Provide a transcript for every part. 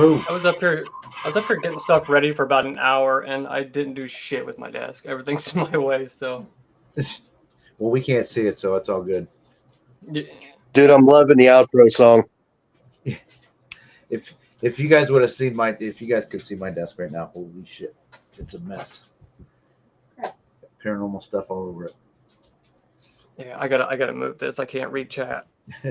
Who? I was up here getting stuff ready for about an hour, and I didn't do shit with my desk. Everything's in my way still. Well, we can't see it, so it's all good. Yeah. Dude, I'm loving the outro song. If you guys would have seen if you guys could see my desk right now, holy shit, it's a mess. Paranormal stuff all over it. Yeah, I gotta move this. I can't read chat.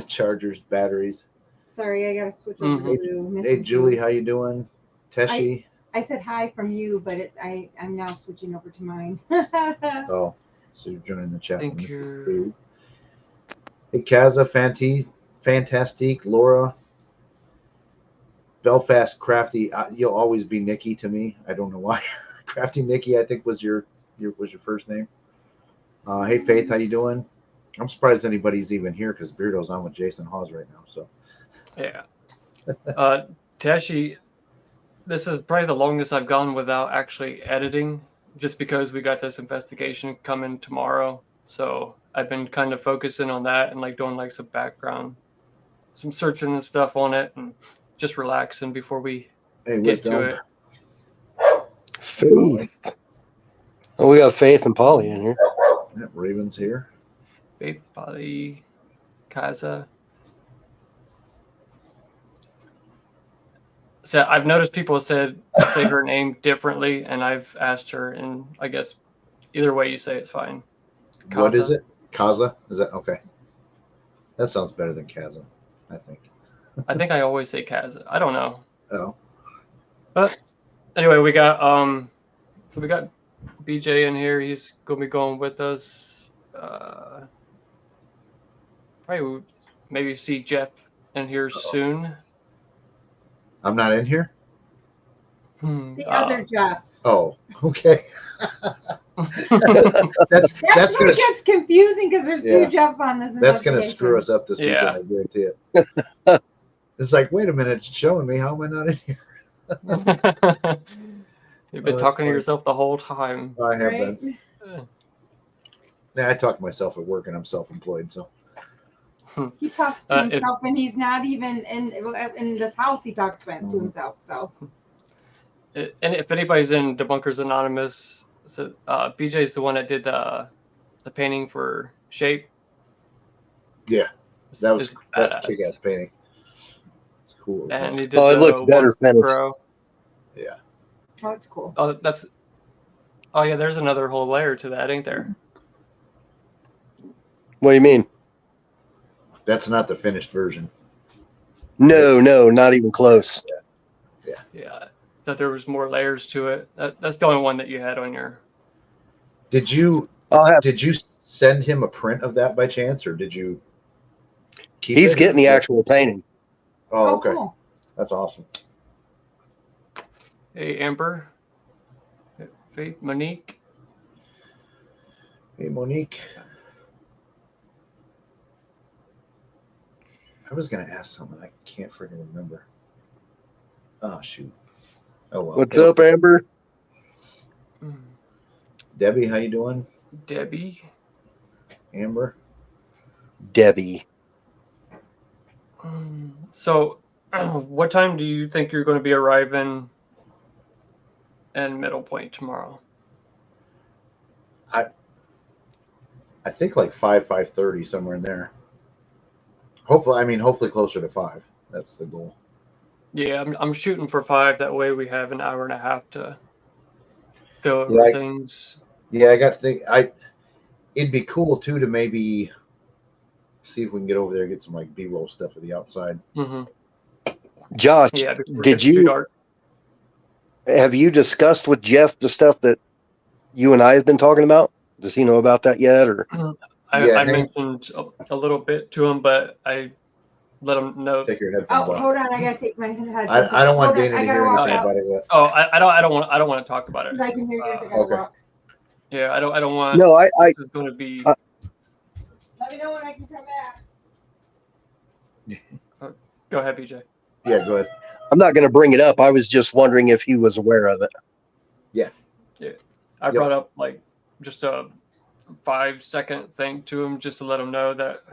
Chargers, batteries. Sorry, I gotta switch over to Mrs. Hey, Julie, Blue. how you doing? Teshi. I said hi from you, but I'm now switching over to mine. Oh, so you're joining the chat. Thank Mrs. you. Blue. Hey, Kaza, Fantastique, Laura, Belfast, Crafty. You'll always be Nikki to me. I don't know why. Crafty Nikki, I think was your first name. Hey, Faith, how you doing? I'm surprised anybody's even here because Beardo's on with Jason Hawes right now. So, Yeah. Tashi, this is probably the longest I've gone without actually editing, just because we got this investigation coming tomorrow. So I've been kind of focusing on that and like doing like some background, some searching and stuff on it, and just relaxing before we get to it. Faith. Oh, we got Faith and Polly in here. Yeah, Raven's here. Faith, Polly, Kaza. So I've noticed people say her name differently, and I've asked her, and I guess either way you say it's fine. Kaza. What is it? Kaza? Is that okay? That sounds better than Kaza, I think. I think I always say Kaza. I don't know. Oh. But anyway, we got BJ in here. He's gonna be going with us. Probably maybe see Jeff in here soon. I'm not in here? The other Jeff. Oh, okay. that's where it gets confusing because there's two Jeffs on this. That's going to screw us up this weekend, I guarantee it. It's like, wait a minute, it's showing me. How am I not in here? You've been talking to yourself the whole time. I have been. Yeah, I talk to myself at work and I'm self-employed, so. He talks to himself when he's not even in this house. He talks to himself. So, and if anybody's in Debunkers Anonymous, so BJ's the one that did the painting for Shape. Yeah, that's a kick-ass painting. It's cool. And he did it looks better finished. Yeah. Oh, it's cool. Oh yeah, there's another whole layer to that, ain't there? What do you mean? That's not the finished version. No, not even close. Yeah. That there was more layers to it. That's the only one that you had on your. Did you send him a print of that by chance, or did you keep He's getting the actual painting. Oh, okay. Cool. That's awesome. Hey, Amber. Faith, Monique. Hey, Monique. I was going to ask something. I can't freaking remember. Oh, shoot. Oh, well. What's up, Amber? Debbie, how you doing? Debbie. Amber. Debbie. So, what time do you think you're going to be arriving in Middle Point tomorrow? I think like 5:30, somewhere in there. Hopefully closer to 5. That's the goal. Yeah, I'm shooting for 5. That way we have an hour and a half to go over things. Yeah, I got to think. It'd be cool too to maybe see if we can get over there and get some like B-roll stuff of the outside. Mm-hmm. Josh, have you discussed with Jeff the stuff that you and I have been talking about? Does he know about that yet, or? I mentioned a little bit to him, but I let him know. Take your headphones off. Hold on, I gotta take my headphones. I don't want Dana to hear anything about it yet. Oh, I don't want to talk about it. I can hear yours. I gotta walk. Yeah, I don't want. No, it's going to be. Let me know when I can come back. Go ahead, BJ. Yeah, go ahead. I'm not going to bring it up. I was just wondering if he was aware of it. Yeah. I brought up like just a 5-second thing to him just to let him know that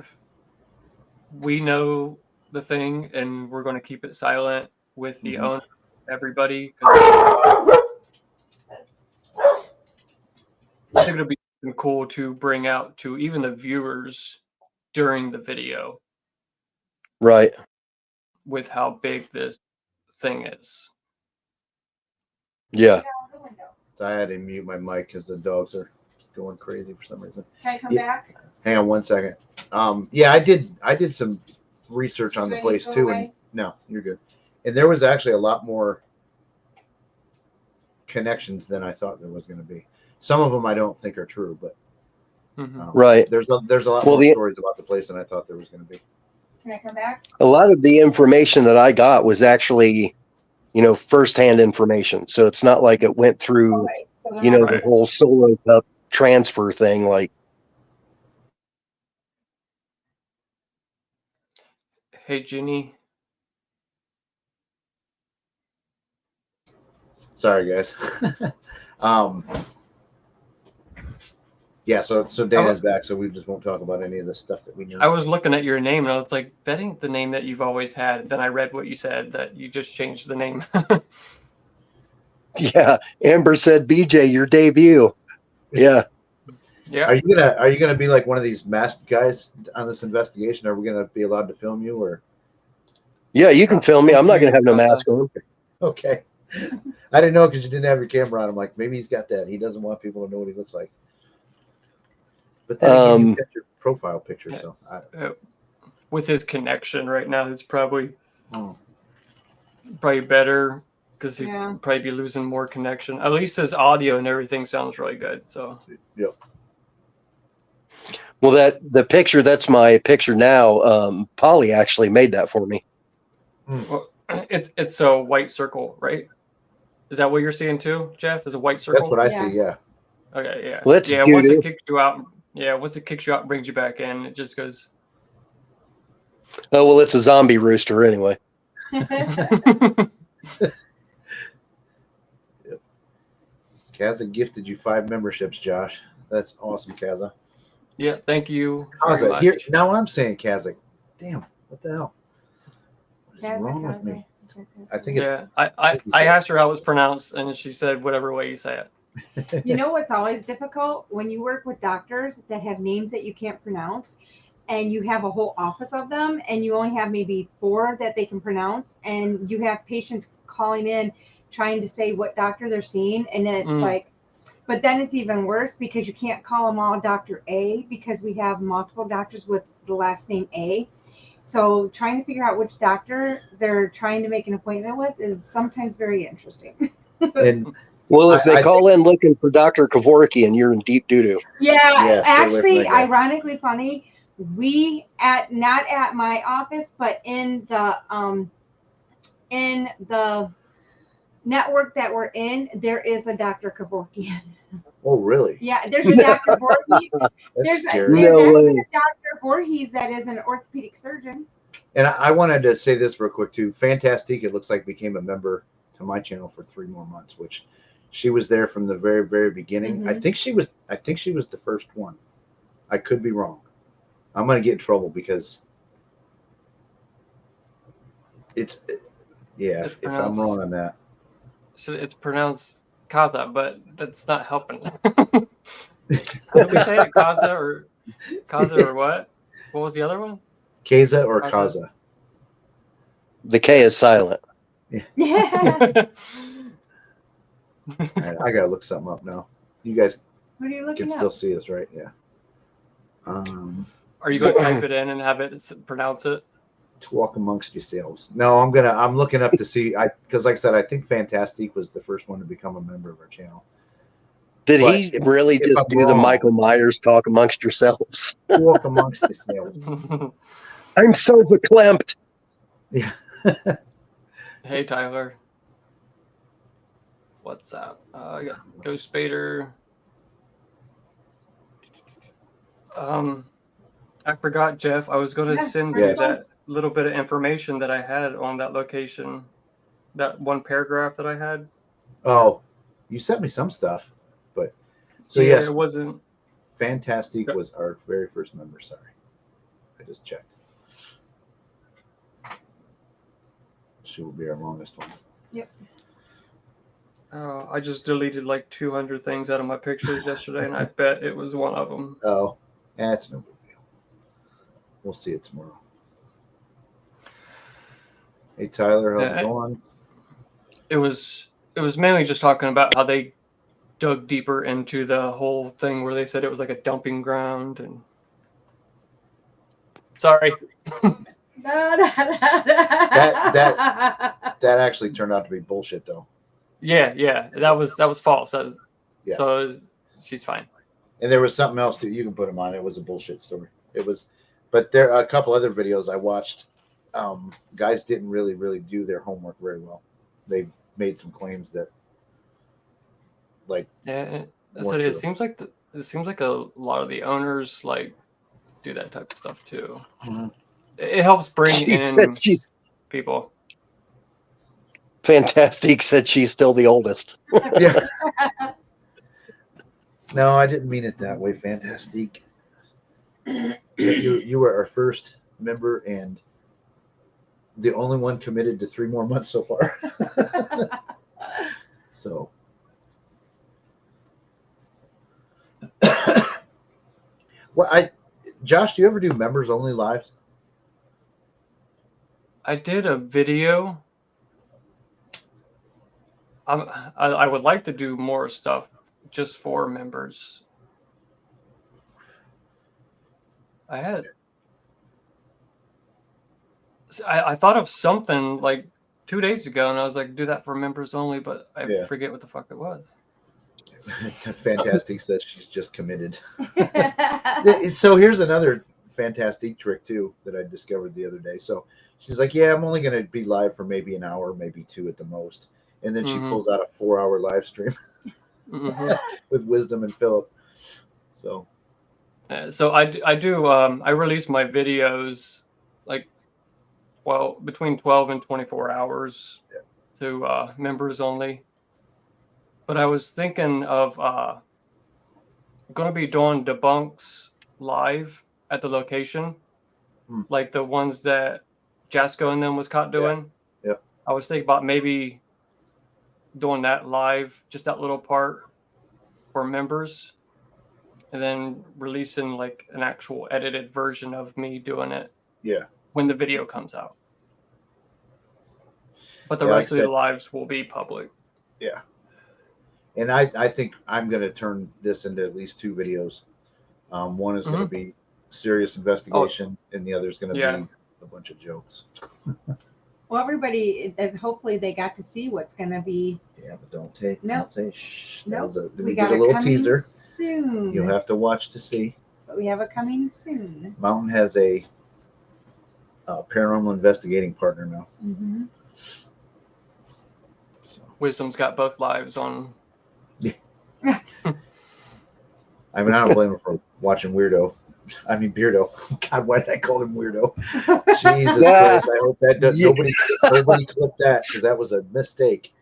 we know the thing and we're going to keep it silent with the Mhm. owner, everybody. 'Cause I think it'll be cool to bring out to even the viewers during the video Right. with how big this thing is. Yeah. So I had to mute my mic because the dogs are going crazy for some reason. Can I come Yeah. back? Hang on 1 second. Yeah, I did some research on Do the I place need to go too, away? and no, you're good. And there was actually a lot more connections than I thought there was going to be. Some of them I don't think are true, but Right. there's a lot Well, more stories about the place than I thought there was going to be. Can I come back? a lot of the information that I got was actually, firsthand information. So it's not like it went through, Okay. So the Right. whole solo cup transfer thing. Like, Hey, Ginny. Sorry, guys. Yeah, so Dana's back, so we just won't talk about any of the stuff that we knew. I was looking at your name and I was like, that ain't the name that you've always had. Then I read what you said, that you just changed the name. yeah, Amber said, BJ, your debut. Yeah. Yeah. Are you gonna be like one of these masked guys on this investigation? Are we gonna be allowed to film you or? Yeah, you can film me. I'm not going to have no mask on. Okay. I didn't know because you didn't have your camera on. I'm like, maybe he's got that. He doesn't want people to know what he looks like. But then again, you got your profile picture, so. With his connection right now, it's probably Oh. better because he'd Yeah. probably be losing more connection. At least his audio and everything sounds really good. So. Yep. Well, the picture, that's my picture now. Polly actually made that for me. Well, it's a white circle, right? Is that what you're seeing too, Jeff? Is a white circle? That's what I see. Yeah. Okay, yeah. Let's yeah, do once it. it kicks you out, once it kicks you out and brings you back in, it just goes. Oh, well, it's a zombie rooster anyway. Yep. Kaza gifted you 5 memberships, Josh. That's awesome, Kaza. Yeah, thank you very Kaza, much. here now I'm saying Kaza. Damn, what the hell? What is wrong with me? I think Yeah, I asked her how it was pronounced, and she said whatever way you say it. You know what's always difficult when you work with doctors that have names that you can't pronounce, and you have a whole office of them, and you only have maybe 4 that they can pronounce, and you have patients calling in trying to say what doctor they're seeing, and it's like, but then it's even worse because you can't call them all Dr. A because we have multiple doctors with the last name A. So trying to figure out which doctor they're trying to make an appointment with is sometimes very interesting. And well, if they call in looking for Dr. Kevorkian, you're in deep doo-doo. Yeah, actually, ironically funny, we not at my office, but in the network that we're in, there is a Dr. Kevorkian. Oh, really? Yeah, there's a Dr. Voorhees. There's actually a Dr. Voorhees that is an orthopedic surgeon. And I wanted to say this real quick too. Fantastic, it looks like became a member to my channel for 3 more months, which she was there from the very, very beginning. Mm-hmm. I think she was the first one. I could be wrong. I'm gonna get in trouble because if I'm wrong on that. So it's pronounced Kaza, but that's not helping. How do we say it? Kaza or what? What was the other one? Kaza or Kaza? The K is silent. Yeah. Right, I gotta look something up now. You guys What are you looking can up? still see us, right? Yeah. Are you going to type it in and have it pronounce it? To walk amongst yourselves. No, I'm looking up to see. Because like I said, I think Fantastique was the first one to become a member of our channel. Did he really just do the Michael Myers talk amongst yourselves? Walk amongst yourselves. I'm so verklempt. Yeah. Hey, Tyler. What's up? I got Ghost Spader. I forgot, Jeff. I was going to send you that little bit of information that I had on that location. That one paragraph that I had. Oh, you sent me some stuff, but yes, it wasn't. Fantastique was our very first member. Sorry, I just checked. She will be our longest one. Yep. I just deleted like 200 things out of my pictures yesterday, and I bet it was one of them. Oh, that's no big deal. We'll see it tomorrow. Hey Tyler, how's it going? It was mainly just talking about how they dug deeper into the whole thing where they said it was like a dumping ground and sorry. That actually turned out to be bullshit though. Yeah, that was false. Yeah. So she's fine. And there was something else too. You can put them on. It was a bullshit story. It was, but there are a couple other videos I watched. Guys didn't really do their homework very well. They made some claims that, like, Yeah, it seems like a lot of the owners like do that type of stuff too. Mm-hmm. It helps bring in people. Fantastic said she's still the oldest. Yeah. No, I didn't mean it that way, Fantastique. You were our first member and the only one committed to 3 more months so far. So. Well, Josh, do you ever do members only lives? I did a video. I would like to do more stuff just for members. I thought of something like 2 days ago, and I was like, do that for members only, but I forget what the fuck it was. Fantastic says she's just committed. So here's another Fantastic trick too that I discovered the other day. So she's like, yeah, I'm only going to be live for maybe an hour, maybe 2 at the most. And then she pulls out a 4-hour live stream with Wisdom and Philip. So I do. I release my videos like between 12 and 24 hours to members only. But I was thinking of going to be doing debunks live at the location, like the ones that Jasco and them was caught doing. Yeah. I was thinking about maybe doing that live, just that little part for members, and then releasing like an actual edited version of me doing it. Yeah. When the video comes out. But the rest of the lives will be public. Yeah. And I think I'm going to turn this into at least 2 videos. One is going to be serious investigation, and the other is going to be a bunch of jokes. Well, everybody, hopefully they got to see what's going to be. Yeah, but don't say shh. Nope. We got a little teaser. Soon. You'll have to watch to see. But we have it coming soon. Mountain has a paranormal investigating partner now. Mm-hmm. So. Wisdom's got both lives on. Yeah. I mean, I don't blame her for watching Beardo. God, why did I call him Weirdo? Jesus Christ! I hope that nobody clipped that because that was a mistake.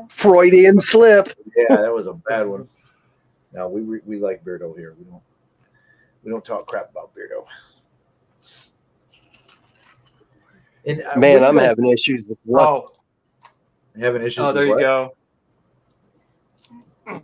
Freudian slip. Yeah, that was a bad one. No, we like Beardo here. We don't talk crap about Beardo. And man, I'm having issues with what? Oh, having issues. Oh, there with you what? go.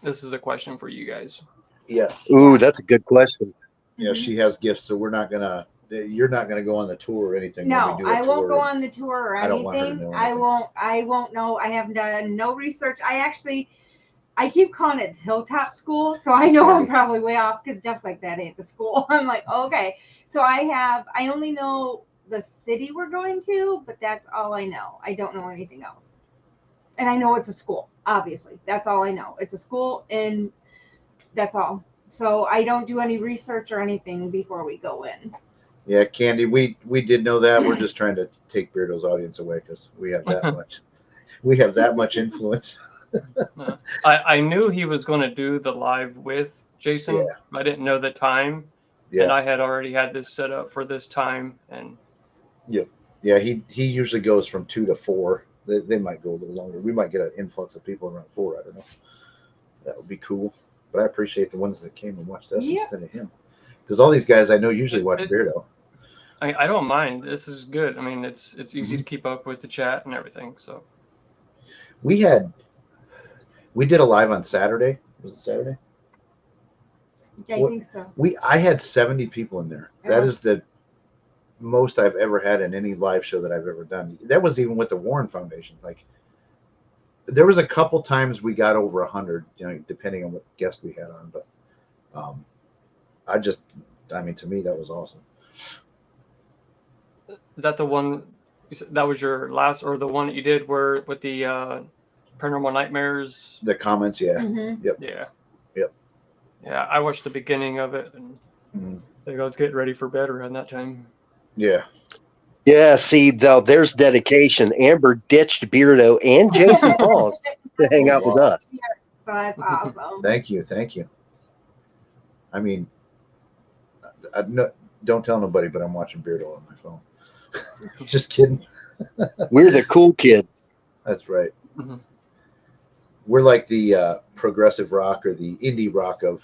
This is a question for you guys. Yes. Ooh, that's a good question. Yeah, she has gifts, so you're not gonna go on the tour or anything. No, I won't go on the tour or I don't want her to anything. know I won't know. I have done no research. I keep calling it Hilltop School, so I know I'm probably way off because Jeff's like, that ain't the school. I'm like, okay. So I only know the city we're going to, but that's all I know. I don't know anything else. And I know it's a school, obviously. That's all I know. It's a school, and that's all. So I don't do any research or anything before we go in. Yeah, Candy, we did know that. We're just trying to take Beardo's audience away because we have that much. We have that much influence. I knew he was going to do the live with Jason. Yeah. I didn't know the time, and I had already had this set up for this time. And yeah, he usually goes from 2 to 4. They might go a little longer. We might get an influx of people around 4. I don't know. That would be cool. But I appreciate the ones that came and watched us instead of him, because all these guys I know usually watch Beardo. I don't mind. This is good. I mean, it's easy to keep up with the chat and everything. So We did a live on Saturday. Was it Saturday? Yeah, I think so. I had 70 people in there. That is the most I've ever had in any live show that I've ever done. That was even with the Warren Foundation. Like, there was a couple times we got over 100, depending on what guest we had on. But to me, that was awesome. is that the one? That was your last, or the one that you did where with the Paranormal Nightmares? The comments, yeah. Mm-hmm. Yep. Yeah. Yep. Yeah, I watched the beginning of it, and I was getting ready for bed around that time. Yeah. Yeah, see, though, there's dedication. Amber ditched Beardo and Jason Paws to hang out with us. So that's awesome. Thank you. I mean, don't tell nobody, but I'm watching Beardo on my phone. Just kidding. We're the cool kids. That's right. Mm-hmm. We're like the progressive rock or the indie rock of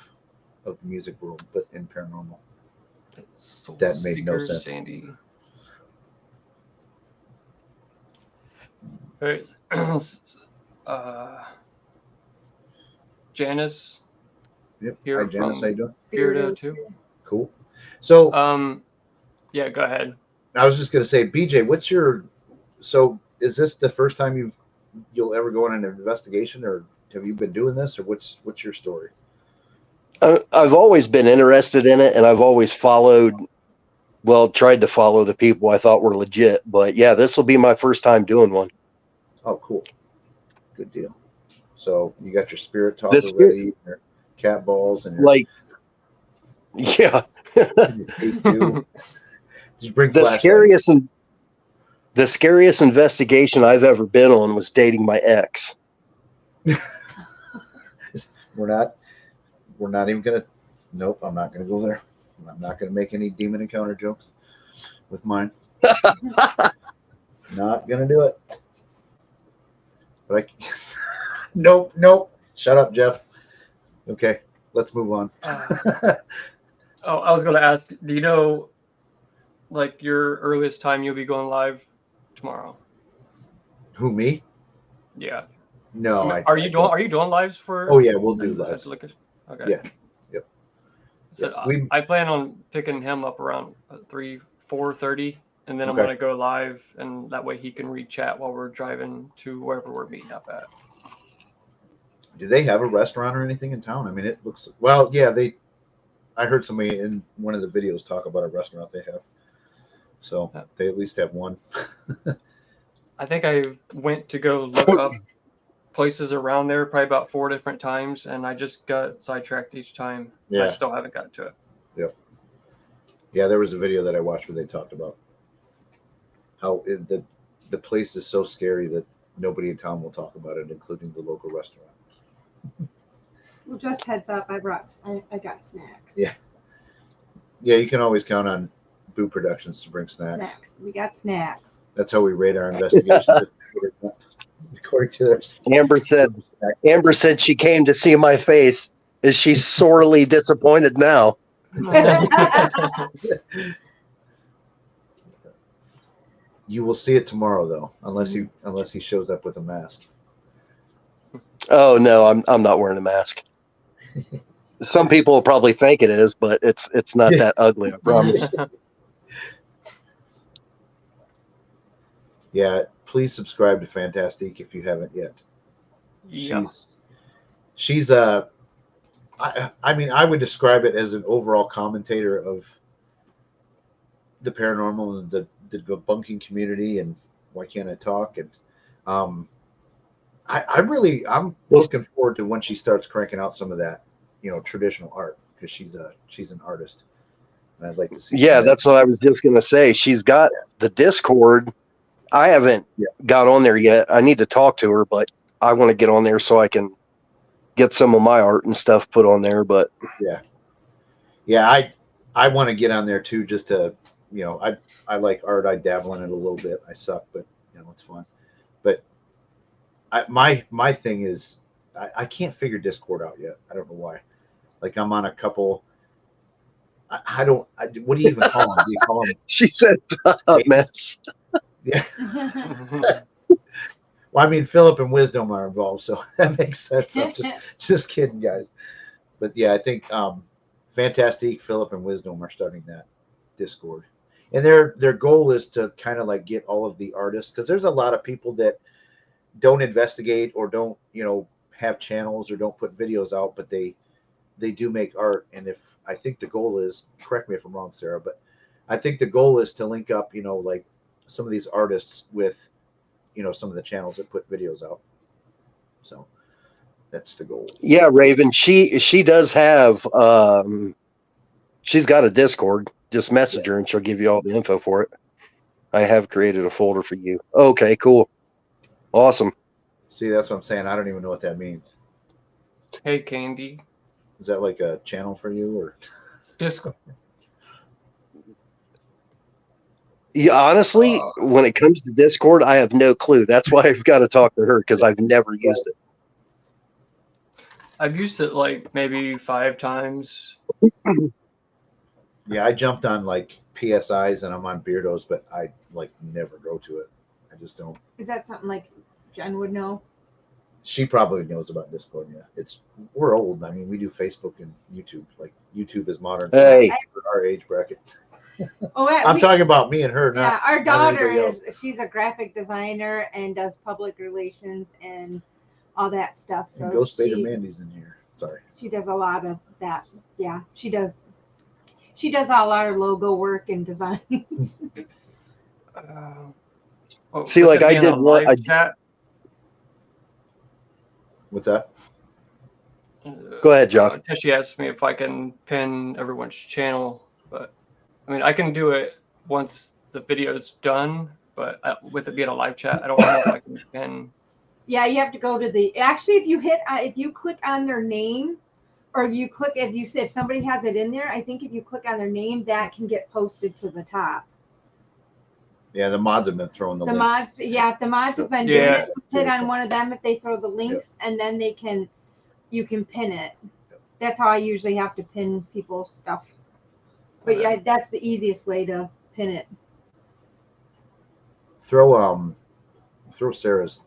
the music world, but in paranormal. That made no sense. Sandy. Janice. Yep. Here Hi, Janice. How you doing? Beardo too. Cool. So, yeah, go ahead. I was just gonna say, BJ, so is this the first time you'll ever go on an investigation, or have you been doing this, or what's your story? I've always been interested in it, and I've always tried to follow the people I thought were legit. But yeah, this will be my first time doing one. Oh, cool. Good deal. So you got your spirit talker ready, your cat balls, and your yeah. Did you bring the scariest investigation I've ever been on was dating my ex. We're not even gonna. Nope, I'm not gonna go there. I'm not gonna make any demon encounter jokes with mine. Not gonna do it. But nope. Shut up, Jeff. Okay, let's move on. I was going to ask, do you know, like, your earliest time you'll be going live tomorrow? Who, me? Yeah. No, Are you doing lives for? Oh yeah, we'll do lives. Okay. Yeah. Yep. So I plan on picking him up around 4:30, and then I'm gonna go live, and that way he can read chat while we're driving to wherever we're meeting up at. Do they have a restaurant or anything in town? I mean, it looks well. Yeah, I heard somebody in one of the videos talk about a restaurant they have. So they at least have one. I think I went to go look up places around there probably about 4 different times, and I just got sidetracked each time. Yeah. I still haven't gotten to it. Yep. Yeah, there was a video that I watched where they talked about how the place is so scary that nobody in town will talk about it, including the local restaurant. Well, just heads up, I got snacks. Yeah. Yeah, you can always count on Boo Productions to bring snacks. We got snacks. That's how we rate our investigations. According to their Amber said she came to see my face. Is she sorely disappointed now? You will see it tomorrow, though, unless he shows up with a mask. Oh no, I'm not wearing a mask. Some people will probably think it is, but it's not that ugly, I promise. Yeah, please subscribe to Fantastique if you haven't yet. Yeah. She's I mean, I would describe it as an overall commentator of the paranormal and the debunking community and Why Can't I Talk, and I'm looking forward to when she starts cranking out some of that, traditional art, because she's an artist, and I'd like to see. Yeah, that's what I was just gonna say. She's got the Discord. I haven't got on there yet. I need to talk to her, but I want to get on there so I can get some of my art and stuff put on there. But I want to get on there too, just to, I like art. I dabble in it a little bit. I suck, but it's fun. But my thing is, I can't figure Discord out yet. I don't know why. Like, I'm on a couple What do you even call them? Do you call them? She said mess. Yeah. Well, I mean, Philip and Wisdom are involved, so that makes sense. I'm just kidding, guys. But yeah, I think Fantastique, Philip, and Wisdom are starting that Discord, and their goal is to kind of like get all of the artists, because there's a lot of people that don't investigate or don't have channels or don't put videos out, but they do make art. And if I think the goal is, correct me if I'm wrong, Sarah, but I think the goal is to link up, like some of these artists with some of the channels that put videos out. So that's the goal. Yeah, Raven. She does have she's got a Discord. Just message her and she'll give you all the info for it. I have created a folder for you. Okay, cool. Awesome. See, that's what I'm saying. I don't even know what that means. Hey, Candy. Is that like a channel for you or Discord? Yeah, honestly, when it comes to Discord, I have no clue. That's why I've got to talk to her, because I've never used it. I've used it like maybe 5 times. Yeah, I jumped on like PSIs and I'm on Beardos, but I like never go to it. I just don't. Is that something like Jen would know? She probably knows about Discord. Yeah, we're old. I mean, we do Facebook and YouTube. Like YouTube is modern for our age bracket. Oh, I'm talking about me and her. Yeah, our daughter she's a graphic designer and does public relations and all that stuff. So Ghost Bader Mandy's in here. Sorry. She does a lot of that. Yeah, she does all our logo work and designs. See, like I did one. What's that? Go ahead, Josh. She asked me if I can pin everyone's channel, but I mean, I can do it once the video is done, but with it being a live chat, I don't know if I can pin. Yeah, you have to go to if you click on their name, or you click, if somebody has it in there, I think if you click on their name, that can get posted to the top. Yeah, the mods have been throwing the links. If the mods have been doing it, hit on one of them if they throw the links, and then you can pin it. That's how I usually have to pin people's stuff. But yeah, that's the easiest way to pin it. Throw Sarah's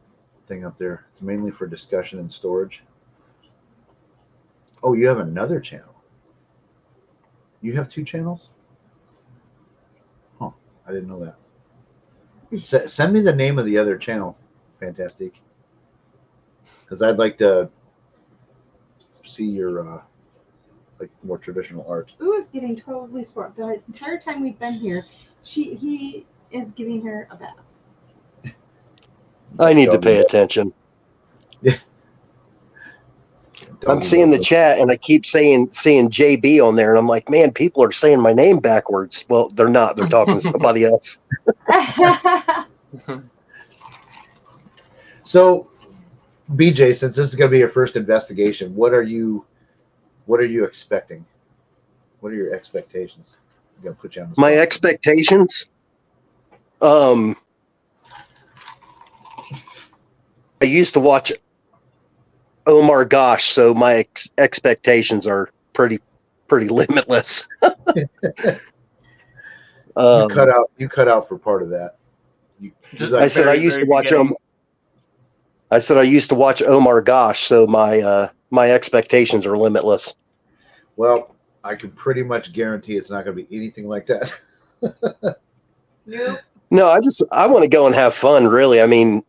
thing up there. It's mainly for discussion and storage. Oh, you have another channel. You have 2 channels? Huh. I didn't know that. Send me the name of the other channel, Fantastique. Because I'd like to see your like more traditional art. Ooh is getting totally spoiled. The entire time we've been here, he is giving her a bath. I need to pay attention. Yeah. I'm seeing the chat and I keep seeing JB on there, and I'm like, man, people are saying my name backwards. Well, they're not. They're talking to somebody else. So, BJ, since this is going to be your first investigation, what are you expecting? What are your expectations? I'm going to put you on the spot. My expectations? I used to watch Omar Gosh, so my expectations are pretty limitless. You cut out for part of that. I said I used to watch Omar Gosh, so my expectations are limitless. Well, I can pretty much guarantee it's not going to be anything like that. Nope. No, I want to go and have fun, really. I mean,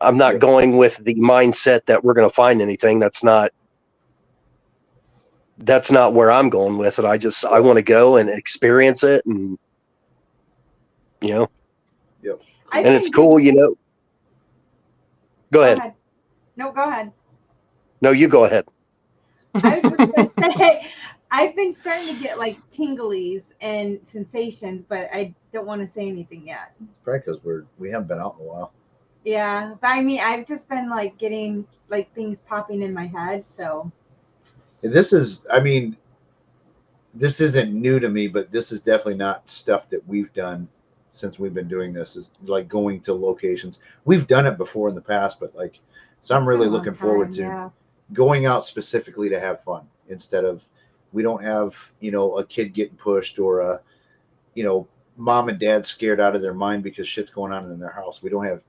I'm not going with the mindset that we're going to find anything. That's not where I'm going with it. I want to go and experience it, and Yep. And it's cool, Go ahead. No, go ahead. No, you go ahead. I was just going to say, I've been starting to get like tinglies and sensations, but I don't want to say anything yet. Probably because we haven't been out in a while. Yeah, but I mean, I've just been like getting like things popping in my head. So this isn't new to me, but this is definitely not stuff that we've done since we've been doing this, is like going to locations. We've done it before in the past, but so I'm really looking forward to going out specifically to have fun instead of We don't have, a kid getting pushed or mom and dad scared out of their mind because shit's going on in their house.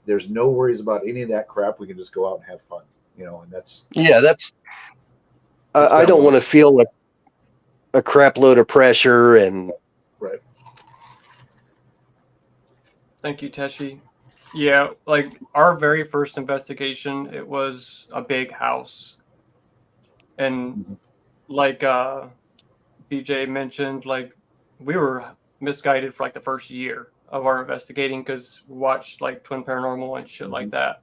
There's no worries about any of that crap. We can just go out and have fun, and that's. Yeah, I don't want to feel a crap load of pressure and. Right. Thank you, Teshi. Yeah, like our very first investigation, it was a big house. And like BJ mentioned, like we were misguided for like the first year of our investigating because we watched like Twin Paranormal and shit like that.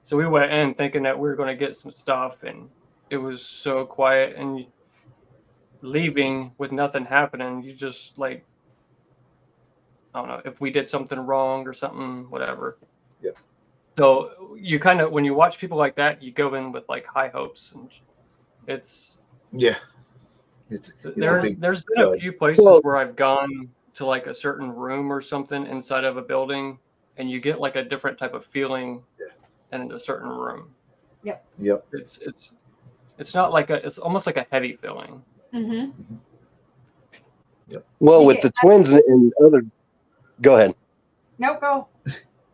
So we went in thinking that we were going to get some stuff, and it was so quiet, and leaving with nothing happening, you just like, I don't know if we did something wrong or something, whatever. Yeah. So you kind of, when you watch people like that, you go in with like high hopes, and it's. Yeah. There's been a few places where I've gone to like a certain room or something inside of a building, and you get like a different type of feeling in a certain room. Yep. It's not like it's almost like a heavy feeling. Mm-hmm. Yep. Well, with the twins and other, go ahead. No, go.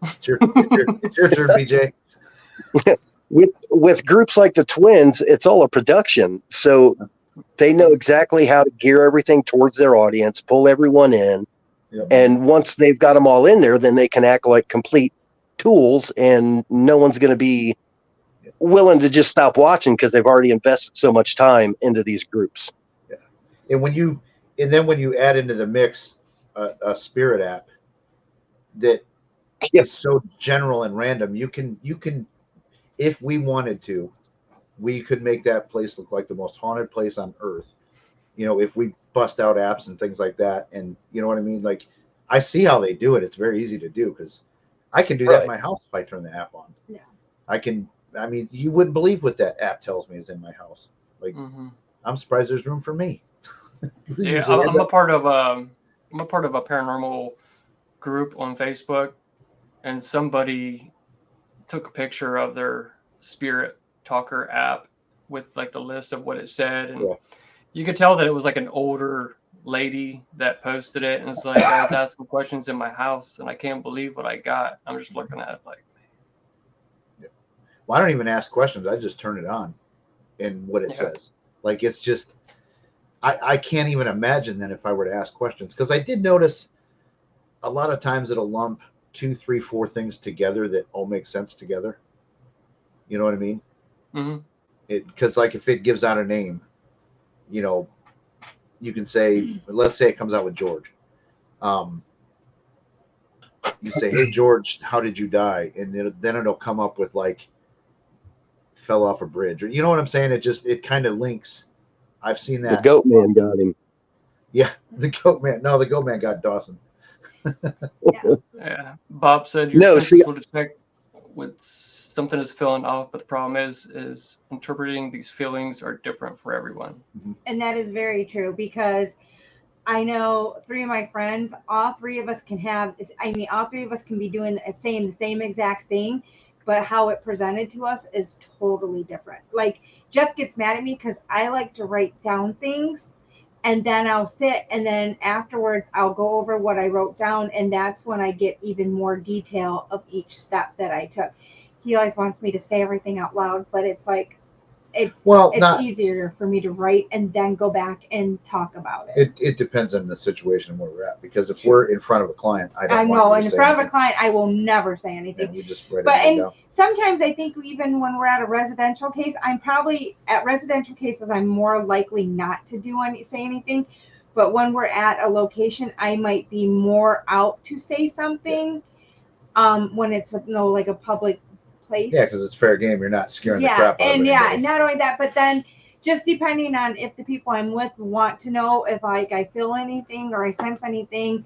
It's your turn, BJ. With groups like the twins, it's all a production, so they know exactly how to gear everything towards their audience, pull everyone in, and once they've got them all in there, then they can act like complete tools, and no one's going to be willing to just stop watching because they've already invested so much time into these groups. Yeah. And then when you add into the mix a spirit app that is so general and random, you can, if we wanted to, we could make that place look like the most haunted place on earth. If we bust out apps and things like that, and you know what I mean? Like, I see how they do it. It's very easy to do because I can do that in my house if I turn the app on. Yeah. I mean, you wouldn't believe what that app tells me is in my house. Like, I'm surprised there's room for me. Yeah, I'm a part of a paranormal group on Facebook, and somebody took a picture of their spirit talker app with like the list of what it said, and you could tell that it was like an older lady that posted it, and it's like, I was asking questions in my house and I can't believe what I got. I'm just looking at it like, well, I don't even ask questions. I just turn it on and what it says. Like, it's just, I can't even imagine then if I were to ask questions, because I did notice a lot of times it'll lump 2, 3, 4 things together that all make sense together. You know what I mean? Because like if it gives out a name, you can say, let's say it comes out with George. You say, hey, George, how did you die? And then it'll come up with like, fell off a bridge, or you know what I'm saying? It kind of links. I've seen that. The goat man got him. Yeah, the goat man. No, the goat man got Dawson. Yeah. Bob said you're sensible to detect when something is feeling off, but the problem is interpreting these feelings are different for everyone. And that is very true, because I know 3 of my friends, all 3 of us can be saying the same exact thing, but how it presented to us is totally different. Like, Jeff gets mad at me because I like to write down things, and then I'll sit, and then afterwards I'll go over what I wrote down, and that's when I get even more detail of each step that I took. He always wants me to say everything out loud, but it's like, it's easier for me to write and then go back and talk about it. It depends on the situation where we're at, because if we're in front of a client, I know in front of a client, I will never say anything. We just write it down. Sometimes I think even when we're at a residential case, I'm more likely not to say anything. But when we're at a location, I might be more out to say something. When it's like a public place. Yeah, because it's fair game. You're not scaring the crap out of anybody. And not only that, but then just depending on if the people I'm with want to know if I feel anything or I sense anything,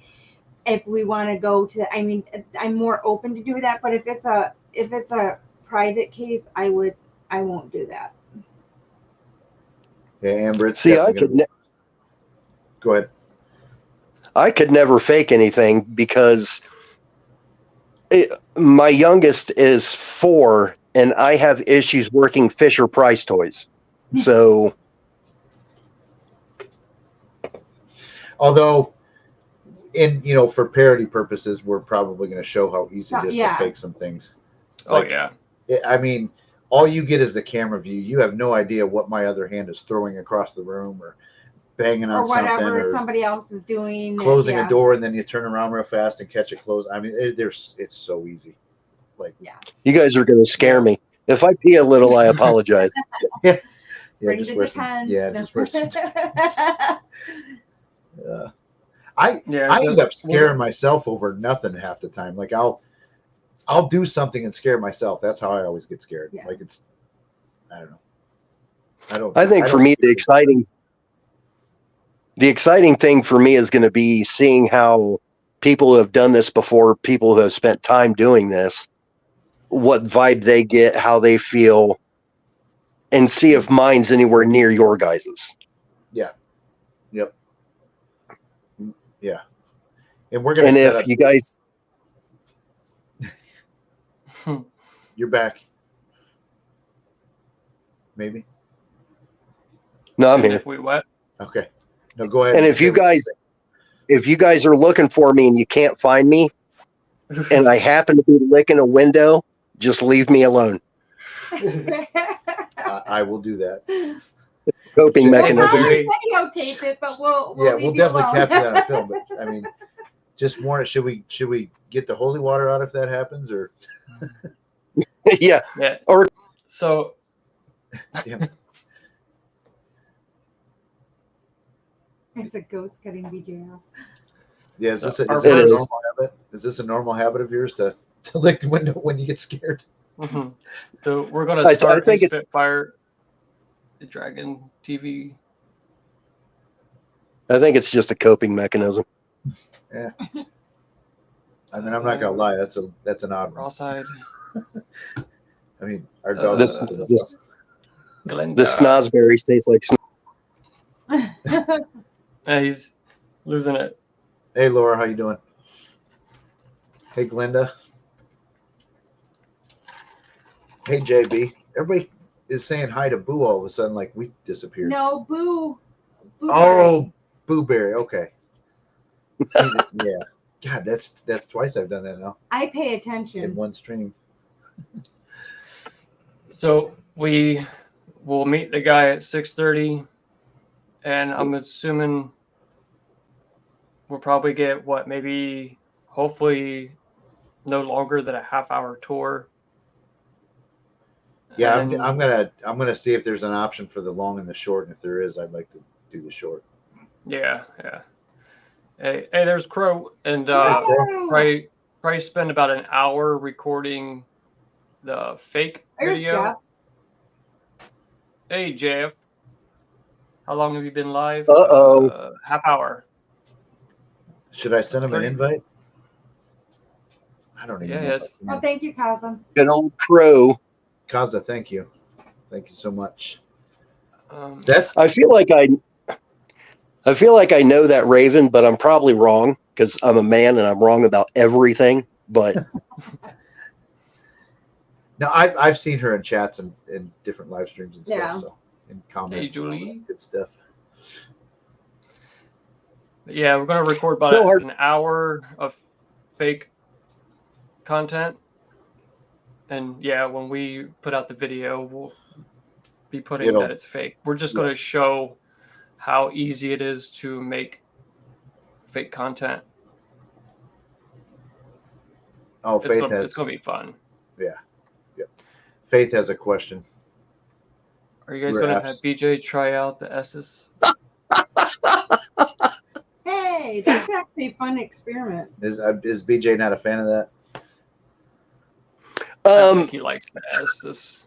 if we want to go to, I'm more open to do that. But if it's a private case, I won't do that. Yeah, Amber. Go ahead. I could never fake anything because my youngest is 4 and I have issues working Fisher Price toys. So Although, for parody purposes, we're probably going to show how easy it is to fake some things. Oh yeah. I mean, all you get is the camera view. You have no idea what my other hand is throwing across the room or banging on something, or whatever somebody else is doing, closing a door, and then you turn around real fast and catch it closed. I mean, it's so easy. Like, you guys are going to scare me. If I pee a little, I apologize. Bring the depends. Just wear some I end up scaring myself over nothing half the time. Like I'll do something and scare myself. That's how I always get scared. Yeah. Like I don't know. I think for me, the exciting thing for me is going to be seeing how people who have done this before, people who have spent time doing this, what vibe they get, how they feel, and see if mine's anywhere near your guys's. Yeah. Yep. Yeah. And we're going to set up. You guys, you're back. Maybe. No, I'm here. If we what? Okay. No, go ahead. And if you guys are looking for me and you can't find me, and I happen to be licking a window, just leave me alone. I will do that. Coping mechanism. We'll videotape it, but we'll definitely capture that on film. But I mean, just warn us. Should we get the holy water out if that happens, or? Yeah. Or so. Yeah. It's a ghost cutting BJ off. Yeah, is this a normal habit? Is this a normal habit of yours to lick the window when you get scared? Mm-hmm. So we're gonna start the Spitfire, the Dragon TV. I think it's just a coping mechanism. Yeah. I mean, I'm not gonna lie. That's an odd one. Cross-eyed. I mean, our dog. The snozberries taste like. Yeah, he's losing it. Hey, Laura, how you doing? Hey, Glenda. Hey, JB. Everybody is saying hi to Boo all of a sudden, like we disappeared. No, Boo. Booberry. Okay. Yeah. God, that's twice I've done that now. I pay attention in one stream. So we will meet the guy at 6:30, and I'm assuming we'll probably get hopefully no longer than a half-hour tour. Yeah, I'm gonna see if there's an option for the long and the short, and if there is, I'd like to do the short. Yeah. Hey, there's Crow, and probably spend about an hour recording the fake video. Jeff. Hey, Jeff. How long have you been live? Half hour. Should I send him an invite? I don't even know. Oh, thank you, Kaza. Good old Crow. Kaza, thank you. Thank you so much. I feel like I know that Raven, but I'm probably wrong because I'm a man and I'm wrong about everything. But no, I've seen her in chats and in different live streams and stuff. So in comments, hey, Julie. Good stuff. Yeah, we're going to record about an hour of fake content. And yeah, when we put out the video, we'll be putting that it's fake. We're just going to show how easy it is to make fake content. Oh, Faith it's going to be fun. Yeah. Yep. Faith has a question. Are you guys going to have BJ try out the Estus? Hey, that's actually a fun experiment. Is BJ not a fan of that? I think he likes the Estus.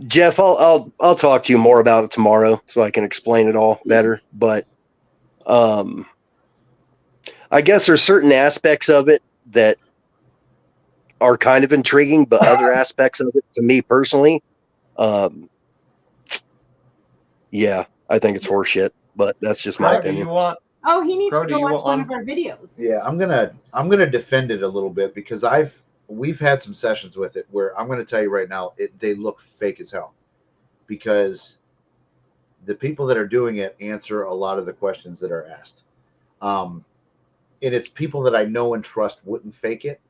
Jeff, I'll talk to you more about it tomorrow so I can explain it all better. But I guess there's certain aspects of it that are kind of intriguing, but other aspects of it, to me personally, yeah, I think it's horseshit. But that's just my opinion. He needs to go watch one of our videos. Yeah, I'm gonna defend it a little bit because we've had some sessions with it where I'm gonna tell you right now they look fake as hell because the people that are doing it answer a lot of the questions that are asked. And it's people that I know and trust wouldn't fake it.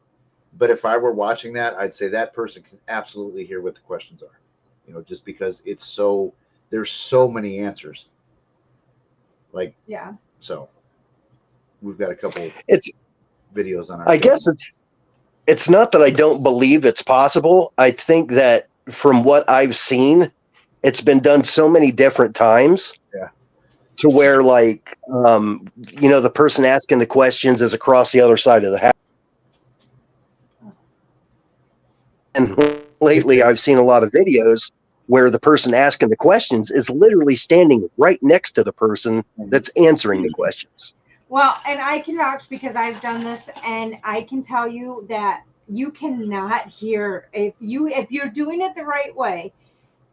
But if I were watching that, I'd say that person can absolutely hear what the questions are. Just because there's so many answers. Like, Yeah. So we've got a couple It's videos on our. I guess it's not that I don't believe it's possible. I think that from what I've seen, it's been done so many different times. Yeah. To where, like, the person asking the questions is across the other side of the house. And lately, I've seen a lot of videos where the person asking the questions is literally standing right next to the person that's answering the questions. Well, and I can vouch because I've done this, and I can tell you that you cannot hear if you're doing it the right way.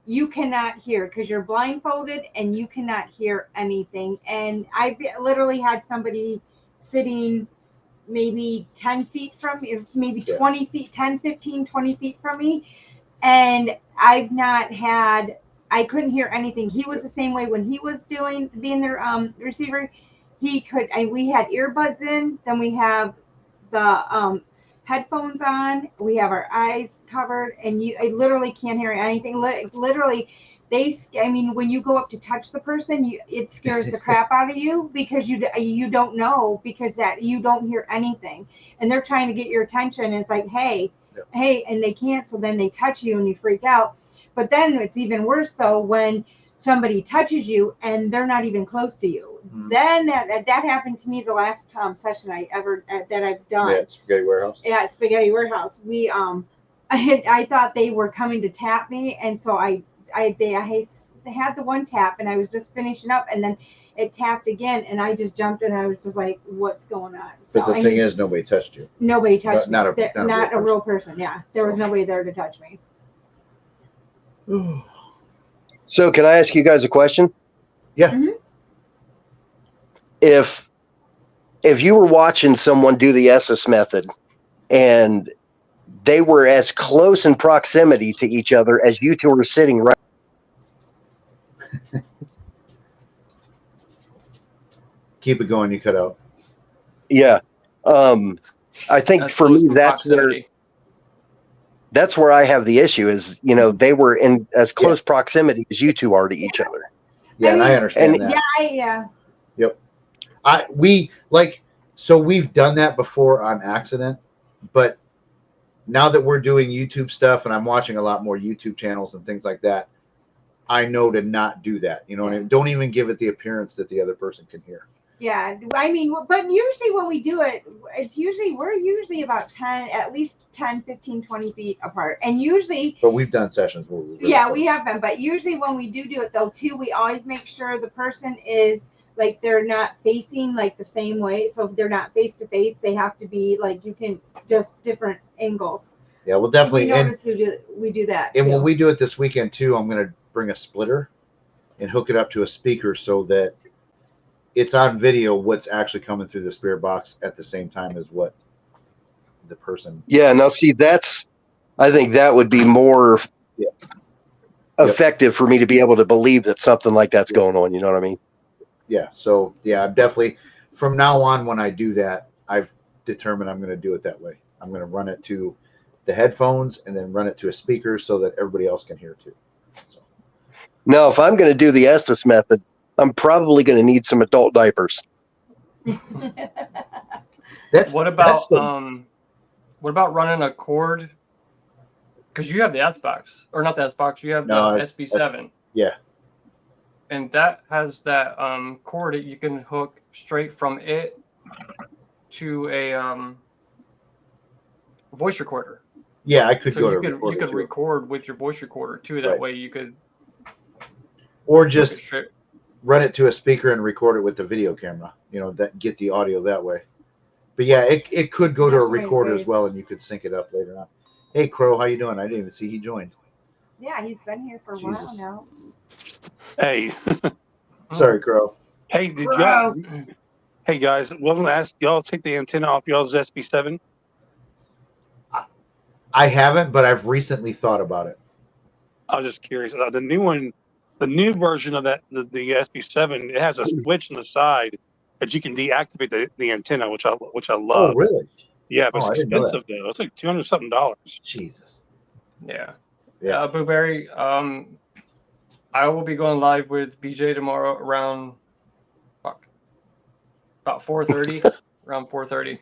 You cannot hear because you're blindfolded and you cannot hear anything. And I've literally had somebody sitting maybe 10 feet from me, maybe 20 feet, 10, 15, 20 feet from me. And I couldn't hear anything. He was the same way when he was being their receiver. We had earbuds in, then we have the headphones on, we have our eyes covered, and I literally can't hear anything. Literally, when you go up to touch the person, it scares the crap out of you because you don't know, because that you don't hear anything, and they're trying to get your attention. And it's like, hey, and they can't, so then they touch you and you freak out. But then it's even worse though when somebody touches you and they're not even close to you. Mm-hmm. Then that happened to me the last session that I've done. Yeah, Spaghetti Warehouse. Yeah, at Spaghetti Warehouse. We I thought they were coming to tap me, and so I had the one tap, and I was just finishing up, and then it tapped again, and I just jumped, and I was just like, "What's going on?" So, but the thing is, nobody touched you. Nobody touched me. Not a real person. Yeah, there was nobody there to touch me. So, can I ask you guys a question? Yeah. Mm-hmm. If you were watching someone do the Estus method, and they were as close in proximity to each other as you two were sitting right. Keep it going. You cut out. Yeah. I think for me, that's where I have the issue is, they were in as close proximity as you two are to each other. Yeah. And I understand that. Yeah. Yep. So we've done that before on accident, but now that we're doing YouTube stuff and I'm watching a lot more YouTube channels and things like that, I know to not do that. And don't even give it the appearance that the other person can hear. Yeah, but usually when we do it, we're usually about at least 10, 15, 20 feet apart. And usually... But we've done sessions where we have been. But usually when we do it, though, too, we always make sure the person is, like, they're not facing, like, the same way. So if they're not face-to-face, they have to be, like, you can just different angles. Yeah, well, definitely. We do that, and when we do it this weekend, too, I'm going to bring a splitter and hook it up to a speaker so that it's on video what's actually coming through the spirit box at the same time as what the person. Yeah, now see, I think that would be more effective for me to be able to believe that something like that's going on. You know what I mean? Yeah. So I'm definitely, from now on, when I do that, I've determined I'm going to do it that way. I'm going to run it to the headphones and then run it to a speaker so that everybody else can hear too. So. Now, if I'm going to do the Estus method, I'm probably going to need some adult diapers. What about running a cord? Because you have the S box, or not the S box, you have the SB7. Yeah. And that has that cord that you can hook straight from it to a voice recorder. Yeah, I could so go you to could you could record with your voice recorder too. That way you could, or just run it to a speaker and record it with the video camera. That get the audio that way. But yeah, it could go to a recorder as well, and you could sync it up later on. Hey, Crow, how you doing? I didn't even see he joined. Yeah, he's been here for a while now. Hey. Sorry, Crow. Hey, y'all? Hey guys, wasn't ask y'all take the antenna off y'all's SB7? I haven't, but I've recently thought about it. I was just curious. The new one the new version of that, the SB7, it has a switch on the side that you can deactivate the antenna, which I Oh, love. really? Yeah, but Oh, I it's didn't know that. expensive though. It's like $200 something dollars. Jesus. Yeah. Yeah. Blueberry, I will be going live with BJ tomorrow around about 4:30. Around 4:30.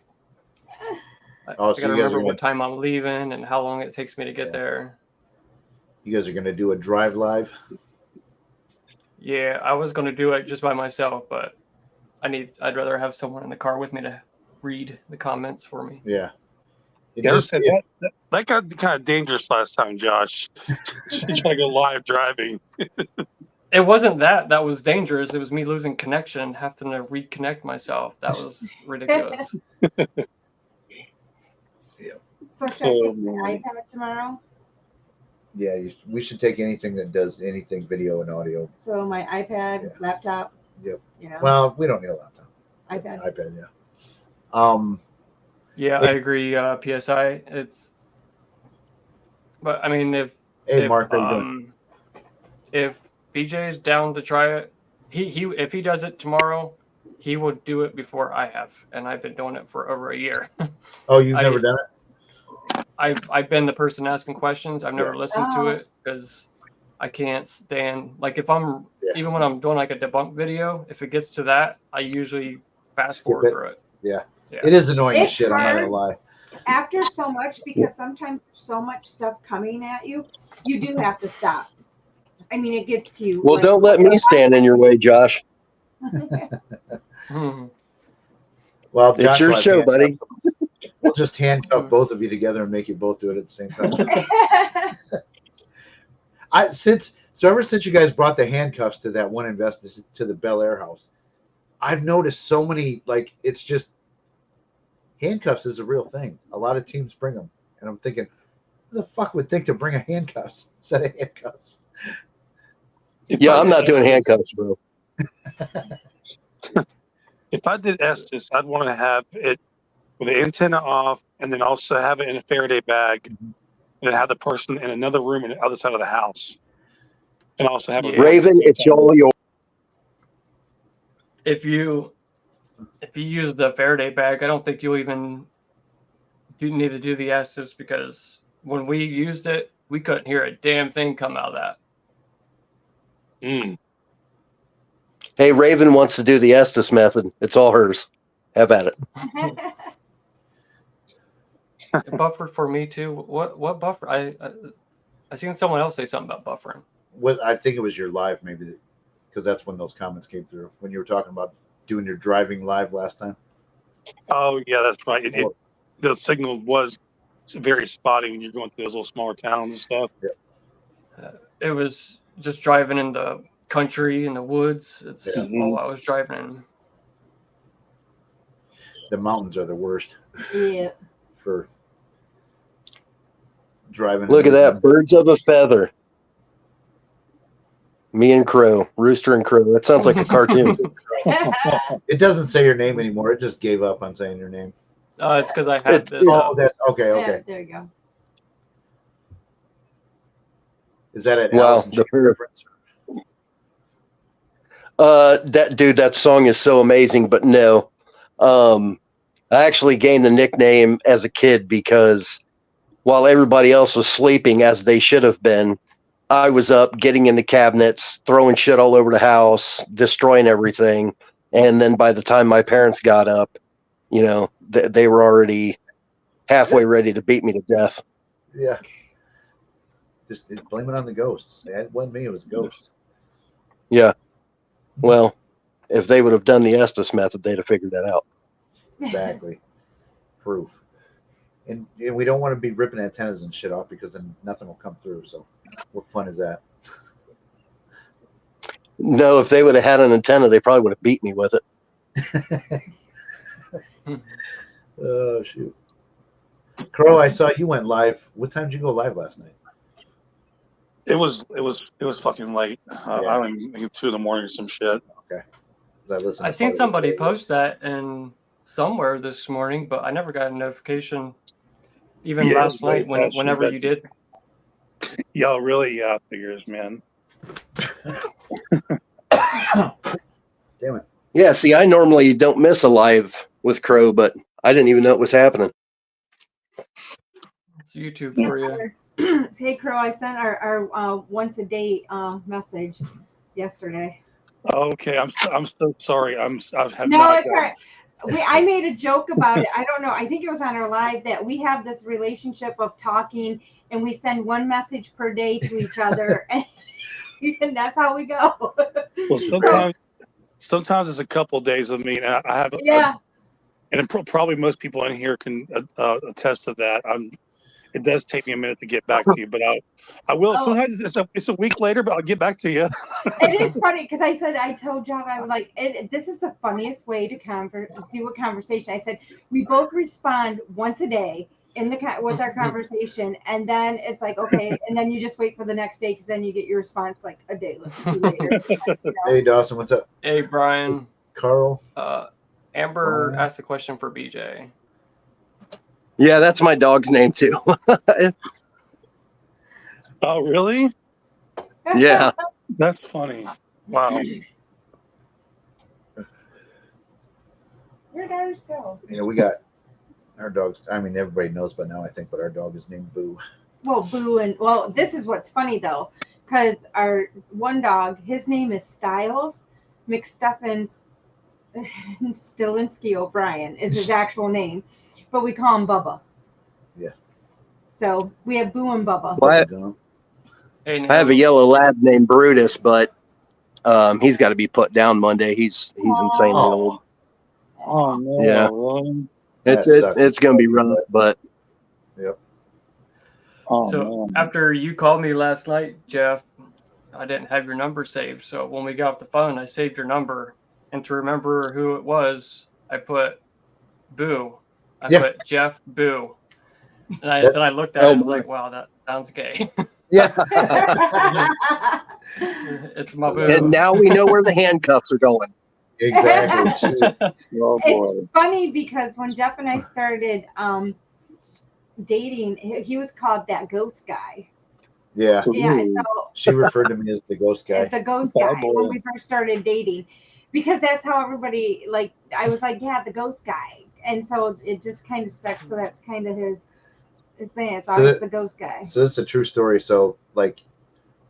Oh, I so gotta you guys remember are what time I'm leaving and how long it takes me to get Yeah. there. You guys are going to do a drive live? Yeah, I was gonna do it just by myself, but I'd rather have someone in the car with me to read the comments for me. Yeah. It Yeah, is. that got kind of dangerous last time, Josh. You try to go live driving. It wasn't that was dangerous. It was me losing connection, having to reconnect myself. That was ridiculous. So should I take my iPad tomorrow? Yeah, we should take anything that does anything video and audio. So my iPad, Yeah. laptop. Yep. You know. Well, we don't need a laptop. iPad. iPad, yeah. Yeah, I agree. PSI, but I mean, Hey, Mark, how you doing? If BJ is down to try it, if he does it tomorrow, he will do it before I have, and I've been doing it for over a year. Oh, you've never done it? I've been the person asking questions. I've never Yeah. listened to it because I can't stand, like, if I'm even when I'm doing like a debunk video, if it gets to that, I usually fast forward through it. Yeah. It is annoying as It's shit. I'm not gonna hard. lie. After so much, because sometimes there's so much stuff coming at you, you do have to stop. I mean, it gets to you. Well, like, don't let me stand in your way, Josh. Well, It's your show, buddy. We'll just handcuff both of you together and make you both do it at the same time. Ever since you guys brought the handcuffs to that one investor to the Bel Air house, I've noticed so many, like, it's just handcuffs is a real thing. A lot of teams bring them, and I'm thinking, who the fuck would think to bring a set of handcuffs? Yeah, I'm not doing handcuffs, bro. If I did Estus, I'd want to have it with the antenna off, and then also have it in a Faraday bag, and then have the person in another room on the other side of the house, and also have a Raven. It's all yours. If you use the Faraday bag, I don't think you'll even need to do the Estus, because when we used it, we couldn't hear a damn thing come out of that. Hey, Raven wants to do the Estus method. It's all hers. Have at it. It buffered for me too. What buffer? I seen someone else say something about buffering. I think it was your live, maybe, because that's when those comments came through, when you were talking about doing your driving live last time. Oh yeah, that's right. The signal was very spotty when you're going through those little smaller towns and stuff. Yeah. It was just driving in the country, in the woods. It's all I was driving in. The mountains are the worst. Yeah. For driving. Look at that. Birds of a feather. Me and Crow. Rooster and Crow. That sounds like a cartoon. It doesn't say your name anymore. It just gave up on saying your name. It's because I had this. That's okay. Yeah, there you go. Is that an Wow, reference? That song is so amazing, but no. I actually gained the nickname as a kid because while everybody else was sleeping, as they should have been, I was up getting into cabinets, throwing shit all over the house, destroying everything. And then by the time my parents got up, they were already halfway ready to beat me to death. Yeah. Just blame it on the ghosts. It wasn't me, it was ghosts. Yeah. Well, if they would have done the Estus method, they'd have figured that out. Exactly. Proof. And we don't want to be ripping antennas and shit off, because then nothing will come through. So what fun is that? No, if they would have had an antenna, they probably would have beat me with it. Oh, shoot. Crow, I saw you went live. What time did you go live last night? It was fucking late. I don't even think 2 a.m. or some shit. Okay. I seen somebody post that in somewhere this morning, but I never got a notification. Even last night, whenever you did. Y'all really figures, man. Damn it. Yeah, see, I normally don't miss a live with Crow, but I didn't even know it was happening. It's YouTube for you. Hey, Crow, I sent our once a day message yesterday. Okay, I'm so sorry. I have No, not it's all gotten- right. I made a joke about it. I don't know. I think it was on our live that we have this relationship of talking and we send one message per day to each other. And that's how we go. Well, sometimes it's a couple of days with me, and I have Yeah. and probably most people in here can attest to that. It does take me a minute to get back to you, but I will. Oh. Sometimes it's a week later, but I'll get back to you. It is funny because I told John, I was like, this is the funniest way to do a conversation. I said, we both respond once a day with our conversation. And then it's like, okay. And then you just wait for the next day because then you get your response like a day later. Hey, Dawson, what's up? Hey, Brian. Carl? Amber asked a question for BJ. Yeah, that's my dog's name too. Oh, really? Yeah. That's funny. Wow. Where'd ours go? You know, we got our dogs. I mean, everybody knows by now, I think, but our dog is named Boo. Well, Boo this is what's funny though, because our one dog, his name is Styles McStuffins Stilinski O'Brien is his actual name, but we call him Bubba. Yeah. So we have Boo and Bubba. Well, Hey, I have a yellow lab named Brutus, but he's got to be put down Monday. He's insanely old. Oh no! Yeah. Really? It's gonna be rough, but Yep. Oh, So man. after you called me last night, Jeff, I didn't have your number saved. So when we got off the phone, I saved your number. And to remember who it was, I put Boo. I put Jeff Boo. And then I looked at it and was like, wow, that sounds gay. Yeah. It's my Boo. and now we know where the handcuffs are going. Exactly. Oh, boy. It's funny because when Jeff and I started dating, he was called that ghost guy. Yeah. Yeah, so She referred to me as the ghost guy. the ghost guy when we first started dating, because that's how everybody I was like, yeah, the ghost guy, and so it just kind of stuck. So that's kind of his thing. It's always the ghost guy. So this is a true story. So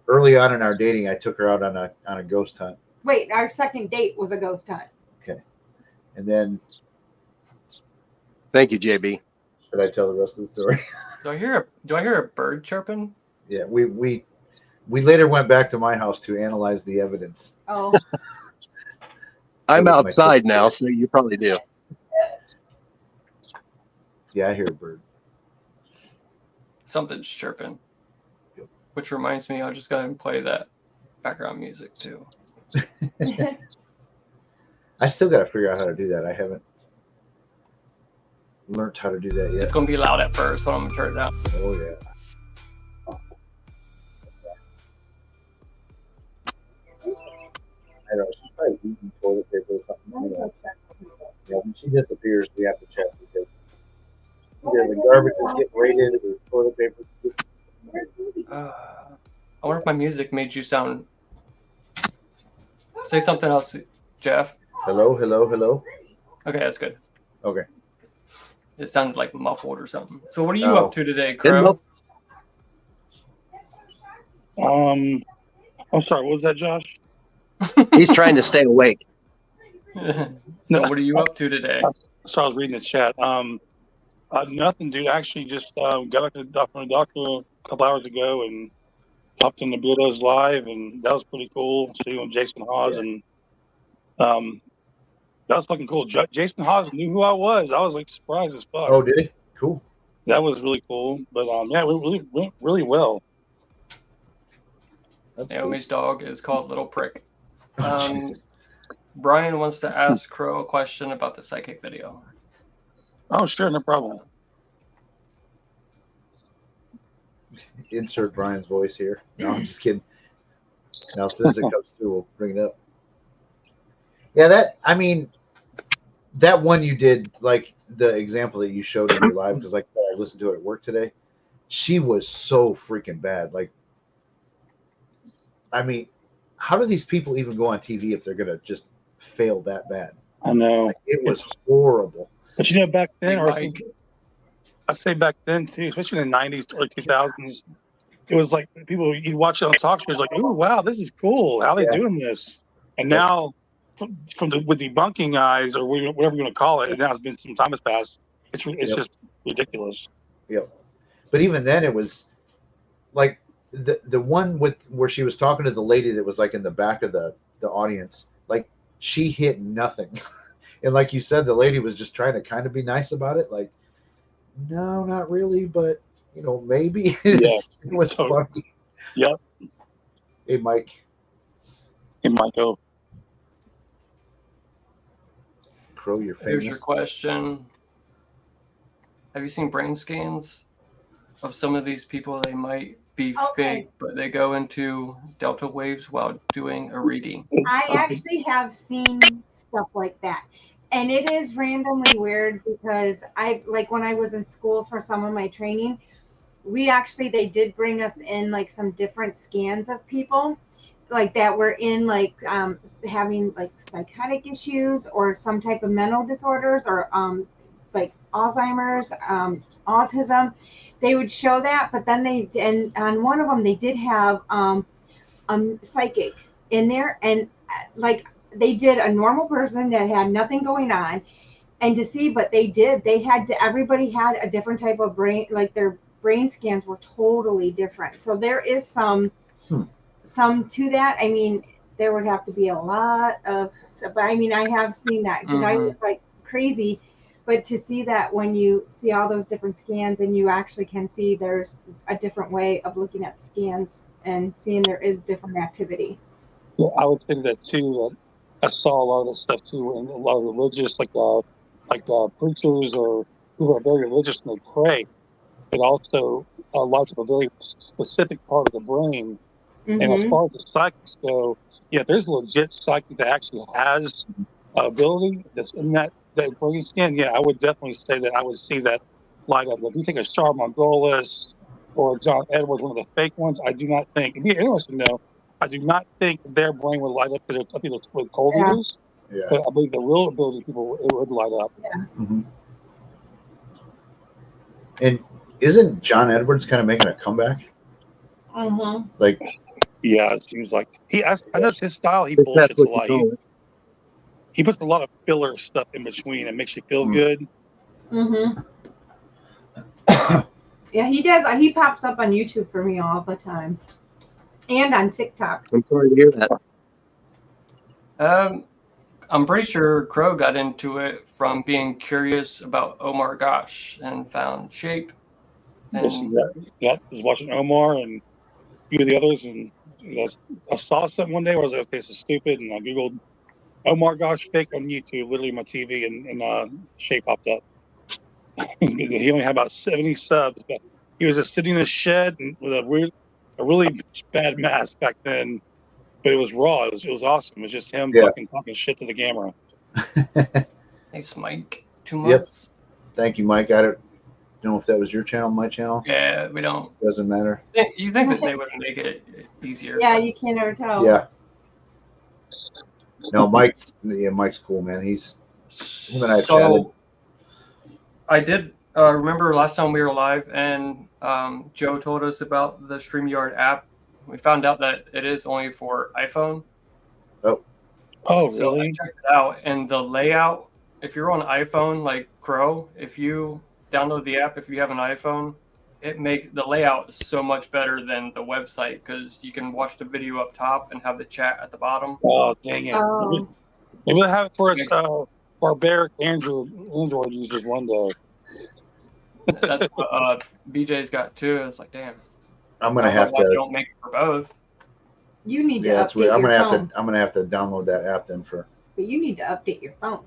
early on in our dating, I took her out on a ghost hunt. Wait, our second date was a ghost hunt. Okay. And then Thank you, JB. should I tell the rest of the story? Do I hear a bird chirping? Yeah, we later went back to my house to analyze the evidence. Oh. I'm That was my outside first now, so you probably do. Yeah, I hear a bird. Something's chirping. Which reminds me, I'll just go ahead and play that background music too. I still got to figure out how to do that. I haven't learned how to do that yet. It's going to be loud at first, so I'm going to turn it down. Oh yeah. I know she's probably eating toilet paper or something. Yeah, when she disappears, we have to check because either the garbage is getting raided or the toilet paper. I wonder if my music made you sound. Say something else, Jeff. Hello, hello, hello. Okay, that's good. Okay. It sounded like muffled or something. So what are you up to today, Crow? I'm sorry. What was that, Josh? He's trying to stay awake. So what are you up to today? So I was reading the chat. Nothing, dude. I actually just got from the doctor a couple hours ago and popped in the Beardos live, and that was pretty cool. Seeing Jason Hawes, and that was fucking cool. Jason Hawes knew who I was. I was surprised as fuck. Oh, did he? Cool. That was really cool. But yeah, it went really well. Naomi's dog is called Little Prick. Oh, Jesus. Brian wants to ask Crow a question about the psychic video. Oh, sure, no problem. Insert Brian's voice here. No, I'm just kidding. Now, as soon as it comes through, we'll bring it up. Yeah, that one you did, the example that you showed in your live, because I listened to it at work today. She was so freaking bad. I mean, how do these people even go on TV if they're gonna just fail that bad? I know. Like, it was horrible. But back then, Like, I say back then too, especially in the 90s, early 2000s, it was like people, you'd watch it on talk shows like, oh, wow, this is cool. How are they doing this? And now, with debunking eyes or whatever you want to call it, and now it's been some time has passed, it's just ridiculous. Yep. But even then, it was like the one where she was talking to the lady that was like in the back of the audience, like she hit nothing. And like you said, the lady was just trying to kind of be nice about it. Like, no, not really, but maybe. Yes. It was funny. Yep. Hey, Mike. Hey, Michael. Crow, you're famous. Here's your question. Have you seen brain scans of some of these people? They might be fake, but they go into delta waves while doing a reading. I actually have seen stuff like that. And it is randomly weird because when I was in school for some of my training, they did bring us in like some different scans of people like that were in like having like psychotic issues or some type of mental disorders or like Alzheimer's, autism. They would show that, but then and on one of them they did have psychic in there, and like they did a normal person that had nothing going on, and everybody had a different type of brain, like their brain scans were totally different. So there is some to that. I mean, there would have to be a lot of, but I mean, I have seen that because I was like crazy. But to see that when you see all those different scans and you actually can see there's a different way of looking at the scans and seeing there is different activity. Yeah, I would say that too. That I saw a lot of this stuff too, and a lot of religious, like preachers or who are very religious and they pray. It also lights up a very specific part of the brain. And as far as the psychics go, there's a legit psychic that actually has ability that's in that brain scan. Yeah, I would definitely say that I would see that light up. If you take a Char Margolis or John Edwards, one of the fake ones, I do not think, it'd be interesting though, I do not think their brain would light up because I think it's with cold readers. Yeah. But I believe the real ability people, it would light up. Yeah. Mm-hmm. And isn't John Edwards kind of making a comeback? Like, yeah, it seems like I know his style. He bullshits a lot. He puts a lot of filler stuff in between and makes you feel good. Yeah, he does. He pops up on YouTube for me all the time, and on TikTok. I'm sorry to hear that. I'm pretty sure Crow got into it from being curious about Omar Gosh and found Shape. And I was watching Omar and a few of the others, and I saw something one day where I was like, okay, this is stupid, and I Googled Omar Gosh fake on YouTube, literally my TV, and Shape popped up. He only had about 70 subs, but he was just sitting in a shed with a really bad mask back then. But it was raw. It was awesome. It was just him fucking talking shit to the camera. Thanks, Mike. 2 months. Yep. Thank you, Mike. I don't know if that was your channel, my channel. Yeah, we don't. Doesn't matter. You think that they would make it easier? Yeah, you can't ever tell. Yeah. No, Mike's cool, man. Him and I chatted. I did remember last time we were live, and Joe told us about the StreamYard app. We found out that it is only for iPhone. Oh, so really? I checked it out, and the layout, if you're on iPhone like Crow, if you download the app, if you have an iPhone, the layout so much better than the website because you can watch the video up top and have the chat at the bottom. Oh, dang it. Maybe we'll have it for us barbaric Android users one day. That's what BJ's got too. It's like, damn. I'm gonna have to. Don't make it for both. You need to update that's weird. I'm your phone. I'm gonna have to download that app then for. But you need to update your phone.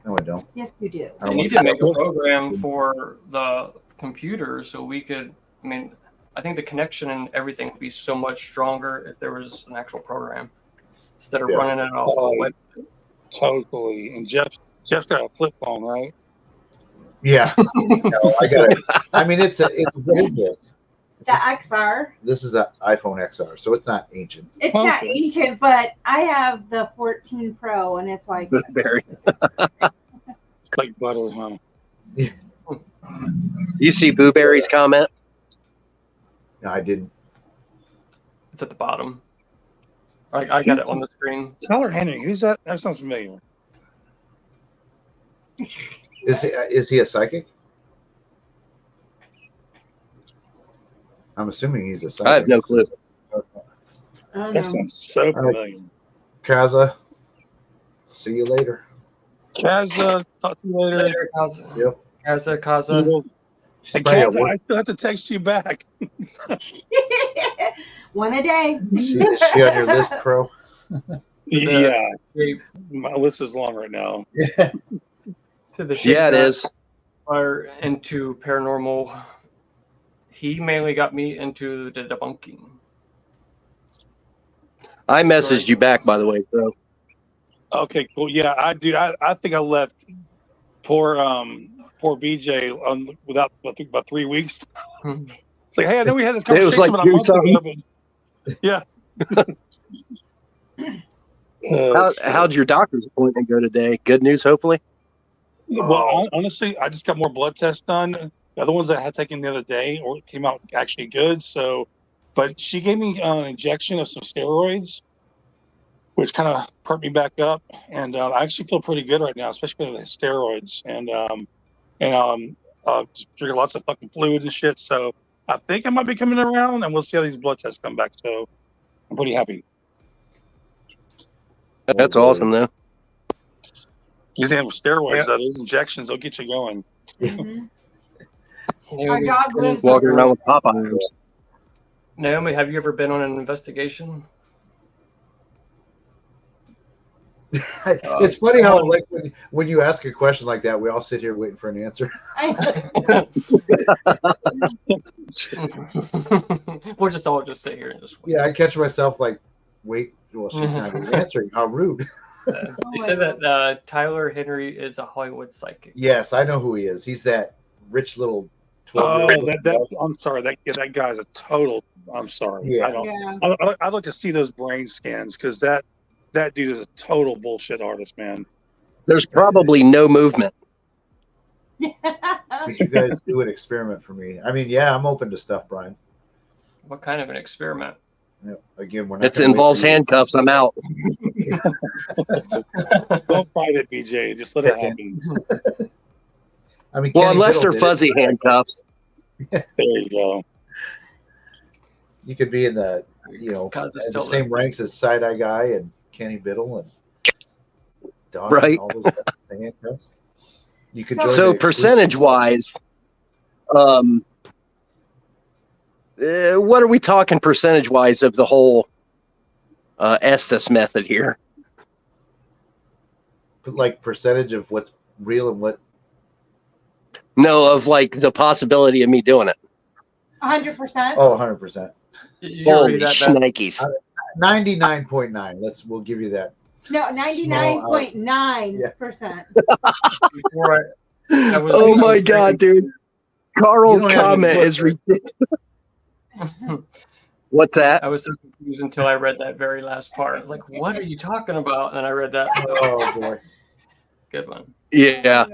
No, I don't. Yes, you do. They need to make a program for the computer so we could. I mean, I think the connection and everything would be so much stronger if there was an actual program instead of running it off the web. Totally. And Jeff's got a flip phone, right? Yeah. I got it. I mean, it's what is this? The XR. This is an iPhone XR, so it's not ancient. It's not ancient, but I have the 14 Pro, and it's like Very. It's like butter, huh? You see Boo Berry's comment? No, I didn't. It's at the bottom. I got it on the screen. Tyler Henry, who's that? That sounds familiar. Is he a psychic? I'm assuming he's a psychic. I have no clue. I don't That know. sounds so familiar. Kaza, see you later. Kaza, talk to you later. Later, Kaza. Yep. Kaza. She's Hey, probably at Kaza, work. I still have to text you back. One a day. Is she on your list, Pro? Yeah, The- my list is long right now. Yeah. To the Yeah, it is. Are into paranormal. He mainly got me into the debunking. I messaged you back, by the way, bro. Okay, cool. Yeah, I think I left poor BJ on without about 3 weeks. It's like, hey, I know we had this It conversation was like about a do month something. ago, but yeah. How'd your doctor's appointment go today? Good news, hopefully. Well, honestly, I just got more blood tests done. The other ones that I had taken the other day or came out actually good. So, but she gave me an injection of some steroids, which kind of perked me back up, and I actually feel pretty good right now, especially with the steroids and just drinking lots of fucking fluid and shit. So I think I might be coming around, and we'll see how these blood tests come back. So I'm pretty happy. That's awesome, though. These damn steroids, Yeah. those injections, they'll get you going. Mhm. Our Naomi's dog been- lives Walking around with pop irons. Naomi, have you ever been on an investigation? It's funny how like when you ask a question like that, we all sit here waiting for an answer. We'll just all just sit here and just wait. Yeah, I catch myself like, wait, well, she's not even answering. How rude. They said that Tyler Henry is a Hollywood psychic. Yes, I know who he is. He's that rich little 12 I'm sorry. That guy's a total. I'm sorry. Yeah. Yeah. I'd like to see those brain scans because that dude is a total bullshit artist, man. There's probably no movement. Could you guys do an experiment for me? I mean, yeah, I'm open to stuff, Brian. What kind of an experiment? Yeah, again, we're not. It gonna wait involves for you. handcuffs. I'm out. Don't fight it, BJ. Just let it happen. I mean, Well, Kenny unless Biddle they're did it. fuzzy handcuffs. There you go. You could be in the, Cause it's at the still same ranks as Side Eye Guy and Kenny Biddle and Don Right. and all those handcuffs. You could join So the exclusive percentage wise, what are we talking percentage wise of the whole Estus method here? like percentage of what's real and what. No, of like the possibility of me doing it. 100%. Oh, 100%. You Holy read that back? shnikes. 99.9. We'll give you that. No, 99.9%. Before I was, Oh my god, dude. Carl's You don't have to comment put is that. ridiculous. What's that? I was so confused until I read that very last part. I was like, what are you talking about? And I read that. Oh boy. Good one. Yeah,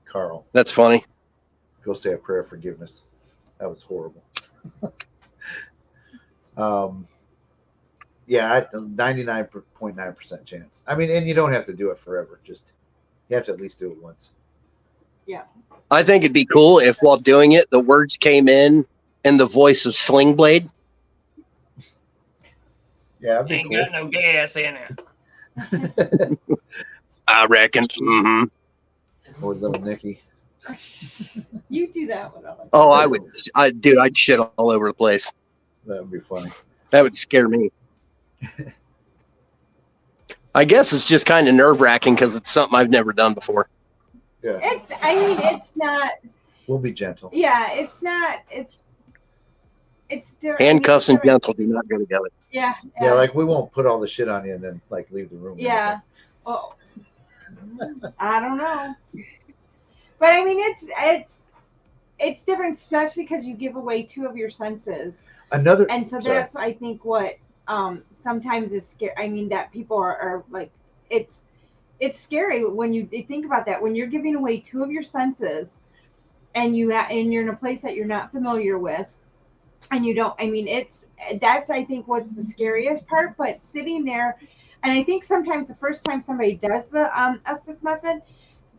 Carl, that's funny. go say a prayer of forgiveness. That was horrible. Yeah, 99.9% chance. I mean, and you don't have to do it forever. Just you have to at least do it once. I think it'd be cool if while doing it, the words came in the voice of Sling Blade. Yeah, that'd be Ain't got no gas in it. cool. I reckon. Mm-hmm. Or little Nicky. You do that one. Oh, I'd shit all over the place. That would be funny. That would scare me. I guess it's just kind of nerve wracking because it's something I've never done before. Yeah, It's not. we'll be gentle. Yeah, it's not. It's different. Handcuffs and gentle do not go together. Yeah. Yeah, like we won't put all the shit on you and then like leave the room. Yeah. Oh, I don't know. But I mean, it's different, especially because you give away 2 of your senses. Another, And so sorry. that's, I think, what sometimes is scary. I mean, that people are like, it's scary when you think about that, when you're giving away 2 of your senses, and you're in a place that you're not familiar with, and you don't. I mean, that's, I think, what's the scariest part. But sitting there, and I think sometimes the first time somebody does the Estus method,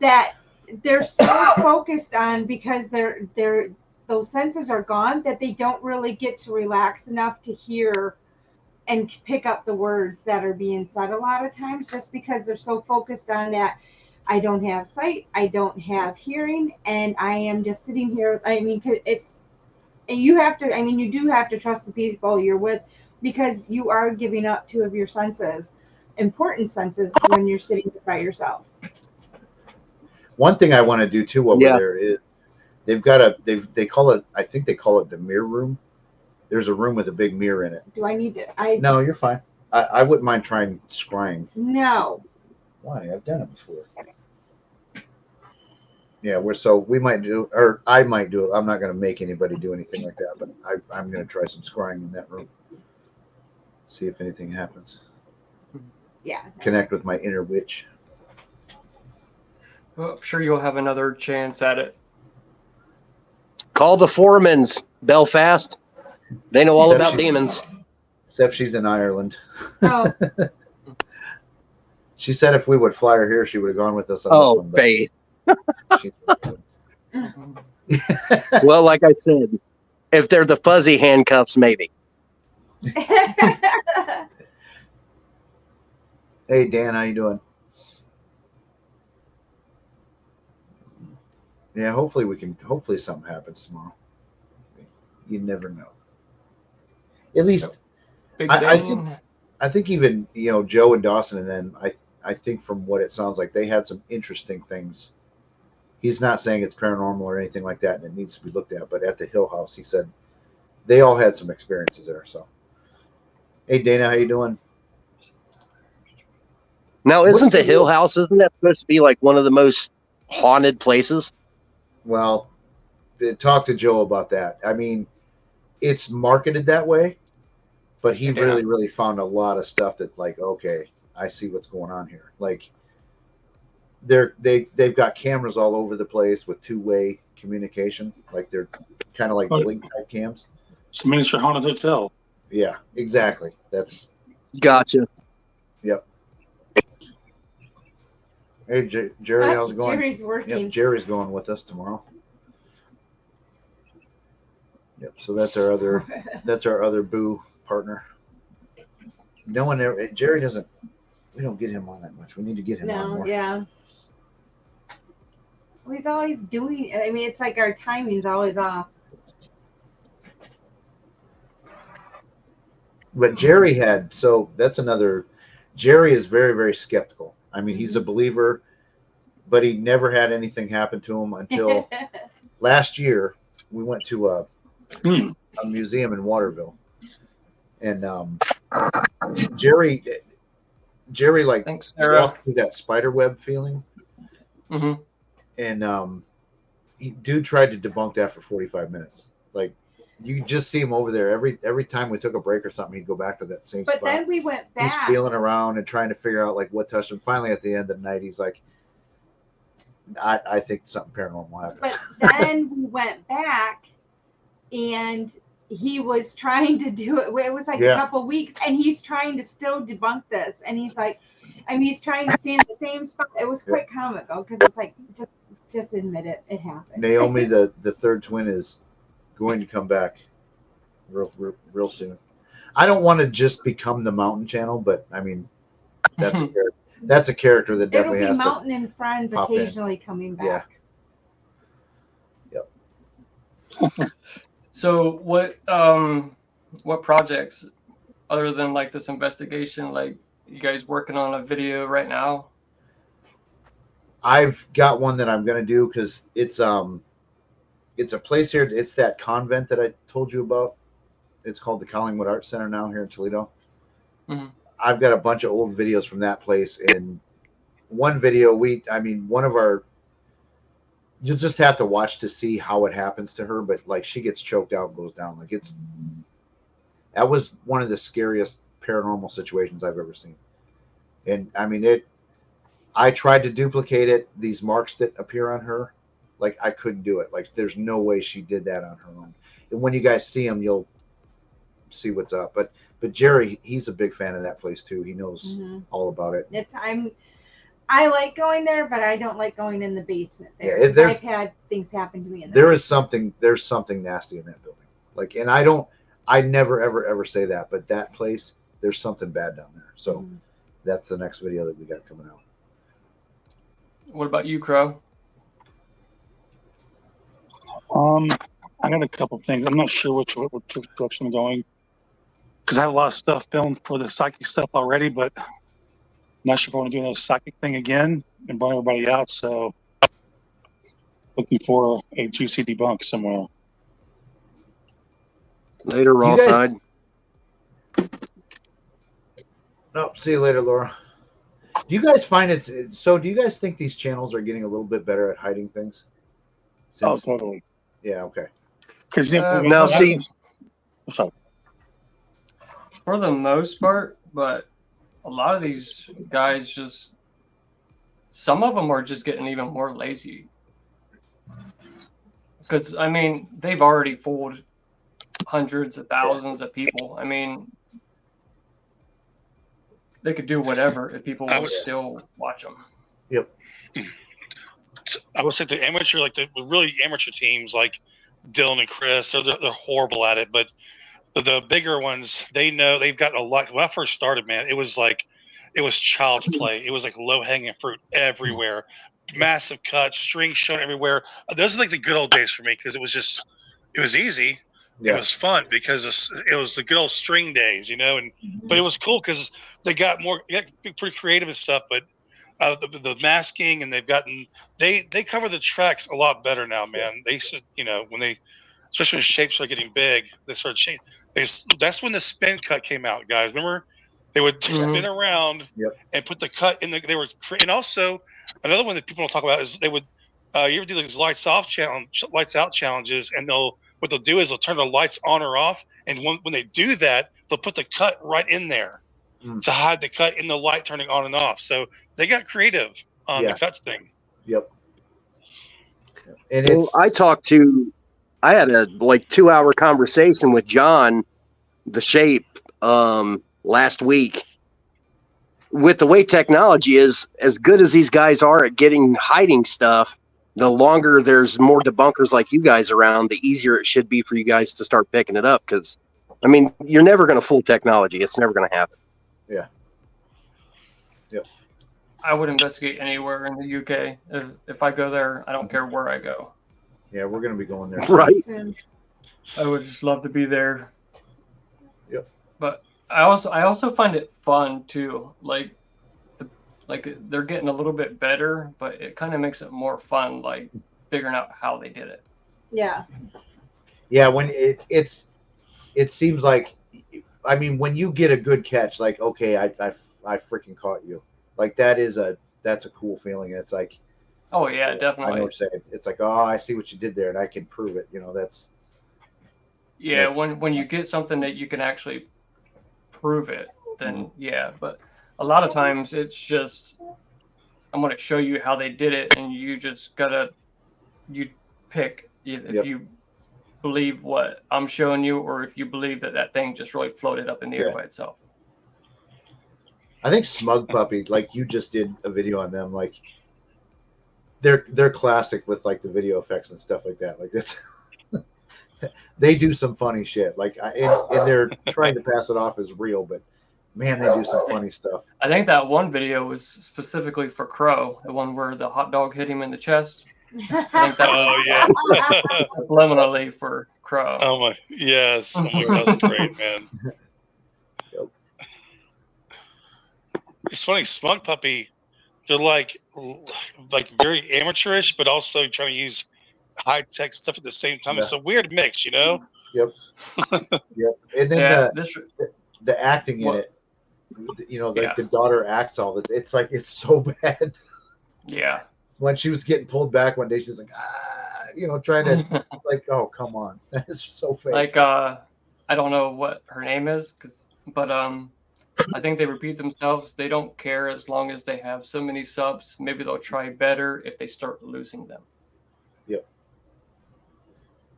that they're so focused on, because those senses are gone, that they don't really get to relax enough to hear and pick up the words that are being said a lot of times, just because they're so focused on that. I don't have sight, I don't have hearing, and I am just sitting here. I mean, and you have to, I mean, you do have to trust the people you're with, because you are giving up 2 of your senses, important senses, when you're sitting by yourself. One thing I want to do too over there is they've got they call it, I think they call it the mirror room. There's a room with a big mirror in it. Do I need to? No, you're fine. I wouldn't mind trying scrying. No. Why? I've done it before. Yeah, we might do, or I might do it. I'm not going to make anybody do anything like that, but I'm going to try some scrying in that room. See if anything happens. Yeah. Connect with my inner witch. Well, I'm sure you'll have another chance at it. Call the Foremans, Belfast. They know all about demons. Except she's in Ireland. Oh. She said if we would fly her here, she would have gone with us on Oh, this one. Faith. Well, like I said, if they're the fuzzy handcuffs, maybe. Hey, Dan, how you doing? Yeah, hopefully something happens tomorrow. You never know. At least, I think even, Joe and Dawson, and then I think from what it sounds like, they had some interesting things. He's not saying it's paranormal or anything like that, and it needs to be looked at, but at the Hill House, he said they all had some experiences there. So, hey, Dana, how you doing? Now, isn't the Hill House, isn't that supposed to be like one of the most haunted places? Well, talk to Joe about that. I mean, it's marketed that way, but he really found a lot of stuff that, like, okay, I see what's going on here. Like, they've got cameras all over the place with 2-way communication. Like, they're kind of like blink type cams. It's a miniature haunted hotel. Yeah, exactly. That's gotcha. Yep. Hey, Jerry, how's it going? Jerry's working. Yep, Jerry's going with us tomorrow. Yep. So that's our other boo partner. No one ever. Jerry doesn't. We don't get him on that much. We need to get him on more. Yeah. Well, he's always doing. I mean, it's like our timing's always off. But Jerry had. So that's another. Jerry is very, very skeptical. I mean, he's a believer, but he never had anything happen to him until last year. We went to a museum in Waterville, and Jerry like Thanks, Sarah. walked through that spider web feeling, Mm-hmm. and dude tried to debunk that for 45 minutes. Like, you just see him over there every time we took a break or something, he'd go back to that same spot. But then we went back. He's feeling around and trying to figure out like what touched him. Finally, at the end of the night, he's like, I think something paranormal happened. But then we went back, and he was trying to do it. It was like a couple weeks, and he's trying to still debunk this. And he's like, I mean, he's trying to stay in the same spot. It was quite comical, because it's like, just admit it. It happened. Naomi, the third twin, is going to come back real soon. I don't want to just become the Mountain Channel, but I mean, that's a character that definitely It'll be has Mountain and Friends occasionally coming back. Yeah. Yep. So what projects other than like this investigation, like you guys working on a video right now? I've got one that I'm going to do, because it's a place here. It's that convent that I told you about. It's called the Collingwood Art Center now here in Toledo. Mm-hmm. I've got a bunch of old videos from that place. And one video, one of our you'll just have to watch to see how it happens to her. But like she gets choked out and goes down. Like that was one of the scariest paranormal situations I've ever seen. And I mean I tried to duplicate it. These marks that appear on her, like I couldn't do it. Like there's no way she did that on her own. And when you guys see him, you'll see what's up. But Jerry, he's a big fan of that place too. He knows all about it. I like going there, but I don't like going in the basement there. Yeah, I've had things happen to me in there. There's something nasty in that building. Like, and I never ever say that, but that place, there's something bad down there. So that's the next video that we got coming out. What about you, Crow? I got a couple things. I'm not sure which direction I'm going because I have a lot of stuff filmed for the psychic stuff already, but I'm not sure if I want to do another psychic thing again and burn everybody out. So looking for a juicy debunk somewhere. Later, raw side. Nope. See you later, Laura. Do you guys find do you guys think these channels are getting a little bit better at hiding things? Oh, totally. Yeah. Okay. Because now see, for the most part, but a lot of these guys some of them are just getting even more lazy. Because, I mean, they've already fooled hundreds of thousands of people. I mean, they could do whatever if people would still watch them. Yep. I would say the amateur, like the really amateur teams like Dylan and Chris, they're horrible at it. But the bigger ones, they know they've got a lot. When I first started, man, it was child's play. It was like low hanging fruit everywhere, massive cuts, strings showing everywhere. Those are like the good old days for me because it was easy. Yeah. It was fun because it was the good old string days, but it was cool because they got pretty creative and stuff. But the masking and they cover the tracks a lot better now, man. They should, especially when shapes are getting big, they start changing. That's when the spin cut came out, guys. Remember, they would spin around and put the cut in and also another one that people don't talk about is they would you ever do these lights out challenges, and what they'll do is they'll turn the lights on or off, and when they do that, they'll put the cut right in there to hide the cut in the light turning on and off. So they got creative on the cuts thing. Yep. And I had a 2-hour conversation with John, the Shape, last week. With the way technology is, as good as these guys are at hiding stuff, the longer there's more debunkers like you guys around, the easier it should be for you guys to start picking it up. Because, I mean, you're never going to fool technology. It's never going to happen. Yeah. Yep. I would investigate anywhere in the UK. If I go there, I don't care where I go. Yeah, we're going to be going there. Right. I would just love to be there. Yep. But I also find it fun too. Like they're getting a little bit better, but it kind of makes it more fun, like figuring out how they did it. Yeah. Yeah, when it seems like, I mean, when you get a good catch, like, okay, I freaking caught you. Like that's a cool feeling. It's like, oh yeah, definitely. I know what you're saying. It's like, oh, I see what you did there, and I can prove it. That's. Yeah, when you get something that you can actually prove it, then yeah. But a lot of times it's just, I'm going to show you how they did it, and you just you pick if you believe what I'm showing you, or if you believe that thing just really floated up in the air by itself. I think Smug Puppy, like you just did a video on them, like they're classic with like the video effects and stuff like that. Like that's they do some funny shit. Like and they're trying to pass it off as real, but man, they do some funny stuff. I think that one video was specifically for Crow, the one where the hot dog hit him in the chest. I think that was subliminally for Crow. Oh my, yes. Oh my God, that's great, man. Yep. It's funny, Smug Puppy, they're like very amateurish, but also trying to use high tech stuff at the same time. Yeah. It's a weird mix, Yep. Yep. And then the acting in it, the daughter acts all that. It's like, it's so bad. Yeah. when she was getting pulled back one day, she's like, trying to like, oh, come on. That is so fake. Like, I don't know what her name is, but I think they repeat themselves. They don't care as long as they have so many subs. Maybe they'll try better if they start losing them. Yep.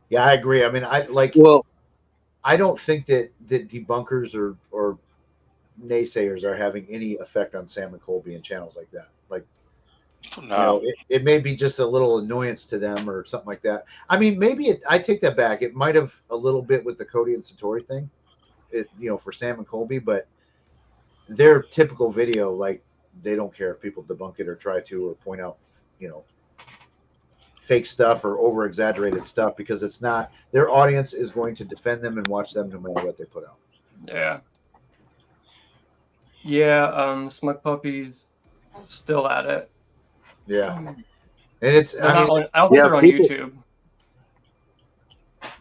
Yeah, I agree. I mean, I don't think that debunkers or naysayers are having any effect on Sam and Colby and channels like that. Like, No. It may be just a little annoyance to them or something like that. I mean, maybe I take that back. It might have a little bit with the Cody and Satori thing, for Sam and Colby, but their typical video, like, they don't care if people debunk it or try to or point out, fake stuff or over exaggerated stuff, because it's not, their audience is going to defend them and watch them no matter what they put out. Yeah. Yeah. Smug Puppy's still at it. Yeah. And it's, I don't think they're on YouTube.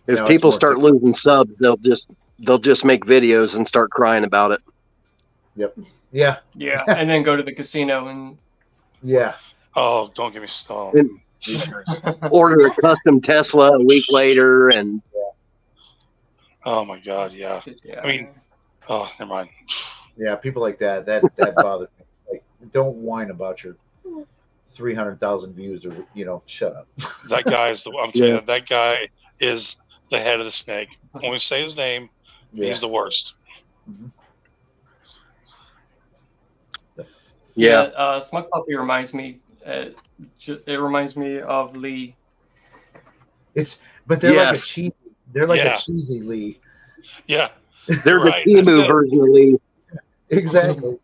If people start losing subs, they'll just make videos and start crying about it. Yep. Yeah. Yeah. And then go to the casino and. Yeah. Oh, don't get me started. Order a custom Tesla a week later, and oh my God, yeah. I mean, oh, never mind. Yeah, people like that bothers me. Like, don't whine about your 300,000 views, or shut up. That guy's I'm telling you, that guy is the head of the snake. When we say his name, he's the worst. Mm-hmm. Yeah. Smug Puppy reminds me. It reminds me of Lee. But they're like a cheesy. They're like a cheesy Lee. Yeah, they're the Timu version of Lee. Exactly.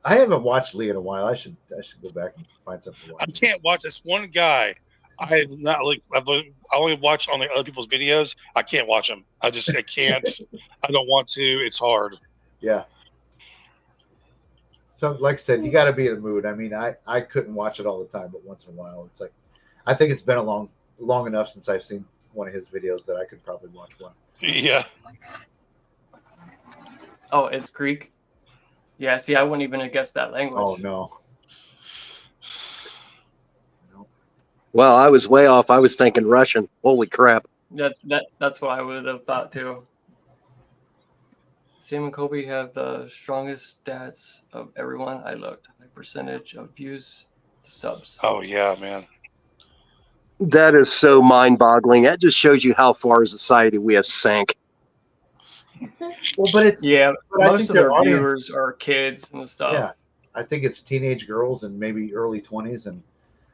I haven't watched Lee in a while. I should go back and find something to watch. I can't watch this one guy. I only watch on other people's videos. I can't watch them. I can't. I don't want to. It's hard. Yeah. So, like I said, you got to be in a mood. I mean, I couldn't watch it all the time, but once in a while, it's like, I think it's been long enough since I've seen one of his videos that I could probably watch one. Yeah. Oh, it's Greek. Yeah. See, I wouldn't even have guessed that language. Oh no. Well, I was way off. I was thinking Russian. Holy crap. That's what I would have thought too. Sam and Colby have the strongest stats of everyone I looked. Like percentage of views to subs. Oh yeah, man. That is so mind-boggling. That just shows you how far as a society we have sank. Well, but it's most of their viewers are kids and stuff. Yeah, I think it's teenage girls and maybe early 20s, and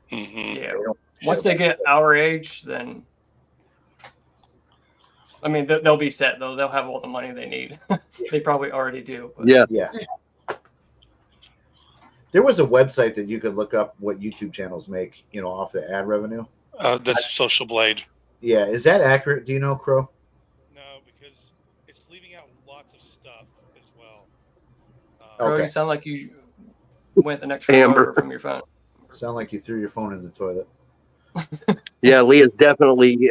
yeah. Once they get our age, then I mean they'll be set though. They'll have all the money they need. They probably already do. But. Yeah. There was a website that you could look up what YouTube channels make, off the ad revenue. That's Social Blade. Yeah, is that accurate? Do you know, Crow? No, because it's leaving out lots of stuff as well. Crow, you sound like you went the next hour from your phone. Sound like you threw your phone in the toilet. Yeah, Lee is definitely,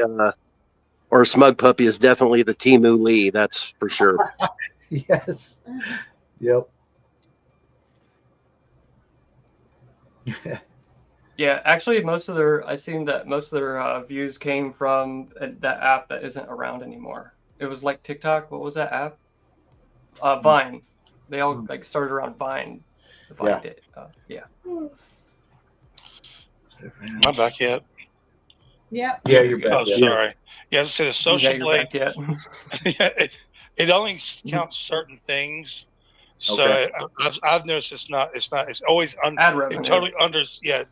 or Smug Puppy is definitely the Timu Lee. That's for sure. Yes. Yep. Yeah, actually, I seen that most of their views came from that app that isn't around anymore. It was like TikTok. What was that app? Vine. They all started around Vine. Vine did. Yeah. Am I back yet? Yeah. Yeah, you're back. Oh, sorry. Yeah, I say the Social Blade. Yet. It only counts certain things. So I've noticed it's always ad revenue. It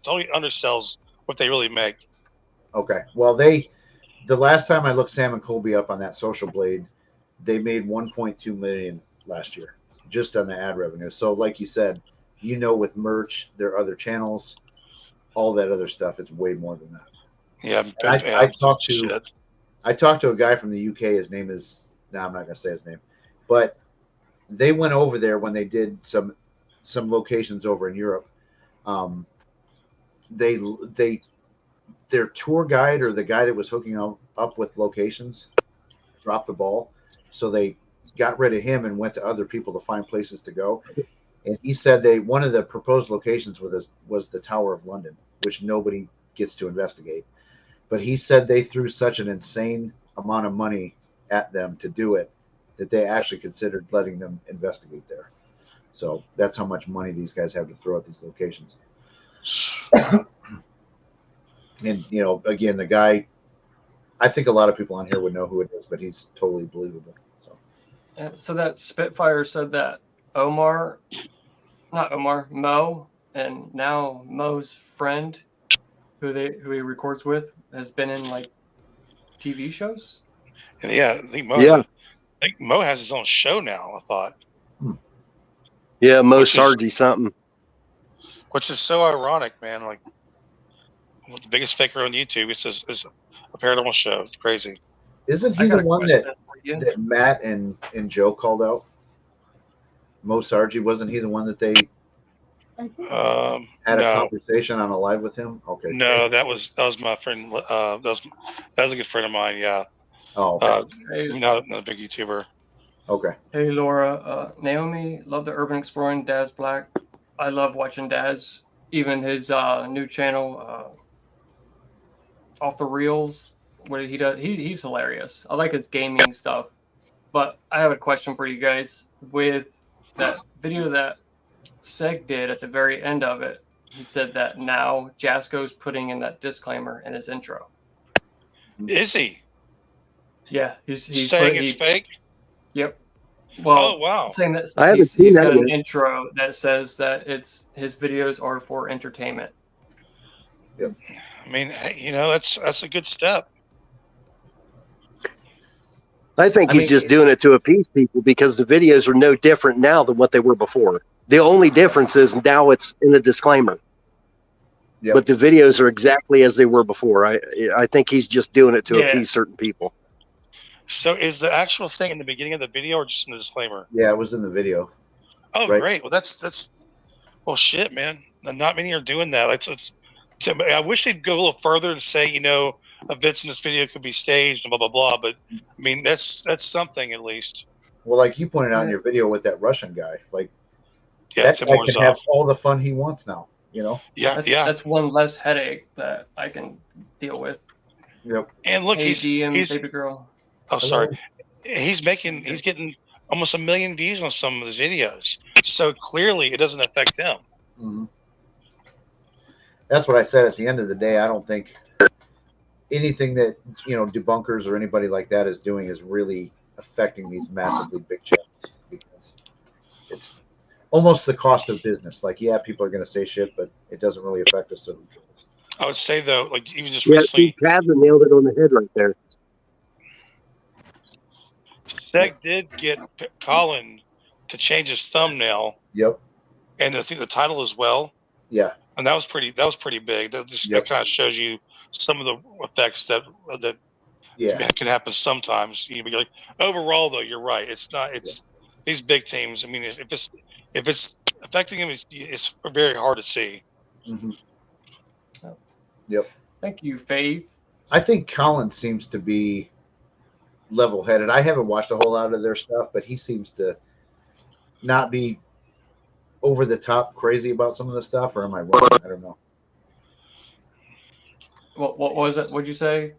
totally undersells what they really make. Okay. Well, the last time I looked Sam and Colby up on that Social Blade, they made 1.2 million last year just on the ad revenue. So like you said, with merch, their other channels, all that other stuff, it's way more than that. Yeah. I talked to a guy from the UK. His name is, I'm not going to say his name, but they went over there when they did some locations over in Europe. Their tour guide, or the guy that was hooking up with locations, dropped the ball. So they got rid of him and went to other people to find places to go. And he said one of the proposed locations was the Tower of London, which nobody gets to investigate. But he said they threw such an insane amount of money at them to do it that they actually considered letting them investigate there. So that's how much money these guys have to throw at these locations. And, you know, again, the guy, I think a lot of people on here would know who it is, but he's totally believable. So that Spitfire said that Mo, and now Mo's friend, who he records with, has been in like TV shows. And yeah, I think Mo has his own show now. I thought. Yeah, Mo Sargi something. Which is so ironic, man. Like, the biggest faker on YouTube is a paranormal show. It's crazy. Isn't he the one that Matt and Joe called out? Mo Sargi, wasn't he the one that they had a conversation on a live with him? Okay. No, that was my friend. That was a good friend of mine. Yeah. Oh. Okay. Not a big YouTuber. Okay. Hey Laura, Naomi, love the urban exploring Daz Black. I love watching Daz. Even his new channel, Off the Reels, what he does, he's hilarious. I like his gaming stuff. But I have a question for you guys. With that video that Seg did at the very end of it, he said that now Jasko's putting in that disclaimer in his intro. Is he? Yeah, he's saying it's fake. Yep. Well, oh wow! Saying that I haven't seen he's that got yet. an intro that says that his videos are for entertainment. Yep. I mean, you know, that's a good step. I think he's just doing it to appease people because the videos are no different now than what they were before. The only difference is now it's in a disclaimer. Yep. But the videos are exactly as they were before. I think he's just doing it to appease certain people. So is the actual thing in the beginning of the video or just in the disclaimer? Yeah, it was in the video. Oh, right. Great. Well, that's well, shit, man. Not many are doing that. I wish they'd go a little further and say, you know, events in this video could be staged and blah, blah, blah. But, I mean, that's something at least. Well, like you pointed out in your video with that Russian guy, like that guy can have all the fun he wants now, you know? Yeah, that's one less headache that I can deal with. Yep. And look, he's baby girl. Oh, sorry. He's getting almost 1 million views on some of his videos. So clearly it doesn't affect him. Mm-hmm. That's what I said at the end of the day. I don't think anything that, you know, debunkers or anybody like that is doing is really affecting these massively big channels because it's almost the cost of business. Like, yeah, people are going to say shit, but it doesn't really affect us. So I would say, though, like even just recently. See, Kazan nailed it on the head right there. Seg did get Colin to change his thumbnail. Yep. And I think the title as well. Yeah. And that was pretty big. That kind of shows you some of the effects that can happen sometimes. You know, like overall though, you're right. It's these big teams. I mean, if it's affecting them, it's very hard to see. Mm-hmm. Yep. Thank you, Faith. I think Colin seems to be level-headed. I haven't watched a whole lot of their stuff, but he seems to not be over the top crazy about some of the stuff, or am I wrong? I don't know. What was it? What'd you say?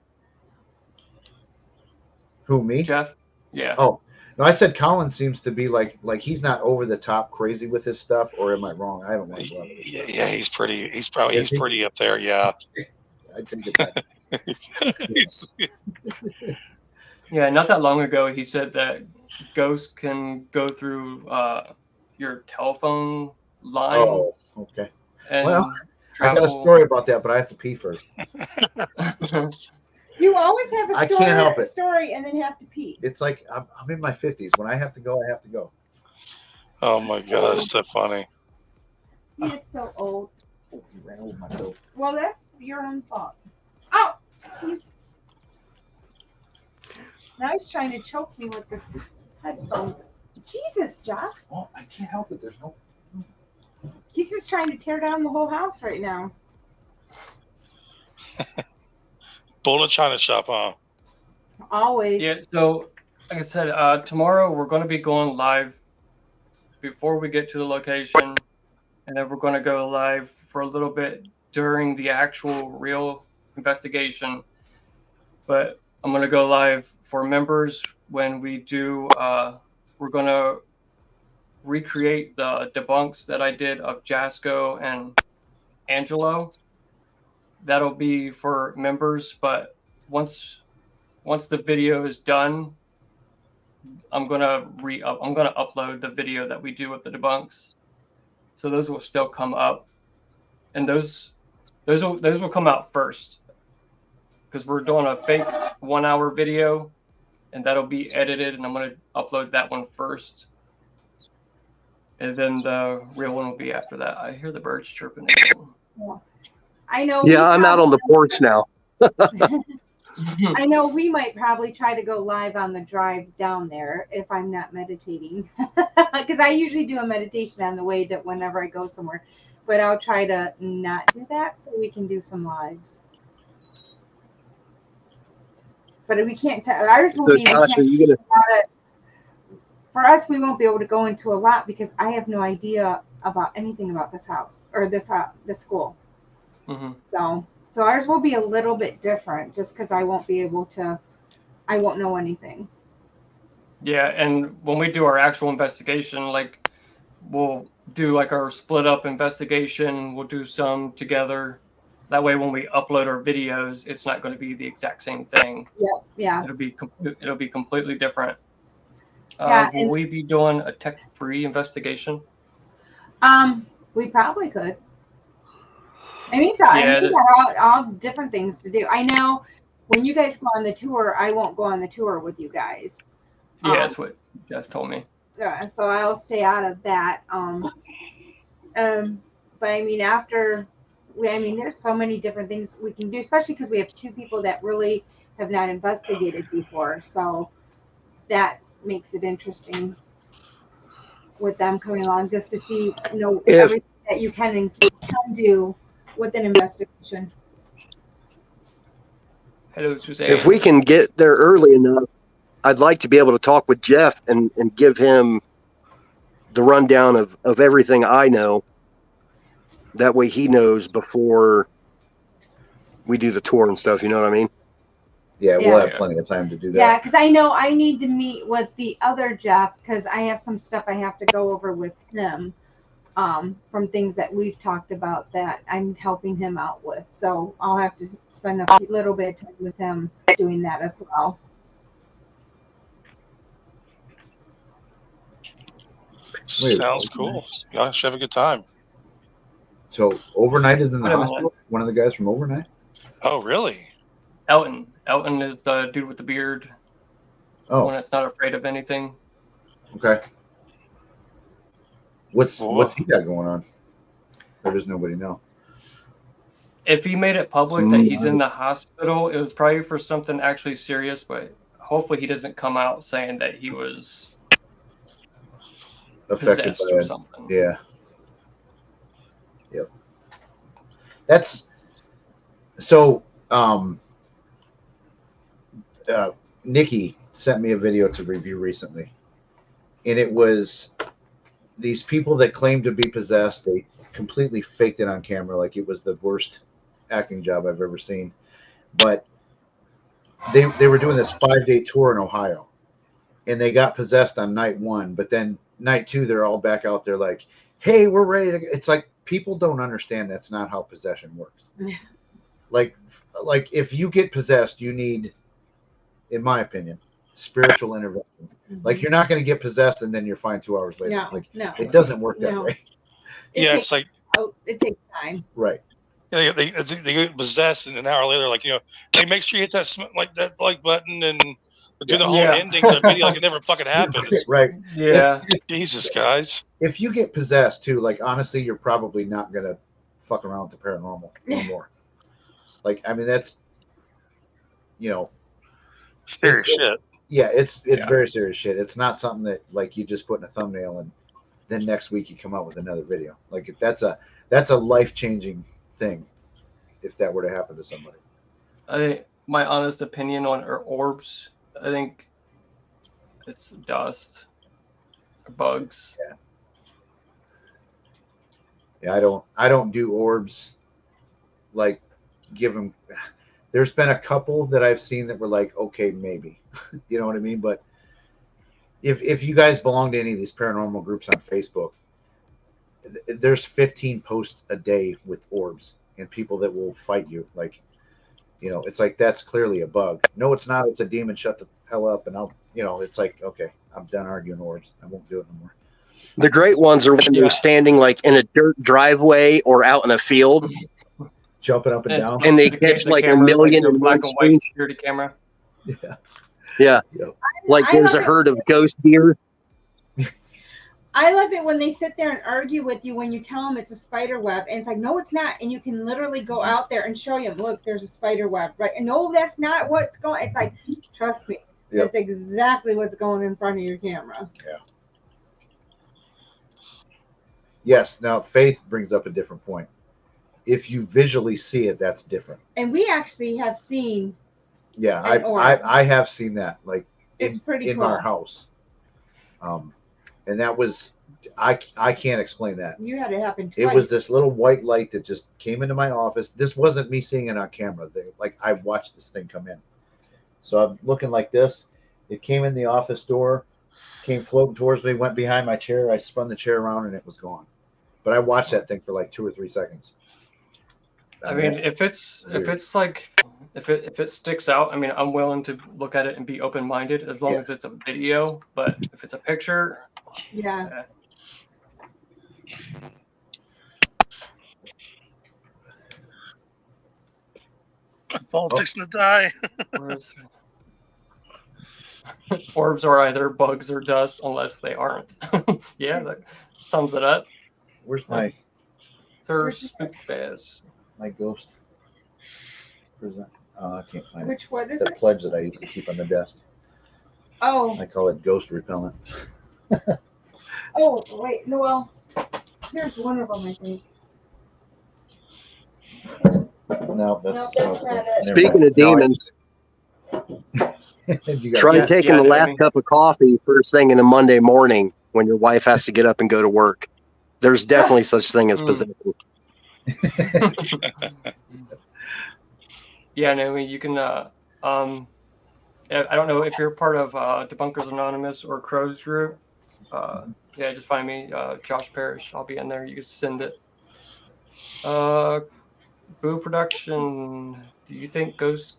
Who, me? Jeff? Yeah. Oh, no, I said Colin seems to be like he's not over the top crazy with his stuff, or am I wrong? I don't know. Yeah, he's pretty up there. Yeah. I take it back. Yeah, not that long ago, he said that ghosts can go through your telephone line. Oh, okay. And well, I got a story about that, but I have to pee first. You always have a story, I can't help it. Story and then have to pee. It's like I'm in my 50s. When I have to go, I have to go. Oh my God, that's so funny. He is so old. Oh, he ran over my toe. Well, that's your own fault. Oh, Jesus. Now he's trying to choke me with this headphones. Jesus, Jock. Well, I can't help it. There's no. He's just trying to tear down the whole house right now. Bull in a china shop, huh? Always. Yeah, so like I said, tomorrow we're going to be going live before we get to the location, and then we're going to go live for a little bit during the actual real investigation, but I'm going to go live for members when we do. We're going to recreate the debunks that I did of Jasco and Angelo. That'll be for members, but once the video is done, I'm gonna upload the video that we do with the debunks, so those will still come up, and those will come out first because we're doing a fake 1 hour video, and that'll be edited, and I'm gonna upload that one first, and then the real one will be after that. I hear the birds chirping again. Yeah. I know. Yeah, I'm out on the porch now. I know we might probably try to go live on the drive down there if I'm not meditating, because I usually do a meditation on the way that whenever I go somewhere, but I'll try to not do that so we can do some lives. But we can't tell. Ours will So, be. Josh, are you gonna? For us, we won't be able to go into a lot because I have no idea about anything about this house or this school. Mm-hmm. So ours will be a little bit different just because I won't know anything. Yeah, and when we do our actual investigation, like we'll do like our split up investigation, we'll do some together. That way when we upload our videos, it's not going to be the exact same thing. Yep, yeah. It'll be completely different. Yeah, will we be doing a tech-free investigation? We probably could. We got all different things to do. I know when you guys go on the tour, I won't go on the tour with you guys. Yeah, that's what Jeff told me. Yeah, so I'll stay out of that. But I mean, there's so many different things we can do, especially because we have two people that really have not investigated before. So that makes it interesting with them coming along just to see, everything that you can and can do with an investigation. Hello, Suzanne. If we can get there early enough, I'd like to be able to talk with Jeff and give him the rundown of everything I know. That way he knows before we do the tour and stuff. You know what I mean? Yeah, we'll have plenty of time to do that. Yeah, because I know I need to meet with the other Jeff because I have some stuff I have to go over with him from things that we've talked about that I'm helping him out with. So I'll have to spend a little bit of time with him doing that as well. Sounds cool. Gosh, have a good time. So Overnight is in the hospital? One of the guys from Overnight? Oh, really? Elton. Elton is the dude with the beard. Oh. The one that's not afraid of anything. Okay. What's he got going on? Or does nobody know? If he made it public that he's in the hospital, it was probably for something actually serious, but hopefully he doesn't come out saying that he was affected by or something. Yeah. Yep. That's so Nikki sent me a video to review recently, and it was these people that claimed to be possessed. They completely faked it on camera like it was the worst acting job I've ever seen, but they were doing this 5-day tour in Ohio, and they got possessed on night 1, but then night 2 they're all back out there like, hey, we're ready to go. It's like people don't understand that's not how possession works. like if you get possessed, you need, in my opinion, spiritual intervention. Mm-hmm. Like you're not going to get possessed and then you're fine 2 hours later. No, it doesn't work that way. It's like it takes time. Right. They get possessed and an hour later, like, hey, make sure you hit that like button and do the whole ending of the video like it never fucking happened. Right. Yeah. Jesus, guys. If you get possessed too, like honestly, you're probably not gonna fuck around with the paranormal anymore. Like, I mean, that's serious shit. Yeah, it's very serious shit. It's not something that like you just put in a thumbnail and then next week you come out with another video. Like if that's a life-changing thing if that were to happen to somebody. I think my honest opinion on orbs, I think it's dust or bugs. Yeah, I don't do orbs. like give them. There's been a couple that I've seen that were like, okay, maybe, you know what I mean. But if you guys belong to any of these paranormal groups on Facebook, there's 15 posts a day with orbs and people that will fight you. Like, you know, it's like that's clearly a bug. No, it's not. It's a demon. Shut the hell up. And I'll, you know, it's like, okay, I'm done arguing orbs. I won't do it no more. The great ones are when they're standing like in a dirt driveway or out in a field, Jumping up and It's down. and they the catch like a camera's million your in black one and white screen. security camera. Yeah. Yeah, Yep. like there's a herd of ghost deer. I love it when they sit there and argue with you when you tell them it's a spider web, and it's like, no, it's not, and you can literally go out there and show them, look, there's a spider web, right? And no, that's not what's going. It's like, trust me, Yep. that's exactly what's going in front of your camera. Yeah. Yes. Now, Faith brings up a different point. If you visually see it, that's different. And we actually have seen. Yeah, An orb. I have seen that, like It's pretty in cool. our house. And that was I can't explain that. You had it happen twice. It was this little white light that just came into my office. This wasn't me seeing it on camera. Like I watched this thing come in. So I'm looking like this. It came in the office door, came floating towards me, went behind my chair. I spun the chair around and it was gone. But I watched that thing for like 2 or 3 seconds. I mean, if it sticks out, I mean, I'm willing to look at it and be open-minded as long as it's a video. But if it's a picture, yeah. Paul fixing to die. Orbs are either bugs or dust, unless they aren't. Yeah, that sums it up. Where's my Sir Spook Fest. my ghost? Where's that? I can't find Which one is the it? pledge that I used to keep on the desk. Oh, I call it ghost repellent. oh, wait, no, well, here's one of them, I think. No, that's No, that's not it. never Speaking mind. of demons, You got try Yeah, taking yeah, the I last mean- cup of coffee first thing in the Monday morning when your wife has to get up and go to work. There's definitely such thing as possession. Yeah, no, I mean, you can. I don't know if you're part of Debunkers Anonymous or Crow's group. Yeah, just find me, Josh Parrish. I'll be in there. You can send it. Boo Production. Do you think ghosts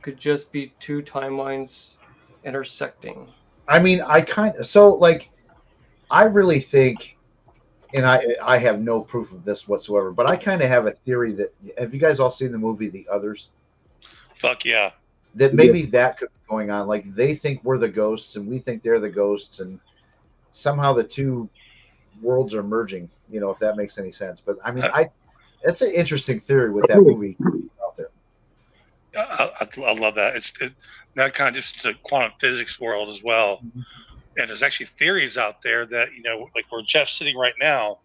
could just be 2 timelines intersecting? I mean, I really think, and I have no proof of this whatsoever, but I kind of have a theory that, have you guys all seen the movie The Others? Fuck yeah. That maybe that could be going on. Like they think we're the ghosts and we think they're the ghosts, and somehow the two worlds are merging. You know, if that makes any sense. But I mean, that's an interesting theory with that movie out there. I love that. That kind of just the quantum physics world as well. Mm-hmm. And there's actually theories out there that, you know, like where Jeff's sitting right now,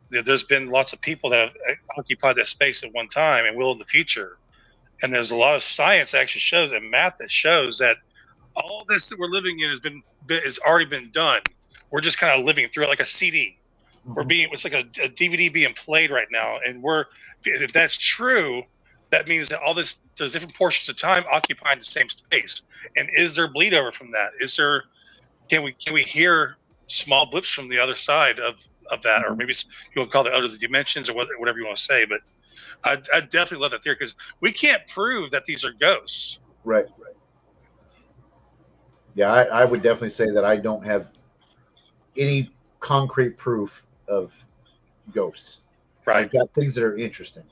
there's been lots of people that have occupied that space at one time and will in the future. And there's a lot of science that actually shows and math that shows that all this that we're living in has already been done. We're just kind of living through it like a CD. It's like a DVD being played right now. And if that's true, that means that there's different portions of time occupying the same space. And is there bleed over from that? Can we hear small blips from the other side of that? Or maybe you want to call it other dimensions or whatever you want to say. But I definitely love that theory because we can't prove that these are ghosts. Right. Yeah, I would definitely say that I don't have any concrete proof of ghosts. Right. I've got things that are interesting.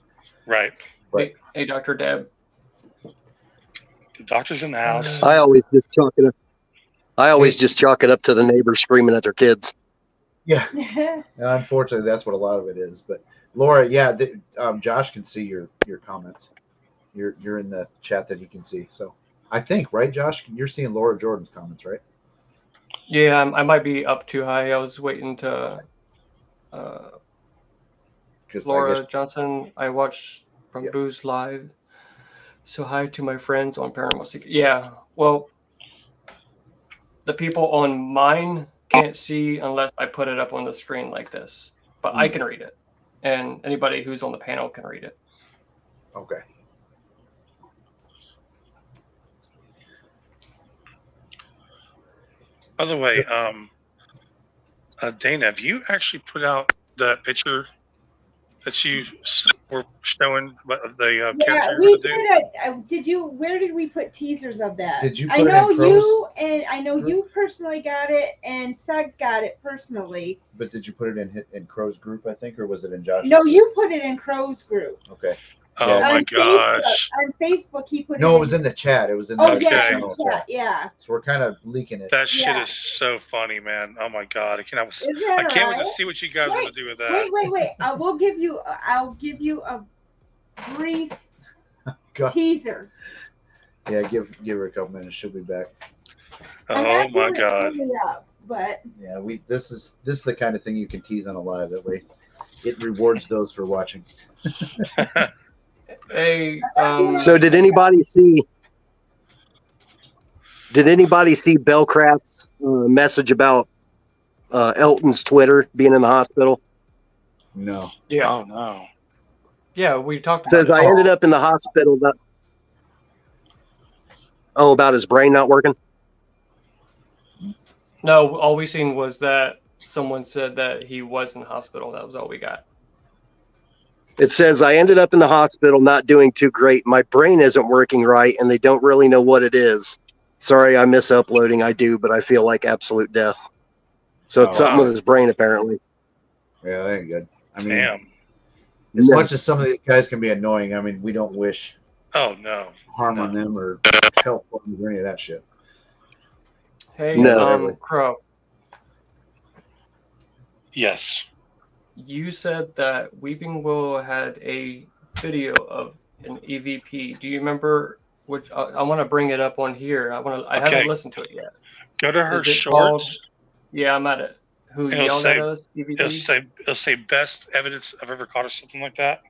Right. But Hey, Dr. Deb. The doctor's in the house. I always just chalk it up to the neighbors screaming at their kids. yeah, unfortunately, that's what a lot of it is. But Laura, yeah, Josh can see your comments. You're in the chat that he can see. So I think, right, Josh, you're seeing Laura Jordan's comments, right? Yeah, I might be up too high. I was waiting to. 'Cause Laura Johnson, I watched from Yeah. Boo's Live. So hi to my friends on Paranormal Seekers. Yeah, well, the people on mine can't see unless I put it up on the screen like this. But I can read it. And anybody who's on the panel can read it. Okay. By the way, Dana, have you actually put out that picture that you were showing the Yeah, character we you're gonna do? did. Did you? Where did we put teasers of that? Did you I put it know in Crows? you, and I know you personally got it, and Sug got it personally. But did you put it in Crow's group, I think, or was it in Josh's No, group? you put it in Crow's group. Okay. Oh Yeah. my gosh. On Facebook, he put it. No, it was in the chat. It was in the Oh yeah, in Okay. the chat. Yeah. So we're kind of leaking it. That shit Yeah. is so funny, man. Oh my god. I can't Is that wait to right? see what you guys are gonna do with that. Wait. I'll give you a brief God. teaser. Yeah, give her a couple minutes. She'll be back. Oh my god. But Yeah, this is the kind of thing you can tease on a live. That way, it rewards those for watching. Hey, So did anybody see Bellcraft's message about Elton's Twitter being in the hospital? No. yeah, Oh no. yeah, we talked It says about I ended up in the hospital. About his brain not working? No, all we seen was that someone said that he was in the hospital. That was all we got. It says I ended up in the hospital not doing too great. My brain isn't working right and they don't really know what it is. Sorry, I miss uploading. I do, but I feel like absolute death. So it's something with his brain apparently. Yeah, that ain't good. I mean, Damn. as much as some of these guys can be annoying, I mean, we don't wish Oh no. harm on them or health problems or any of that shit. Hey, No. Crow, Yes. you said that Weeping Willow had a video of an EVP. Do you remember which? I want to bring it up on here. I haven't listened to it yet. Go to her Is it shorts. Yeah, I'm at it. Who It'll yelled say- at us? EVP? It'll say best evidence I've ever caught or something like that.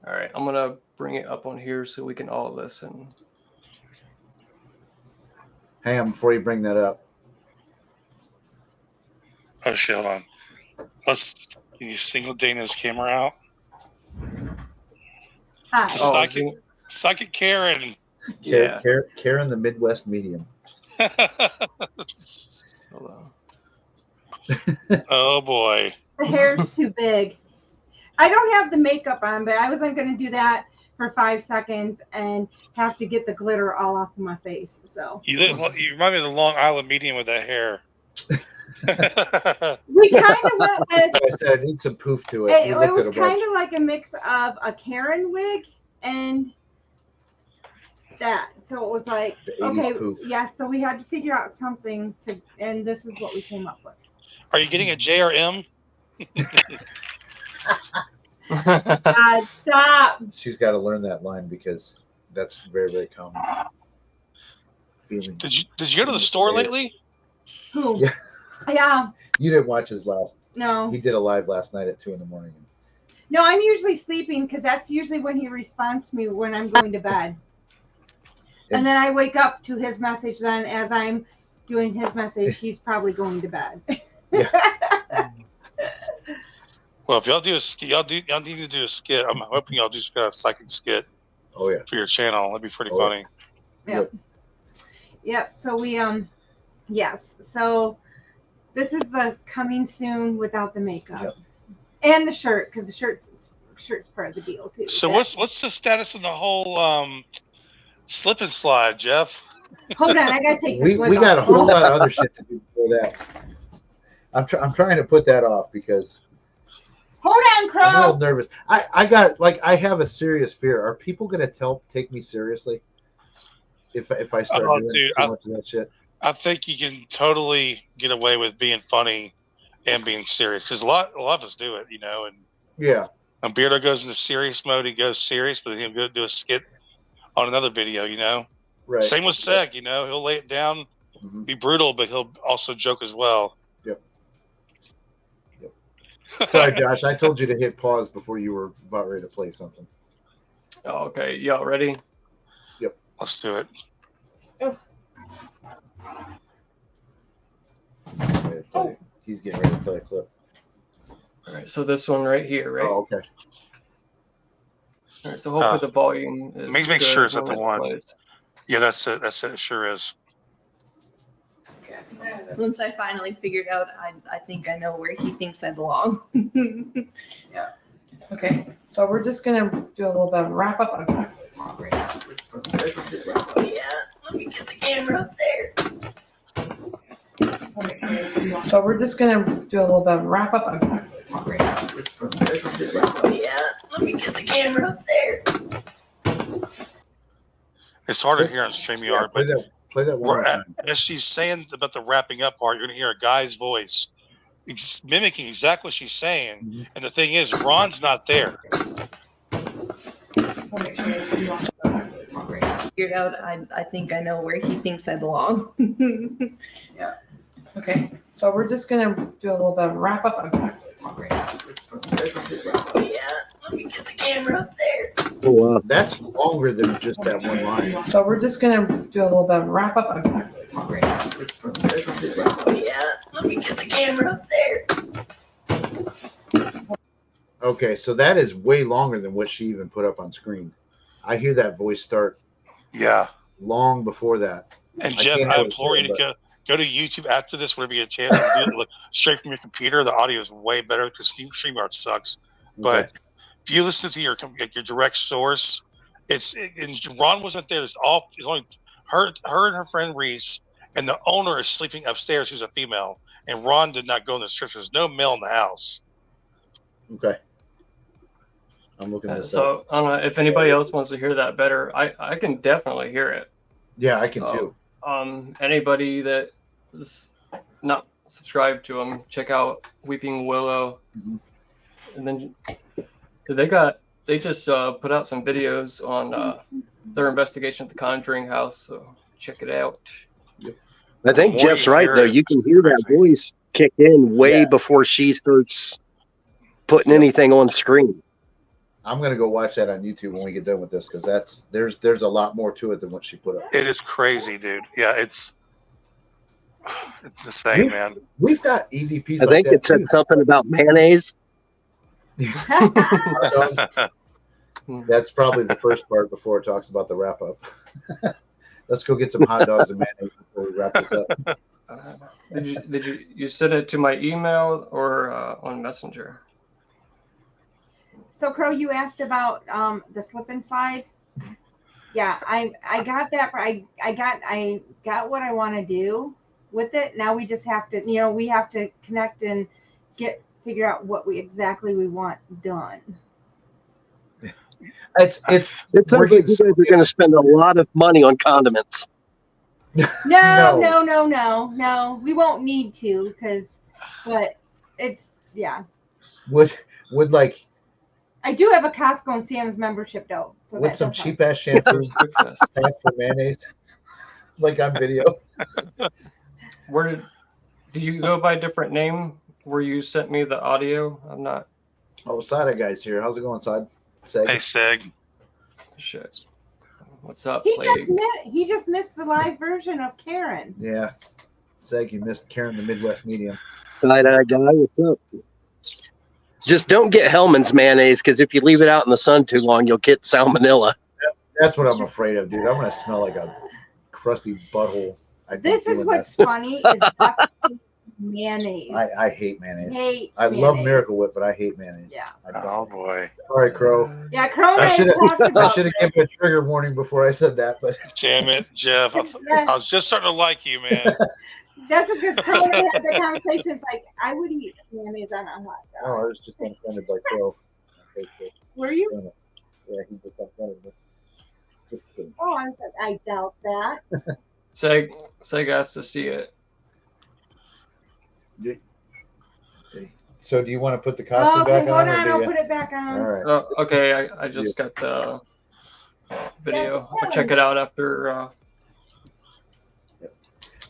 All right, I'm gonna bring it up on here so we can all listen. Hang on before you bring that up. Oh shit, hold on. Can you single Dana's camera out? hi. Oh, Psychic Karen. Yeah. Karen, the Midwest medium. Hold on. Oh boy. The hair's too big. I don't have the makeup on, but I wasn't going to do that for 5 seconds and have to get the glitter all off of my face. So You remind me of the Long Island medium with that hair. we kind of went with I said I need some poof to it. it. It was kind of like a mix of a Karen wig and that. So it was like, The 80s okay, poof. yeah. So we had to figure out something to, and this is what we came up with. Are you getting a J or M? God, stop. She's got to learn that line because that's very, very common. Feeling. Did you go to the store lately? Who? Yeah. Yeah. You didn't watch his last. No. He did a live last night at 2 a.m. No, I'm usually sleeping because that's usually when he responds to me when I'm going to bed. And then I wake up to his message. Then, as I'm doing his message, he's probably going to bed. Well, if y'all do a skit, y'all need to do a skit. I'm hoping y'all do a psychic skit Oh yeah. for your channel. That'd be pretty Oh, yeah. funny. Yep. So we yes. So this is the coming soon without the makeup Yep. and the shirt because the shirt's part of the deal too. So what's the status of the whole slip and slide, Jeff? Hold on, I gotta take this. We got a whole lot of other shit to do before that. I'm trying to put that off because Hold on, I'm a Crow. little nervous. I have a serious fear. Are people gonna take me seriously if I start doing dude, too much of that shit? I think you can totally get away with being funny and being serious because a lot of us do it, you know. And Yeah. when Beardo goes into serious mode, he goes serious, but then he'll go do a skit on another video, you know. Right. Same with Seg, you know. He'll lay it down, Mhm. be brutal, but he'll also joke as well. Sorry, Josh. I told you to hit pause before you were about ready to play something. Oh, okay, y'all ready? Let's do it. He's getting ready to play a clip. All right, so this one right here, right? Oh, okay. All right, so hopefully the volume is Make good sure it's at when the it one. plays. Yeah, that's it. That's it. It sure is. Once I finally figured out, I think I know where he thinks I belong. Yeah. Okay, so we're just gonna do a little bit of wrap up. Yeah, let me get the camera up there. So we're just gonna do a little bit of wrap up. Yeah, let me get the camera up there. It's hard to hear on StreamYard, play but play that one more time. as she's saying about the wrapping up part, you're going to hear a guy's voice mimicking exactly what she's saying. Mhm. And the thing is, Ron's not there. Figured out, I think I know where he thinks I belong. Yeah. Okay, so we're just gonna do a little bit of wrap up. Yeah, let me get the camera up there. Oh, wow. That's longer than just that one line. So we're just gonna do a little bit of wrap up. Yeah, let me get the camera up there. Okay, so that is way longer than what she even put up on screen. I hear that voice start Yeah. long before that. And I Jeff, can't I really implore say, you to go to YouTube after this, whenever you get a chance, and do it straight from your computer. The audio is way better because StreamYard sucks. But if you listen to your direct source, and Ron wasn't there. It's only her and her friend Reese, and the owner is sleeping upstairs, who's a female. And Ron did not go in the strip. There's no male in the house. Okay. I'm looking this up. So I don't know if anybody else wants to hear that better. I can definitely hear it. Yeah, I can too. Anybody that is not subscribed to them, check out Weeping Willow. Mhm. And then they just put out some videos on their investigation at the Conjuring House. So check it out. I think The more Jeff's you right hear though. it, You can hear that voice kick in way Yeah. before she starts putting anything on screen. I'm gonna go watch that on YouTube when we get done with this because there's a lot more to it than what she put up. It is crazy, dude. Yeah, it's insane, man. We've got EVPs. I like think that it said too. something about mayonnaise. That's probably the first part before it talks about the wrap up. Let's go get some hot dogs and mayonnaise before we wrap this up. Did you send it to my email or on Messenger? So Crow, you asked about the slip and slide. Yeah, I got that. I got what I want to do with it. Now we just have to, we have to connect and figure out what we want done. It sounds like you guys are going to spend a lot of money on condiments. No. We won't need to but it's Would like I do have a Costco and Sam's membership though. So with some cheap ass shampoo, pass for mayonnaise, like on video. Where do you go by a different name? Where you sent me the audio? I'm not. Oh, Sada guy's here. How's it going, Sada? Seg? Hey, Seg. Shit. What's up, He Plague? just missed the live version of Karen. Yeah, Seg, you missed Karen, the Midwest medium. Side-eye guy, what's up? Just don't get Hellman's mayonnaise because if you leave it out in the sun too long, you'll get salmonella. That's what I'm afraid of, dude. I'm gonna smell like a crusty butthole. This is what's funny is mayonnaise. I hate mayonnaise. I love Miracle Whip, but I hate mayonnaise. Yeah. Oh boy. Sorry, Crow. Yeah, Crow. I should talked about have given a trigger warning before I said that, but Damn it, Jeff. I was just starting to like you, man. That's because Crow and I had the conversation. It's like I would eat mayonnaise on a hot dog. oh, I was just offended by Crow. Were you? Yeah, he just offended me. Just kidding. Oh, I doubt that. Seg asked to see it. So, do you want to put the costume back hold on? on. Or I'll do put it back on. All right. Oh, okay. I just got the video. I'll check it out after.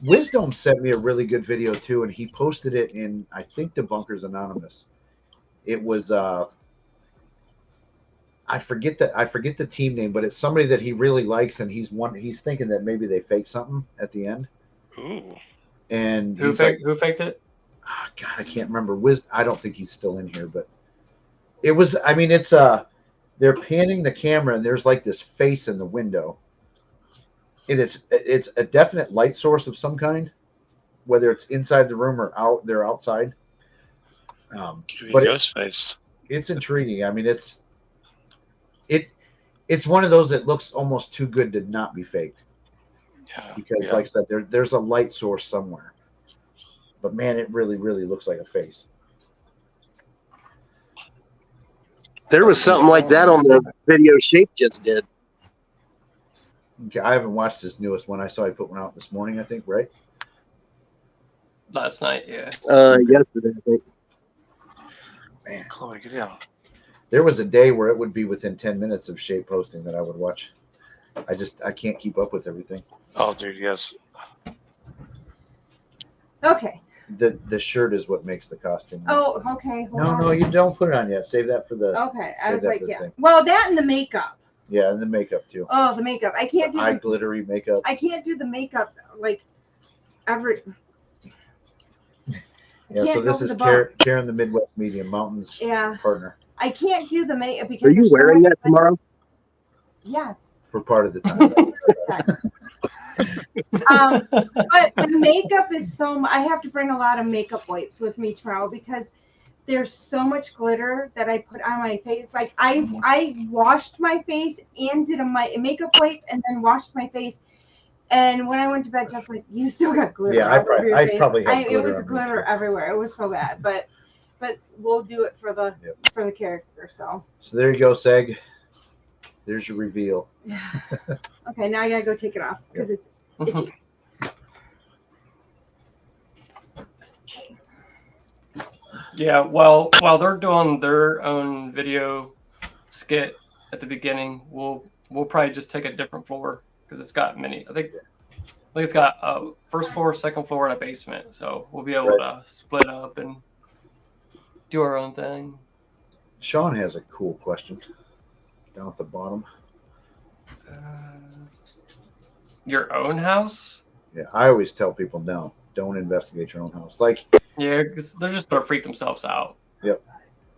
Wisdom sent me a really good video too, and he posted it in, I think, Debunkers Anonymous. It was I forget the team name, but it's somebody that he really likes, and he's thinking that maybe they faked something at the end. Ooh. And Who faked it? Oh, God, I can't remember. I don't think he's still in here, but it was. I mean, it's they're panning the camera, and there's like this face in the window. And it's a definite light source of some kind, whether it's inside the room or they're outside. But it's intriguing. I mean, it's one of those that looks almost too good to not be faked. Yeah, because, like I said, there's a light source somewhere. But man, it really, really looks like a face. There was something like that on the video Shape just did. Okay, I haven't watched this newest one. I saw he put one out this morning, I think, right? Last night, yeah. Yesterday, I think. Man, Chloe, get down. there was a day where it would be within 10 minutes of Shape posting that I would watch. I can't keep up with everything. Oh, dude, yes. Okay. The shirt is what makes the costume. Oh, okay. Hold on. No, you don't put it on yet. Save that for the. Okay, I save was that like, for the yeah. thing. Well, that and the makeup. Yeah, and the makeup too. Oh, the makeup. I can't do. Eye glittery makeup. I can't do the makeup like every. Yeah, so can't this go is for the bump. Karen, the Midwest Medium Mountains Yeah. partner I can't do the makeup because. Are you there's so wearing much- that tomorrow? Yes. for part of the time. But the makeup is I have to bring a lot of makeup wipes with me tomorrow because there's so much glitter that I put on my face. Like I washed my face and did a makeup wipe and then washed my face. And when I went to bed, Jeff's like, "You still got glitter." Yeah, all over your I face." probably had It glitter was on me, glitter too. everywhere. It was so bad, but we'll do it for the character. So So there you go, Seg. There's your reveal. okay, now I gotta go take it off because it's itchy. Yeah, while they're doing their own video skit at the beginning, we'll probably just take a different floor because it's got many. I think it's got a first floor, second floor, and a basement. So we'll be able to split up and do our own thing. Sean has a cool question down at the bottom. Your own house? Yeah, I always tell people don't investigate your own house. Like, yeah, because they're just gonna freak themselves out. Yep.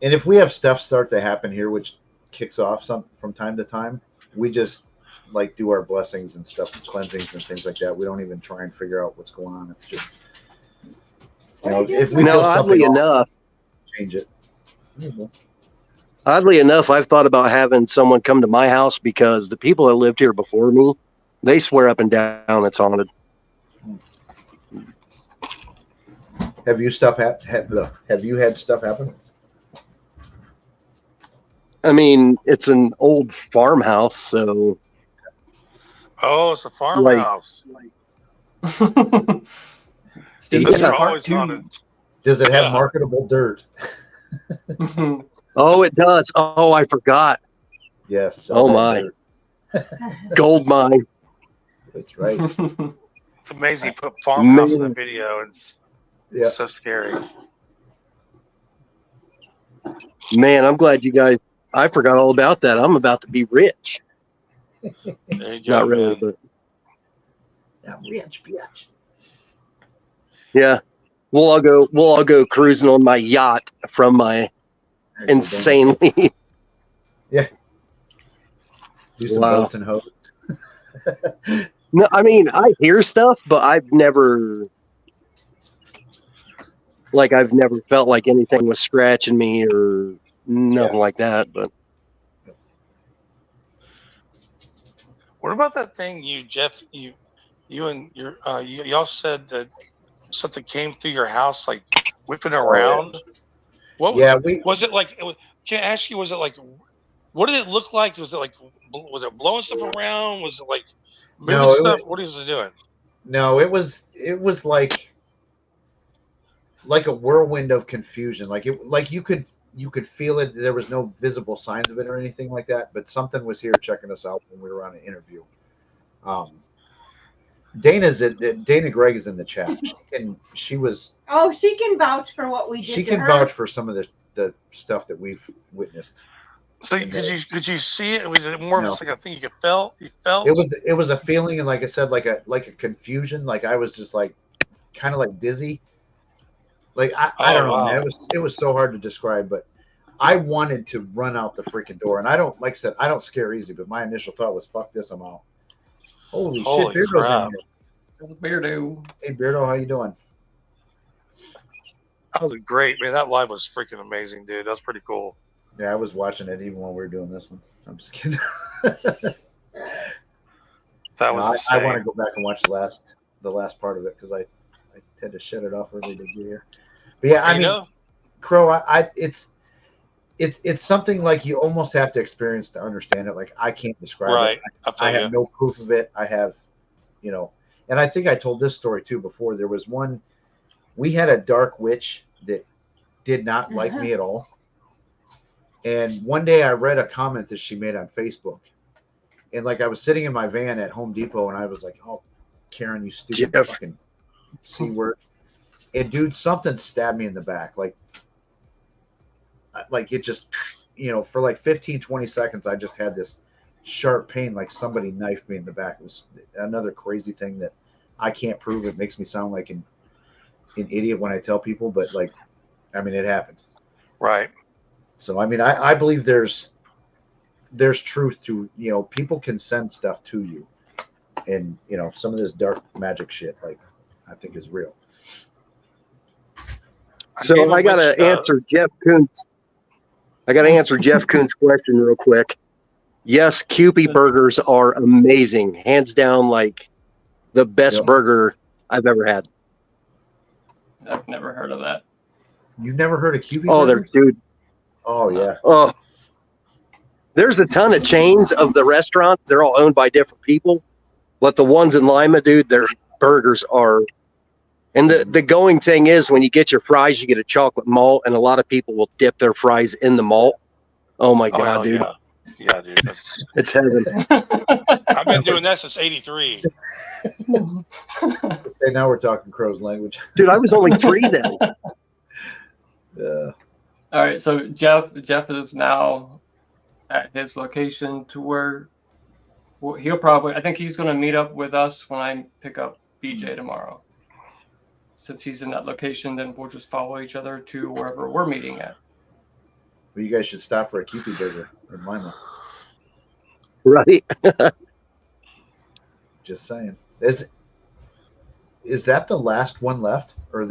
And if we have stuff start to happen here, which kicks off some from time to time, we just like do our blessings and stuff, cleansings and things like that. We don't even try and figure out what's going on. It's just, if we feel oddly something enough, change it. Oddly enough, I've thought about having someone come to my house because the people that lived here before me, they swear up and down it's haunted. Have you have you had stuff happen? I mean, it's an old farmhouse, so. Oh, it's a farmhouse. Steve, Those are part always 2. haunted. Does it have marketable dirt? Oh, it does. Oh, I forgot. Yes. Oh my. Gold mine. That's right. It's amazing. You put farmhouse in the Man. video. And Yeah. it's so scary. Man, I'm glad you guys. I forgot all about that. I'm about to be rich. There you go, Not really, man. but Yeah, rich bitch. yeah. We'll all go cruising on my yacht from my insanely. Do some Wow. boats and hoes. No, I mean, I hear stuff, but I've never felt like anything was scratching me or nothing like that. But What about that thing Jeff, you and your y'all said that something came through your house like whipping around? What Yeah, was it like? Can I ask you? Was it like? What did it look like? Was it blowing stuff around? Was it like moving No, it stuff? was- What was it doing? No, it was like a whirlwind of confusion. Like you could feel it. There was no visible signs of it or anything like that, but something was here checking us out when we were on an interview. Dana Gregg is in the chat. She can vouch for what we did. she to can her. vouch for some of the stuff that we've witnessed. So could you see it? Was it more of just like a thing you felt? You felt It was a feeling, and like I said, like a confusion. Like I was just like kind of like dizzy. Like I don't know, man. It was so hard to describe, but I wanted to run out the freaking door, and I don't, like I said, I don't scare easy, but my initial thought was, "Fuck this, I'm out." Holy shit, Beardo's crap. in here. There's a Beardo. Hey, Beardo, how you doing? That was great, man. That live was freaking amazing, dude. That's pretty cool. Yeah, I was watching it even while we were doing this one. I'm just kidding. That was. I want to go back and watch the last part of it because I had to shut it off early to get here. But yeah, I mean, Crow, it's something like you almost have to experience to understand it. Like I can't describe it. I have no proof of it. I have, and I think I told this story too before. There was one. We had a dark witch that did not like me at all. And one day I read a comment that she made on Facebook. And like I was sitting in my van at Home Depot and I was like, "Oh, Karen, you stupid fucking C word." And dude, something stabbed me in the back. Like it just, for like 15, 20 seconds, I just had this sharp pain like somebody knifed me in the back. It was another crazy thing that I can't prove. It makes me sound like an idiot when I tell people, but like, I mean, it happened. Right. So, I mean, I believe there's truth to, people can send stuff to you, and, some of this dark magic shit, like, I think is real. So I got to answer Jeff Kuhn's. I got to answer Jeff Kuhn's question real quick. Yes, Kewpie burgers are amazing. Hands down, like the best burger I've ever had. I've never heard of that. You've never heard of Kewpie burgers? Dude. Oh, yeah. Oh, there's a ton of chains of the restaurants. They're all owned by different people. But the ones in Lima, dude, their burgers are. And the going thing is when you get your fries, you get a chocolate malt, and a lot of people will dip their fries in the malt. Oh, my God, dude. Yeah, dude. It's heaven. I've been doing that since '83. Okay, now we're talking Crow's language. Dude, I was only 3 then. Yeah. All right, so Jeff is now at his location to where I think he's going to meet up with us when I pick up BJ tomorrow. Since he's in that location, then we'll just follow each other to wherever we're meeting at. Well, you guys should stop for a Kewpie burger in Lima. Right. Just saying. Is that the last one left? Or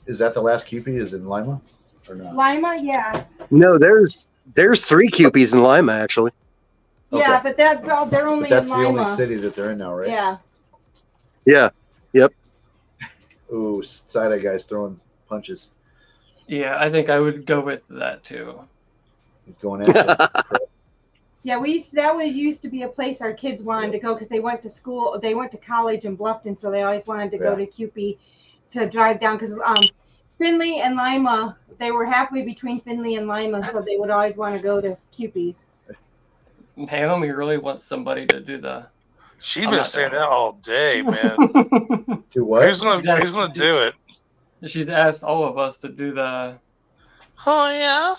is that the last Kewpie is in Lima or not? Lima, yeah. No, there's 3 Kewpies in Lima, actually. Yeah, Okay. but that's all. They're only But that's in the Lima. only city that they're in now, right? Yeah. Yeah. Yep. Ooh, side-eye guys throwing punches. Yeah, I think I would go with that too. He's going after it. Yeah, that used to be a place our kids wanted to go because they went to school. They went to college in Bluffton, so they always wanted to go to Kewpie to drive down because Findlay and Lima, they were halfway between Findlay and Lima, so they would always want to go to Kewpies. Naomi really wants somebody to do the. She's been saying that all day, man. Do what? Who's gonna do it? She's asked all of us to do the. Oh yeah.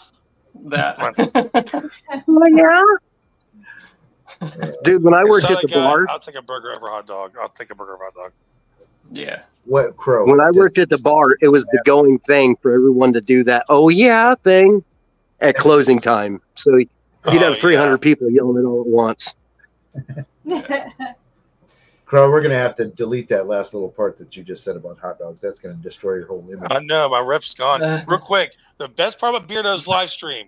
That. Oh yeah. Dude, when I worked at the bar, I'll take a burger over a hot dog. I'll take a burger over a hot dog. Yeah. What, Crow? When I worked at the bar, it was the going thing for everyone to do that "oh yeah" thing at closing time. So you'd have 300 people yelling it all at once. Crow, we're going to have to delete that last little part that you just said about hot dogs. That's going to destroy your whole image. I know, my rep's gone. Real quick, the best part about Beardo's live stream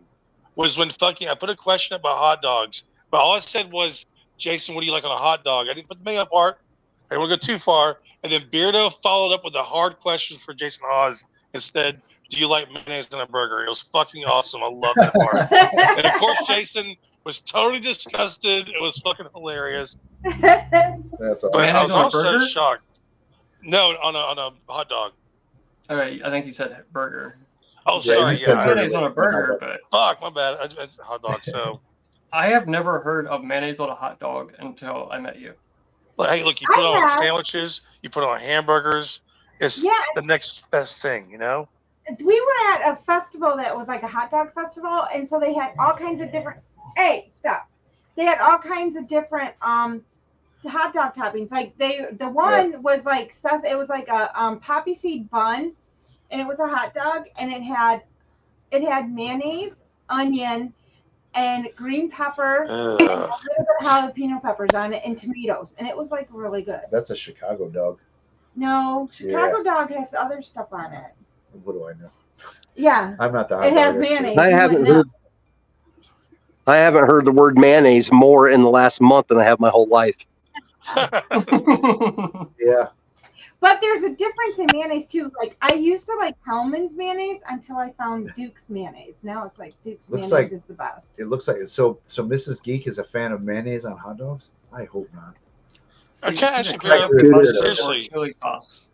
was when I put a question about hot dogs, but all I said was, Jason, what do you like on a hot dog? I didn't put the makeup part. I didn't want to go too far. And then Beardo followed up with a hard question for Jason Oz and said, do you like mayonnaise on a burger? It was fucking awesome. I love that part. And of course, Jason was totally disgusted. It was fucking hilarious. That's awesome. But I was also burger? shocked. No, on a hot dog. All right, I think you said burger. Oh, Yeah, sorry. you said Yeah. Mayonnaise on a burger, but Fuck, my bad. I hot dog. So, I have never heard of mayonnaise on a hot dog until I met you. hey, look, you put it on sandwiches, you put it on hamburgers. It's the next best thing, you know? We were at a festival that was like a hot dog festival, and so they had all kinds of different. Hey, stop! They had all kinds of different hot dog toppings. Like the one was like it was like a poppy seed bun, and it was a hot dog, and it had It had mayonnaise, onion, and green pepper, Ugh. and a little bit of jalapeno peppers on it, and tomatoes, and it was like really good. That's a Chicago dog. No, Chicago dog has other stuff on it. What do I know? Yeah, I'm not the hot it dog has expert. mayonnaise. I You haven't wouldn't know. heard. I haven't heard the word mayonnaise more in the last month than I have my whole life. Yeah. But there's a difference in mayonnaise too. Like I used to like Hellman's mayonnaise until I found Duke's mayonnaise. Now it's like Duke's Looks mayonnaise like- is the best. It looks like it. So Mrs. Geek is a fan of mayonnaise on hot dogs? I hope not. I can't actually Crack figure out- it with seriously. chili sauce.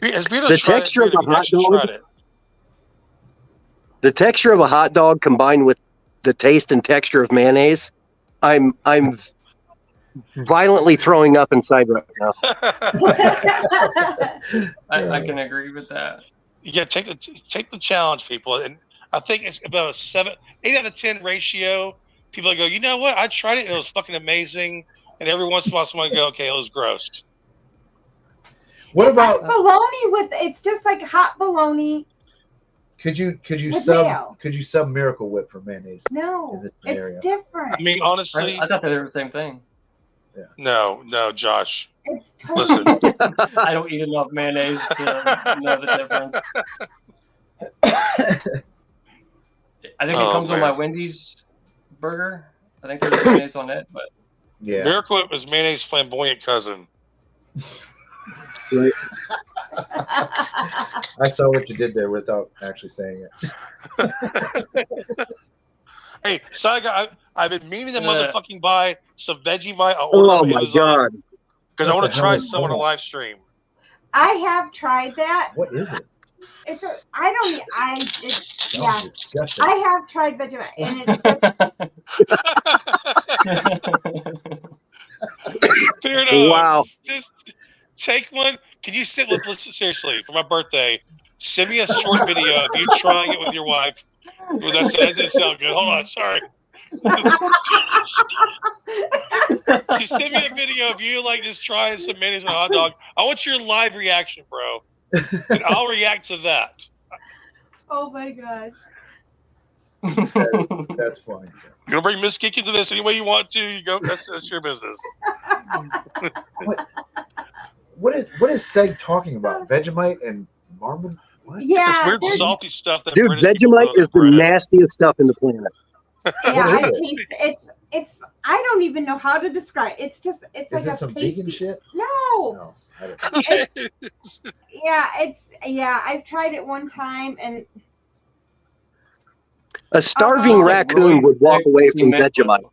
Has Vito The tried texture it? of a Vito, hot actually dog- tried it. The texture of a hot dog combined with the taste and texture of mayonnaise, I'm violently throwing up inside right now. I can agree with that. Yeah, take the challenge, people. And I think it's about a 8 out of 10 ratio. People that go, you know what? I tried it and it was fucking amazing. And every once in a while, someone go, okay, it was gross. What It's about like bologna with? It's just like hot bologna. could you With mayo. sub Miracle Whip for mayonnaise? In No, this it's scenario. different. I mean, honestly, I thought they were the same thing. no, Josh. It's totally Listen. different. I don't eat enough mayonnaise to know the difference. I think it Oh, comes on man. my Wendy's burger. I think there's mayonnaise on it, but Yeah. Miracle Whip is mayonnaise flamboyant cousin. Right? I saw what you did there without actually saying it. Hey, side guy, I've been meaning to Yeah. motherfucking buy some Vegemite. Oh my god! Because I What want the to try hell is some on a that? live stream. I have tried that. What is it? It's a. I don't. I. It, Sounds yeah. disgusting. I have tried Vegemite, and it's just Beardo, Wow. Just take one. Can you sit with? Listen, seriously, for my birthday, send me a short video of you trying it with your wife. Well, that didn't sound good. Hold on, sorry. You send me a video of you like just trying some mayonnaise with a hot dog. I want your live reaction, bro, and I'll react to that. oh my gosh. That's funny. You're gonna bring Miss Geek into this any way you want to. You go. That's your business. What is Seg talking about? Vegemite and Marmon? What? It's Yeah, weird there's- salty stuff that Dude, British people Vegemite put on is the bread. nastiest stuff in the planet. yeah. What is I it? taste it's. I don't even know how to describe. It's just. It's Is like it a some pasty. vegan shit? No. No. I don't. Yeah. It's. Yeah. I've tried it one time, and A starving Oh. raccoon would walk away from Vegemite.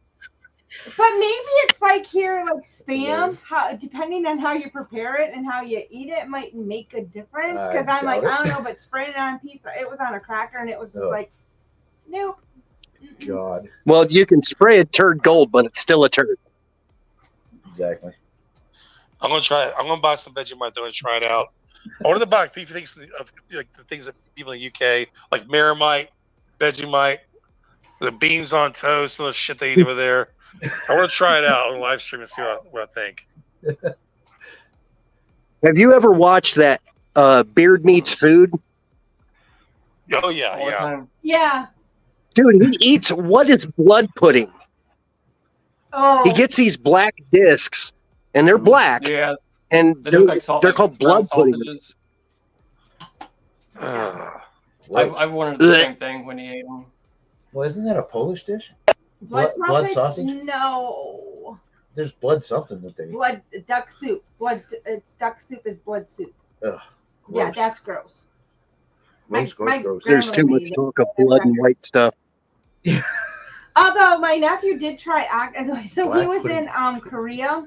but maybe it's like here, like spam. How depending on how you prepare it and how you eat it, might make a difference. I Because I'm like, doubt it. I don't know, but spreading it on a piece, it was on a cracker, and it was just Ugh. like, nope. God. Well, you can spray a turd gold, but it's still a turd. Exactly. I'm gonna try it. I'm gonna buy some Vegemite though and try it out. I wanted to buy a few things of like the things that people in the UK like Maramite, Vegemite, the beans on toast, all the shit they eat over there. I want to try it out on live stream and see what I think. Have you ever watched that Beard Meets Food? Oh yeah, all the yeah. time. Yeah. Dude, he eats what is blood pudding? Oh. He gets these black discs, and they're black, Yeah, and they look like they're called blood brown puddings. sausages. Ugh. I wanted the same thing when he ate them. Well, isn't that a Polish dish? Blood blood sausage? sausage? No. There's blood something that they. Blood duck soup. It's duck soup is blood soup. Ugh. Yeah, Gross. that's gross. Gross, my- gross. There's too much talk of blood and white stuff. Although my nephew did try so he Black was pudding. in Korea,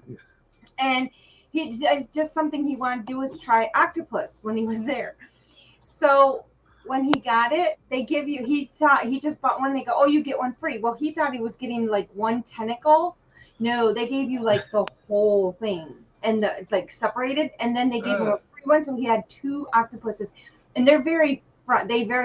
and he just something he wanted to do was try octopus when he was there. So when he got it, they give you. He thought he just bought one. They go, oh, you get one free. Well, he thought he was getting like one tentacle. No, they gave you like the whole thing and the like separated, and then they gave him a free one. So he had 2 octopuses, and they very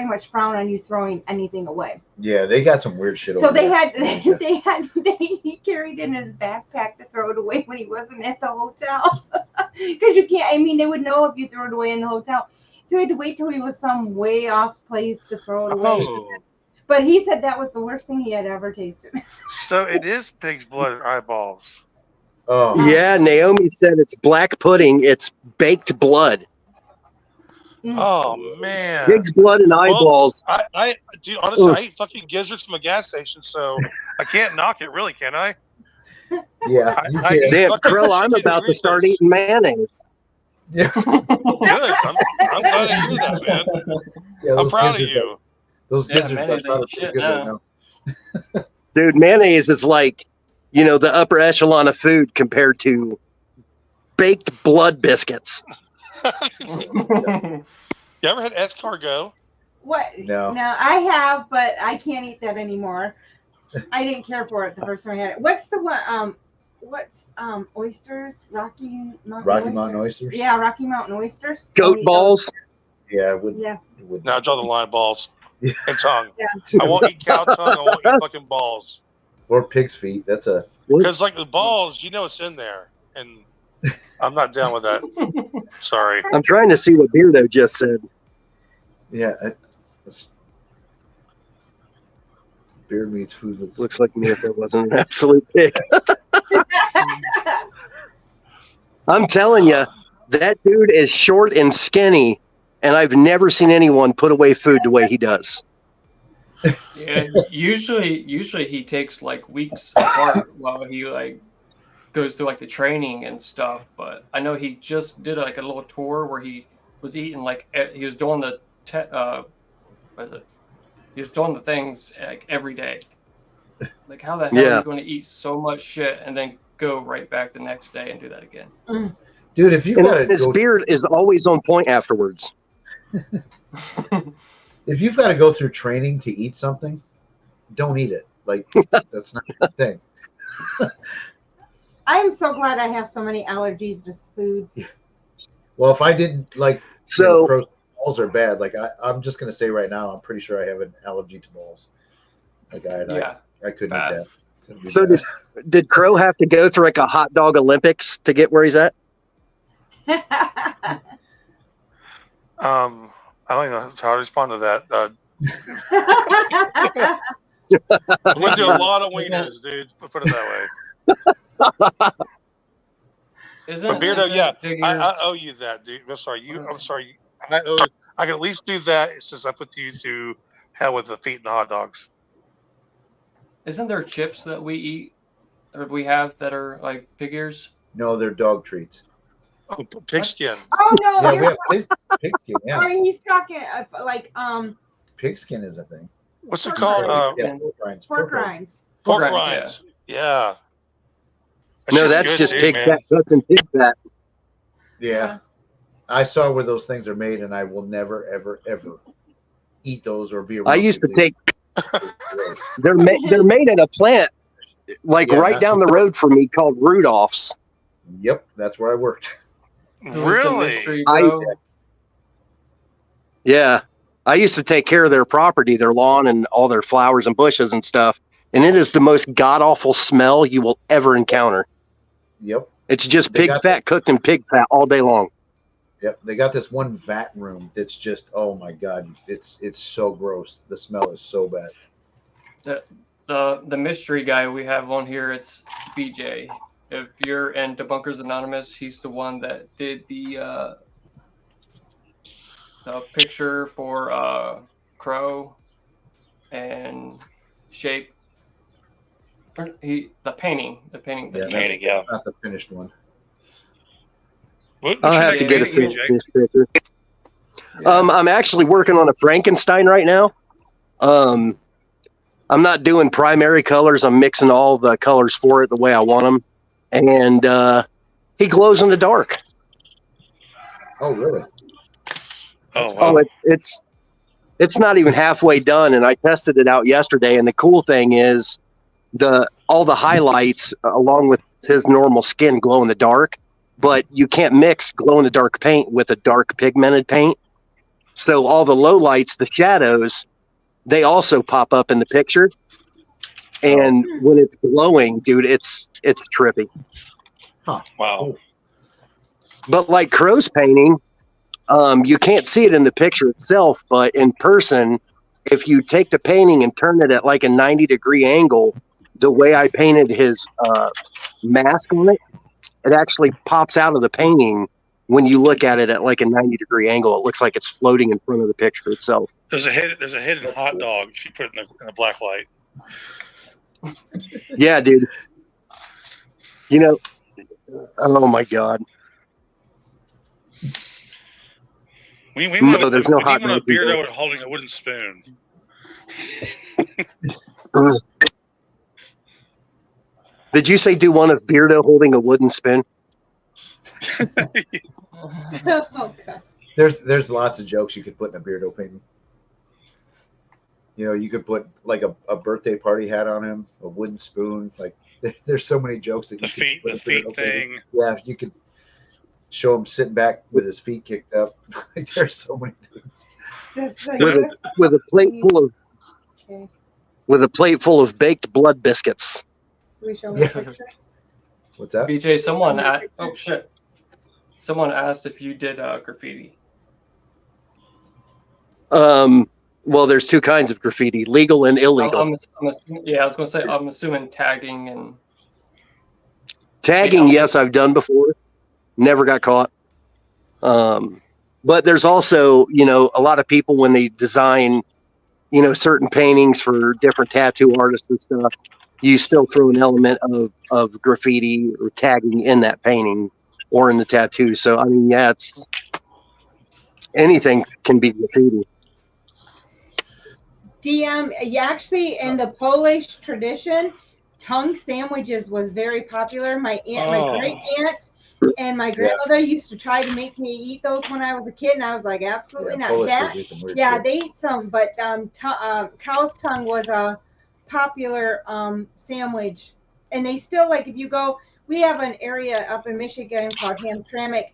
much frown on you throwing anything away. Yeah, they got some weird shit So over they there. had he carried in his backpack to throw it away when he wasn't at the hotel because you can't. I mean, they would know if you threw it away in the hotel. So we had to wait till he was some way off place to throw it away. Oh, But he said that was the worst thing he had ever tasted. so it is pig's blood and eyeballs. Oh, Yeah, Naomi said it's black pudding. It's baked blood. Oh man. Pig's blood and eyeballs. I dude, honestly, Ugh. I eat fucking gizzards from a gas station, so I can't knock it, really, can I? yeah. You I- can't. Damn, fucking Crow, I'm chicken about to Doritos. start eating mayonnaise. Yeah, Good. I'm glad to hear that, man. yeah, I'm those proud of gizzards you. Those Yeah, gizzards mayonnaise are probably ain't pretty shit good right now. now. Dude, mayonnaise is like, the upper echelon of food compared to baked blood biscuits. You ever had escargot? What? No. No, I have, but I can't eat that anymore. I didn't care for it the first time I had it. What's the one? What's oysters? Rocky Rocky Mountain oysters. Yeah, Rocky Mountain oysters. Goat Don't eat balls. Yeah, it would. Yeah. It would. Now draw the line, balls Yeah. and tongue. Yeah. I won't eat cow tongue. I won't eat fucking balls. Or pig's feet. That's a. Because like the balls, it's in there, and I'm not down with that. Sorry. I'm trying to see what Beardo just said. Yeah. It's, beard meats food looks. Looks like me if it wasn't an absolute pig. I'm telling you, that dude is short and skinny, and I've never seen anyone put away food the way he does. Yeah, usually he takes like weeks apart while he like goes through like the training and stuff. But I know he just did like a little tour where he was eating like he was doing the what is it? He was doing the things like every day. Like how the hell are you going to eat so much shit and then go right back the next day and do that again? Dude, if you got to And his go, beard is always on point afterwards. if you've got to go through training to eat something, don't eat it. Like that's not your thing. I'm so glad I have so many allergies to foods. Well, if I didn't like, So balls are bad. Like I'm just gonna say right now, I'm pretty sure I have an allergy to balls. Like I couldn't bad. eat that. Couldn't do So that. did Crow have to go through like a hot dog Olympics to get where he's at? I don't even know how to respond to that. Went through a lot of wieners, dude. Put it that way. But Beardo, yeah, I owe you that, dude. I'm sorry. I can at least do that since I put you to hell with the feet and the hot dogs. Isn't there chips that we eat or we have that are like pig ears? No, they're dog treats. Oh, pigskin. Oh no! Yeah, we you're have pigskin. Yeah, sorry, he's talking like pigskin is a thing. What's it Pork called? rinds. Yeah, pork rinds. pork rinds. Pork rinds, rinds. Yeah. That No, shit's that's good just too, pig man. fat, nothing pig fat. Yeah, I saw where those things are made, and I will never, ever, ever eat those or be around. I used to them. take. They're made at a plant like Yeah, right that's down the road from me called Rudolph's. Yep, that's where I worked. Who's the Really? mystery, I- bro? Yeah, I used to take care of their property, their lawn, and all their flowers and bushes and stuff. And it is the most god awful smell you will ever encounter. Yep, It's just They pig got fat cooked in pig fat all day long. yep. They got this one vat room that's just, oh my god, it's so gross. The smell is so bad. The mystery guy we have on here, it's BJ. If you're in Debunkers Anonymous, he's the one that did the picture for Crow and Shape. The painting. Yeah, Painting, yeah. that's not the finished one. What's I'll your have to name, get a BJ? finish picture. I'm actually working on a Frankenstein right now. I'm not doing primary colors. I'm mixing all the colors for it the way I want them. And he glows in the dark. Oh, really? Oh, Oh, wow. it's not even halfway done, and I tested it out yesterday. And the cool thing is, all the highlights along with his normal skin glow in the dark, but you can't mix glow in the dark paint with a dark pigmented paint. So all the low lights, the shadows, they also pop up in the picture. And when it's glowing, dude, it's trippy. Wow. But like Crow's painting, You can't see it in the picture itself, but in person, if you take the painting and turn it at like a 90-degree angle, the way I painted his mask on it, it actually pops out of the painting when you look at it at like a 90-degree angle. It looks like it's floating in front of the picture itself. There's a hidden hot dog if you put it in the black light. Yeah, dude. You know, oh my God. We No, want there's no hot a dogs beardo holding a wooden spoon. Did you say do one of Beardo holding a wooden spoon? Oh, God. There's lots of jokes you could put in a Beardo painting. You know, you could put like a birthday party hat on him, a wooden spoon. Like there's so many jokes that you could put the feet thing. Yeah, you could show him sitting back with his feet kicked up. Like, there's so many things. Just like With a plate full of Okay. with a plate full of baked blood biscuits. Can we show me a picture? What's that? BJ, someone asked if you did graffiti. Well, there's two kinds of graffiti: legal and illegal. I'm assuming, yeah, I was going to say, I'm assuming tagging and Tagging, yes, I've done before. Never got caught. But there's also, you know, a lot of people when they design, you know, certain paintings for different tattoo artists and stuff, you still throw an element of graffiti or tagging in that painting or in the tattoo. So, I mean, yeah, it's anything can be graffiti. DM, yeah, actually, in the Polish tradition, tongue sandwiches was very popular. My great aunt, and my grandmother used to try to make me eat those when I was a kid, and I was like, absolutely not. Polish That, do some weird yeah, shit. they eat some, but cow's tongue was a popular sandwich, and they still, like, if you go, we have an area up in Michigan called Hamtramck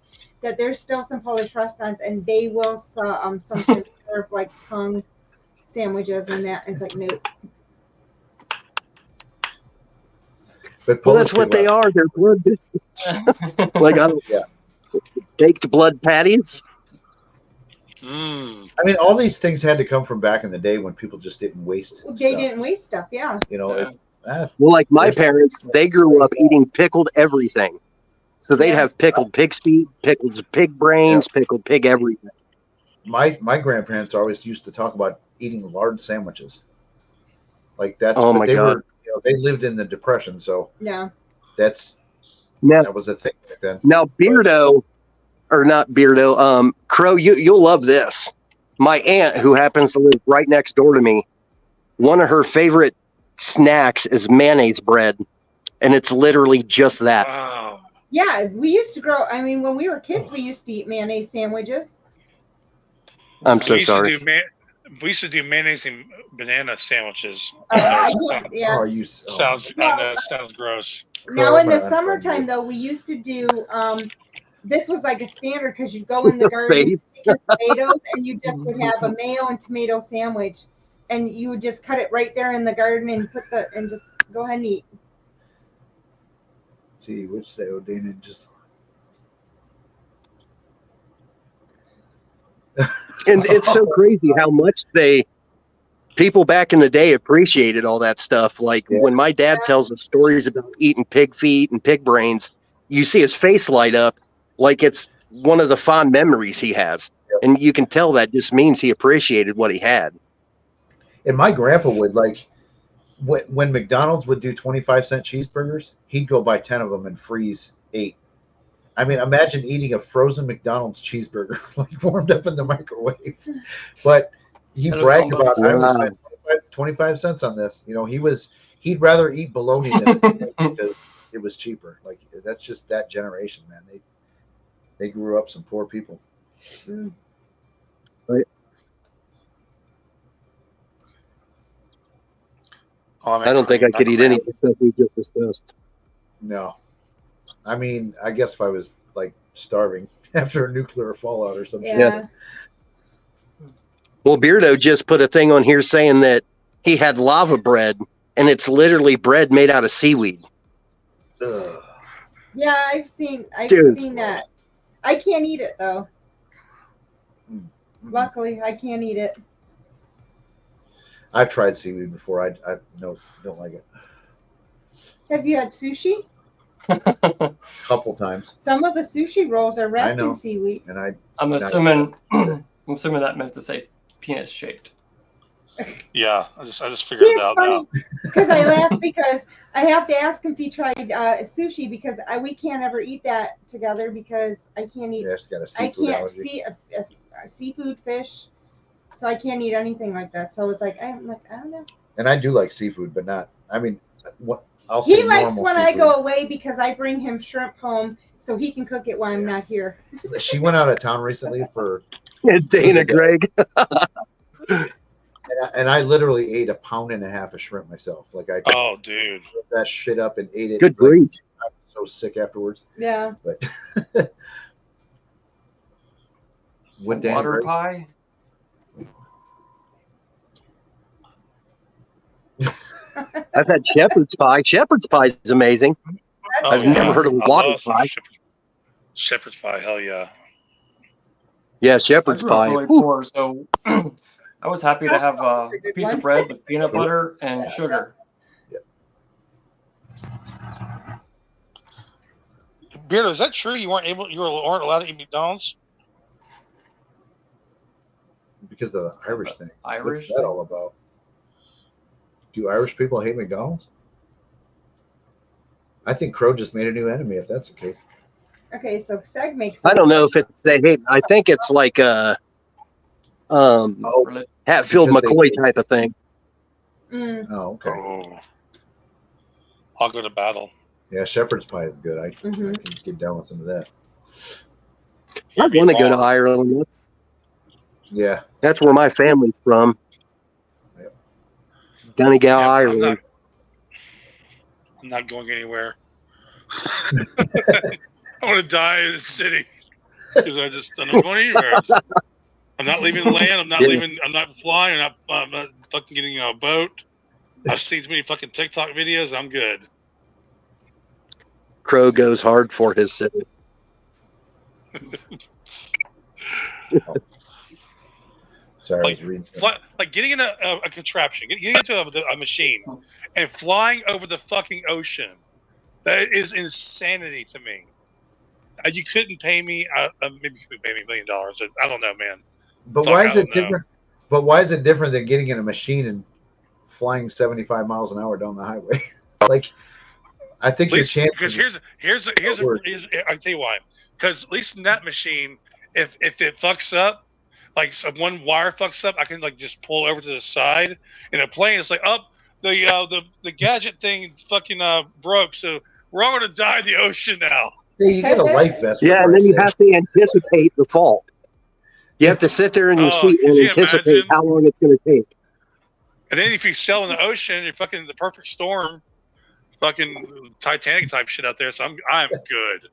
that there's still some Polish restaurants, and they will sometimes serve like tongue sandwiches and that. It's like, nope. But Well, Polish that's what people they are. They're blood biscuits. Like, I don't, baked blood patties. Mm. I mean, all these things had to come from back in the day when people just didn't waste They stuff. didn't waste stuff, yeah. You know, Yeah. Well, like my parents, they grew up eating pickled everything. So they'd have pickled pig's feet, pickled pig brains, pickled pig everything. my grandparents always used to talk about eating lard sandwiches. Like that's Oh but my they God. were, you know, they lived in the Depression, so Yeah. that Now, was a thing back then. now Beardo, or not Beardo, Crow, you'll love this. My aunt, who happens to live right next door to me, one of her favorite snacks is mayonnaise bread, and it's literally just that. Wow. Yeah, we used to grow, I mean, when we were kids, we used to eat mayonnaise sandwiches. I'm so sorry. We used to do mayonnaise and banana sandwiches. Yeah. Oh, are you Sounds gross. Now in the Crow, summertime, though, we used to do, this was like a standard because you'd go in the garden, Babe. pick your tomatoes, and you just would have a mayo and tomato sandwich. And you would just cut it right there in the garden and and just go ahead and eat. Let's see which say Dana just And it's so crazy how much people back in the day appreciated all that stuff. Like when my dad tells us stories about eating pig feet and pig brains, you see his face light up like it's one of the fond memories he has. And you can tell that just means he appreciated what he had. And my grandpa would, like, when McDonald's would do 25-cent cheeseburgers, he'd go buy 10 of them and freeze 8. I mean, imagine eating a frozen McDonald's cheeseburger, like warmed up in the microwave. But he bragged about, I would spend 25 cents on this. You know, he'd rather eat bologna than a steak because it was cheaper. Like, that's just that generation, man. They grew up some poor people. Right. I don't think I could eat any of the stuff we just discussed. No. I mean, I guess if I was, like, starving after a nuclear fallout or something. Yeah. Well, Beardo just put a thing on here saying that he had lava bread, and it's literally bread made out of seaweed. Ugh. Yeah, I've seen Dude. that. I can't eat it though. Luckily, I can't eat it. I've tried seaweed before. I no, don't like it. Have you had sushi? A couple times, Some of the sushi rolls are wrapped know. in seaweed. and I'm assuming that meant to say penis shaped. Yeah, I just figured it It's out funny now. because I laugh because I have to ask him if he tried sushi because we can't ever eat that together because I can't eat. Yeah, she's got a I seafood can't allergy. see a seafood fish, so I can't eat anything like that. So it's like I'm like I don't know. And I do like seafood, but not. I mean, what I'll say He likes normal when seafood. I go away because I bring him shrimp home so he can cook it while I'm not here. She went out of town recently for Dana Greg. and I literally ate 1.5 pounds of shrimp myself. Like I Oh, dude. put that shit up and ate it. Good like, grief. I was so sick afterwards. Yeah. But with Water pie. I've had shepherd's pie. Shepherd's pie is amazing. Oh, I've never heard of I water love some pie. shepherd's pie. Hell yeah. Yeah, I shepherd's grew up pie. really Whew. poor, so I was happy to have a piece of bread with peanut butter and sugar. Beardo, is that true? You weren't allowed to eat McDonald's? because of the Irish thing. Irish What's that all about? Do Irish people hate McDonald's? I think Crow just made a new enemy. If that's the case, Okay, so Seg makes. I don't know if it's they hate. I think it's like a Hatfield because McCoy type of thing. Mm. oh, okay. Oh. I'll go to battle. Yeah, shepherd's pie is good. I Mhm. can get down with some of that. I want to go to Ireland. Yeah, That's where my family's from. Yep. Donegal, Yeah, Ireland. I'm not going anywhere. I want to die in the city because I'm not going anywhere. I'm not leaving the land. I'm not leaving. I'm not flying. I'm not fucking getting a boat. I've seen too many fucking TikTok videos. I'm good. Crow goes hard for his city. sorry, Like, I was reading. like getting in a contraption, getting into a machine, and flying over the fucking ocean. That is insanity to me. You couldn't pay me. Maybe you could pay me $1 million. I don't know, man. But why is it different? But why is it different than getting in a machine and flying 75 miles an hour down the highway? Like, I think your chance. Because here's I tell you why. Because at least in that machine, if it fucks up, like one wire fucks up, I can like just pull over to the side. In a plane, it's like, the gadget thing fucking broke, so we're all gonna die in the ocean now. Yeah, you get a life vest. Yeah, and then you have to anticipate the fault. You have to sit there in your seat and anticipate how long it's going to take. And then if you sail in the ocean, you're fucking in the perfect storm, fucking Titanic type shit out there. So I'm good.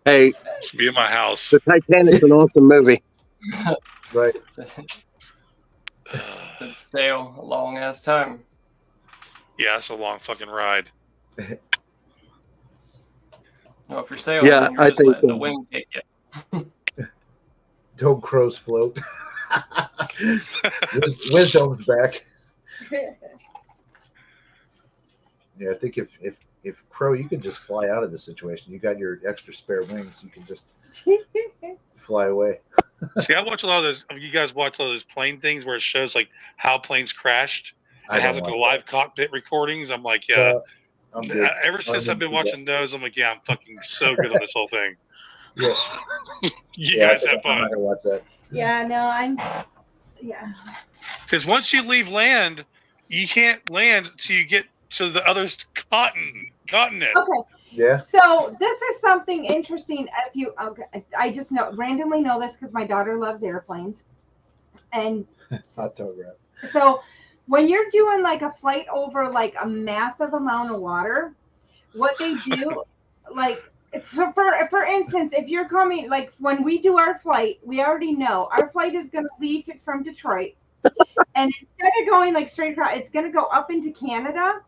Hey, be in my house. The Titanic's an awesome movie. Right. Sail a long ass time. Yeah, it's a long fucking ride. No, if you're sailing, Yeah, you're I just think letting the so. wind take you. Don't crows float. Wisdom's back. Yeah, I think if Crow, you could just fly out of the situation. You got your extra spare wings. You can just fly away. See, I watch a lot of those. You guys watch a lot of those plane things where it shows like how planes crashed. It has like the live cockpit recordings. I'm like, yeah. Ever since I've been watching those, I'm like, yeah, I'm fucking so good on this whole thing. Yeah. You guys have fun. I'm not gonna watch that. Yeah, no, yeah. Because once you leave land, you can't land till you get to the other continent. Okay. Yeah. So this is something interesting. I just randomly know this because my daughter loves airplanes, and hot tub wrap. So when you're doing like a flight over like a massive amount of water, what they do, like it's for instance, if you're coming, like when we do our flight, we already know our flight is going to leave from Detroit, and instead of going like straight across, it's going to go up into Canada,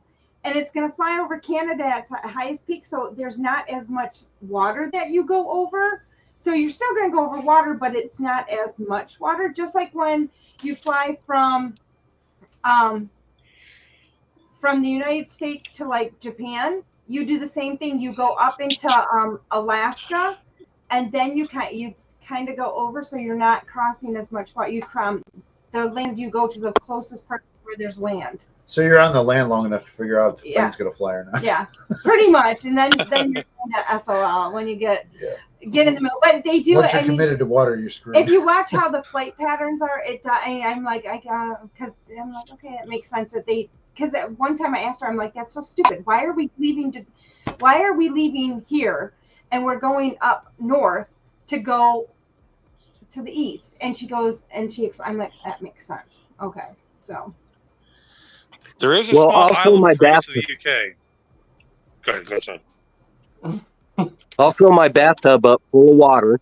and it's going to fly over Canada at the highest peak. So there's not as much water that you go over. So you're still going to go over water, but it's not as much water. Just like when you fly from the United States to like Japan, you do the same thing. You go up into Alaska, and then you kind of go over, so you're not crossing as much water. You from the land, you go to the closest part where there's land. So you're on the land long enough to figure out if the plane's going to fly or not. Yeah, pretty much. And then you're going to SOL when you get in the middle. But they do Once it. you're committed to water, you're screwed. If you watch how the flight patterns are, I'm like, because I'm like, okay, it makes sense that they. Because at one time I asked her, I'm like, that's so stupid. Why are we leaving here, and we're going up north to go to the east? And she goes, I'm like, that makes sense. Okay, so. There is a small island my to the UK. Go ahead, son. I'll fill my bathtub up full of water.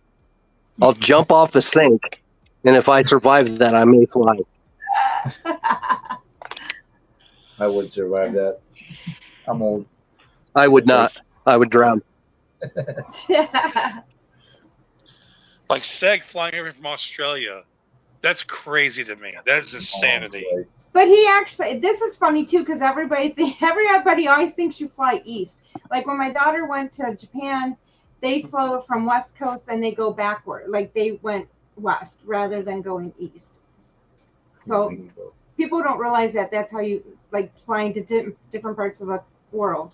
I'll jump off the sink, and if I survive that, I may fly. I would survive that. I'm old. I would not. I would drown. Like Seg flying over from Australia. That's crazy to me. That is insanity. But he actually, this is funny too, because everybody always thinks you fly east. Like when my daughter went to Japan, they flew from West Coast and they go backward. Like they went west rather than going east. So people don't realize that that's how you like flying to different parts of the world.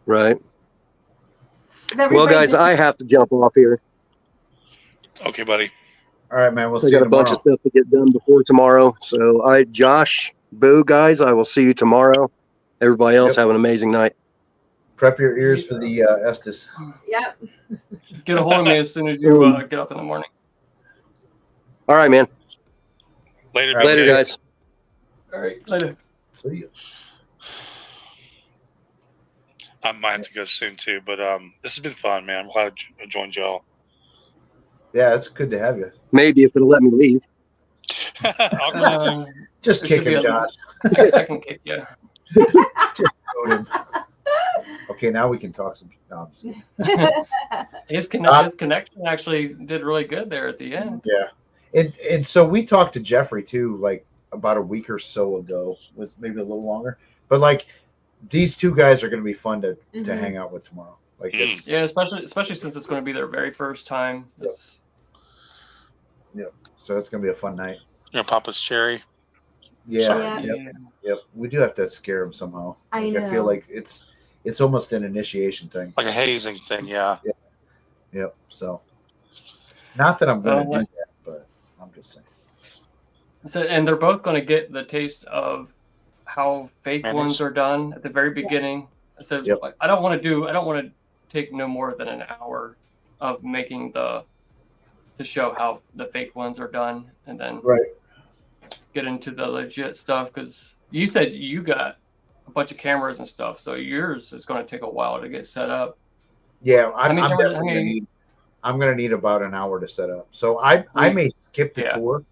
Right. Well, guys, I have to jump off here. Okay, buddy. All right, man. We'll see I you got a bunch of stuff to get done before tomorrow. So, Josh, Boo, guys, I will see you tomorrow. Everybody else, have an amazing night. Prep your ears for the Estus. Yep. Get a hold of me as soon as you get up in the morning. All right, man. Later, later, guys. All right, later. See you. I might have to go soon too, but this has been fun, man. I'm glad I joined y'all. Yeah, it's good to have you. Maybe if it'll let me leave. Just kick him, Josh. I can kick you. Just throw him. Okay, now we can talk some. No, I'm just kidding. His connection actually did really good there at the end. Yeah, and so we talked to Jeffrey too, like about a week or so ago, was maybe a little longer. But like these two guys are going to be fun to hang out with tomorrow. Like yeah, especially since it's going to be their very first time. Yep. So it's going to be a fun night. You know, Papa's cherry. Yeah. Yep. We do have to scare him somehow. I know. I feel like it's almost an initiation thing. Like a hazing thing, yeah. Yep. So, not that I'm going to do that, but I'm just saying. So, and they're both going to get the taste of how fake ones are done at the very beginning. So, like, I don't want to take no more than an hour of making to show how the fake ones are done, and then get into the legit stuff. Because you said you got a bunch of cameras and stuff, so yours is going to take a while to get set up. Yeah, I'm going to need about an hour to set up. So I may skip the tour.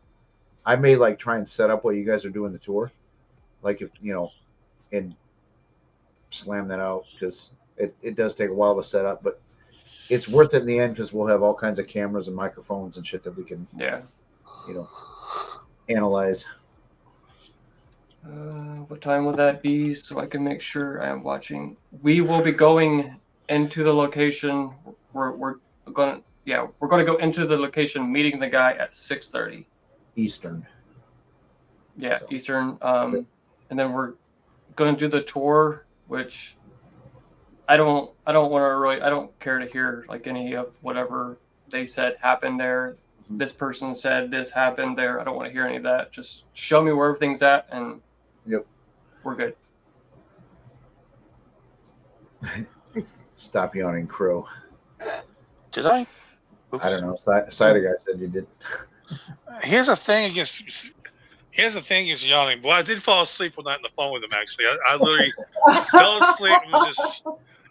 I may like try and set up what you guys are doing the tour, like if and slam that out because it does take a while to set up, but it's worth it in the end because we'll have all kinds of cameras and microphones and shit that we can analyze. What time will that be so I can make sure I am watching? We will be going into the location. We're going to go into the location, meeting the guy at 6:30 Eastern. Yeah, so. Eastern. And then we're going to do the tour, which I don't care to hear like any of whatever they said happened there. This person said this happened there. I don't want to hear any of that. Just show me where everything's at, and we're good. Stop yawning, Crow. Did I? Oops. I don't know. Cider guy said you did. Here's the thing against yawning. Well, I did fall asleep one night on the phone with him. Actually, I literally fell asleep and was just.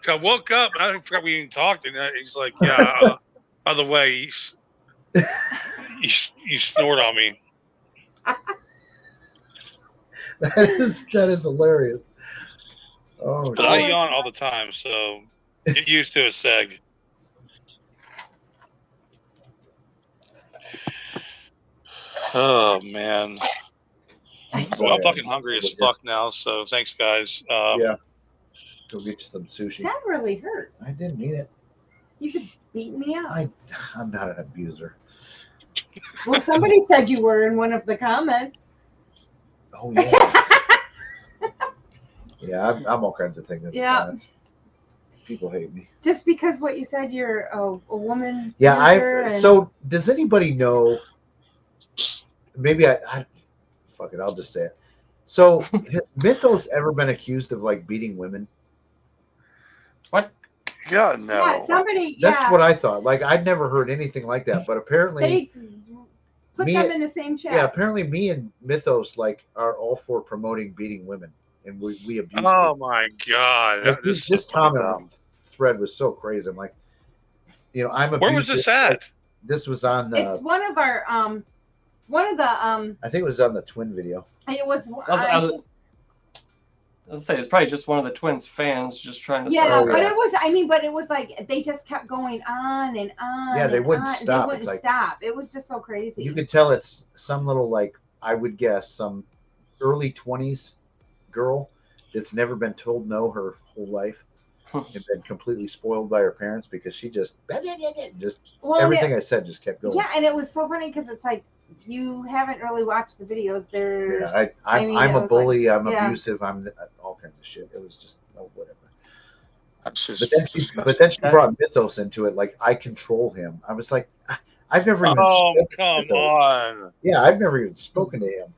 I woke up and I forgot we even talked. And he's like, "Yeah, by the way, you snort on me." That is hilarious. Oh, but I yawn all the time, so get used to a seg. Oh man. Well, I'm fucking hungry as Yeah. fuck now. So thanks, guys. Yeah. Go get you some sushi. That really hurt. I didn't mean it. He's beating me up. I'm not an abuser. Well, somebody said you were in one of the comments. Oh yeah. Yeah, I'm all kinds of things in the comments. People hate me. Just because what you said, you're a woman. Yeah, so does anybody know? Maybe I fuck it. I'll just say it. So has Mythos ever been accused of like beating women? What? Yeah, no. Yeah, somebody. That's what I thought. Like I'd never heard anything like that, but apparently They put them in the same chat. Yeah, apparently me and Mythos like are all for promoting beating women, and we abuse. Oh my god! Like, this comment thread was so crazy. I'm like, I'm abusive. Where was this at? This was on the. It's one of our I think it was on the twin video. It was. I was say it's probably just one of the twins' fans just trying to. Yeah, but it was. I mean, but it was like they just kept going on and on. Yeah, they wouldn't stop. They wouldn't stop. It was just so crazy. You could tell it's some little like I would guess some early 20s girl that's never been told no her whole life and been completely spoiled by her parents because she just everything I said just kept going. Yeah, and it was so funny because it's like you haven't really watched the videos. There's I'm a bully. Like, I'm abusive. I'm all kinds of shit. It was just whatever. But then she brought Mythos into it. Like I control him. I was like, I've never even. Oh come on! Yeah, I've never even spoken to him.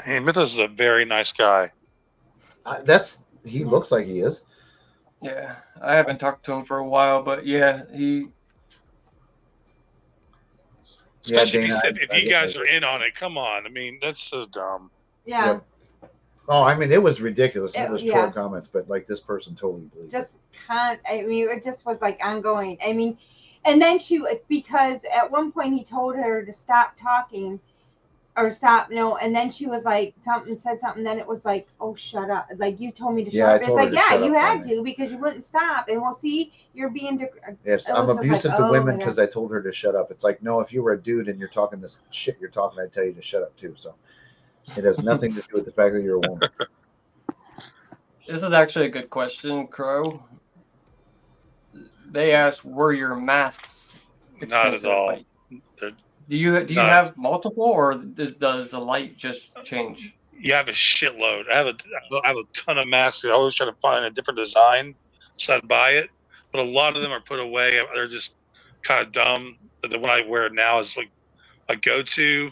Hey, Mythos is a very nice guy. He looks like he is. Yeah, I haven't talked to him for a while, but yeah, he. Especially if you guys are in on it, come on. I mean, that's so dumb. Yeah. Yep. Oh, I mean, it was ridiculous. It was troll comments, but like this person totally believed it. I mean, it just was like ongoing. I mean, and then because at one point he told her to stop talking or stop, and then she was like, said something, then it was like, oh, shut up. Like, you told me to shut up. It's like, yeah, you had to because you wouldn't stop. And we'll see, you're being. Yes, I'm abusive to women because I told her to shut up. It's like, no, if you were a dude and you're talking this shit you're talking, I'd tell you to shut up too. So it has nothing to do with the fact that you're a woman. This is actually a good question, Crow. They asked, were your masks expensive? Not at all. Do you have multiple, or does the light just change? You have a shitload. I have a ton of masks. I always try to find a different design, so I'd buy it. But a lot of them are put away. They're just kind of dumb. The one I wear now is like a go-to,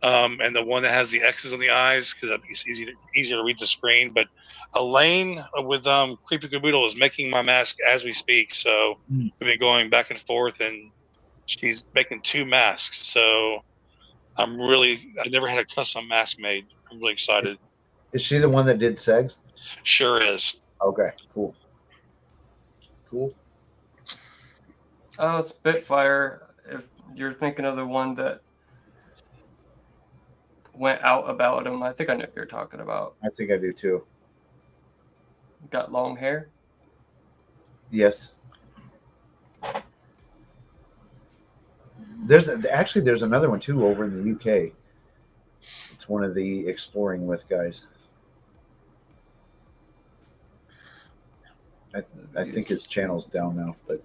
and the one that has the X's on the eyes because it's easier to read the screen. But Elaine with Creepy Caboodle is making my mask as we speak. So we've been going back and forth, and she's making 2 masks. So I never had a custom mask made. I'm really excited. Is she the one that did Segs? Sure is. Okay, cool. Oh, Spitfire. If you're thinking of the one that went out about him, I think I know what you're talking about. I think I do too. Got long hair? Yes. There's another one too over in the UK. It's one of the Exploring With guys. I think his channel's down now, but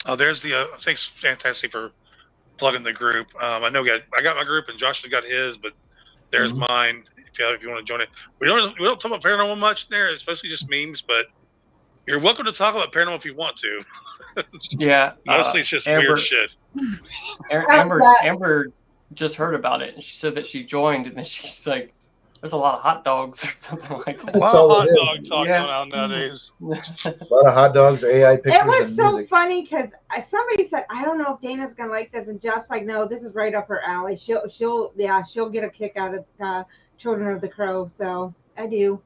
oh, there's the thanks, Fantastic, for plugging the group. I know I got my group and Josh has got his, but there's mine. If you want to join it, we don't talk about paranormal much there, especially just memes. But you're welcome to talk about paranormal if you want to. Yeah, mostly it's just weird shit. Amber just heard about it, and she said that she joined, and then she's like, "There's a lot of hot dogs or something like that." A lot of hot dog talk going on nowadays. A lot of hot dogs, AI pictures. It was so funny because somebody said, "I don't know if Dana's gonna like this," and Jeff's like, "No, this is right up her alley. She'll get a kick out of Children of the Crow." So I do.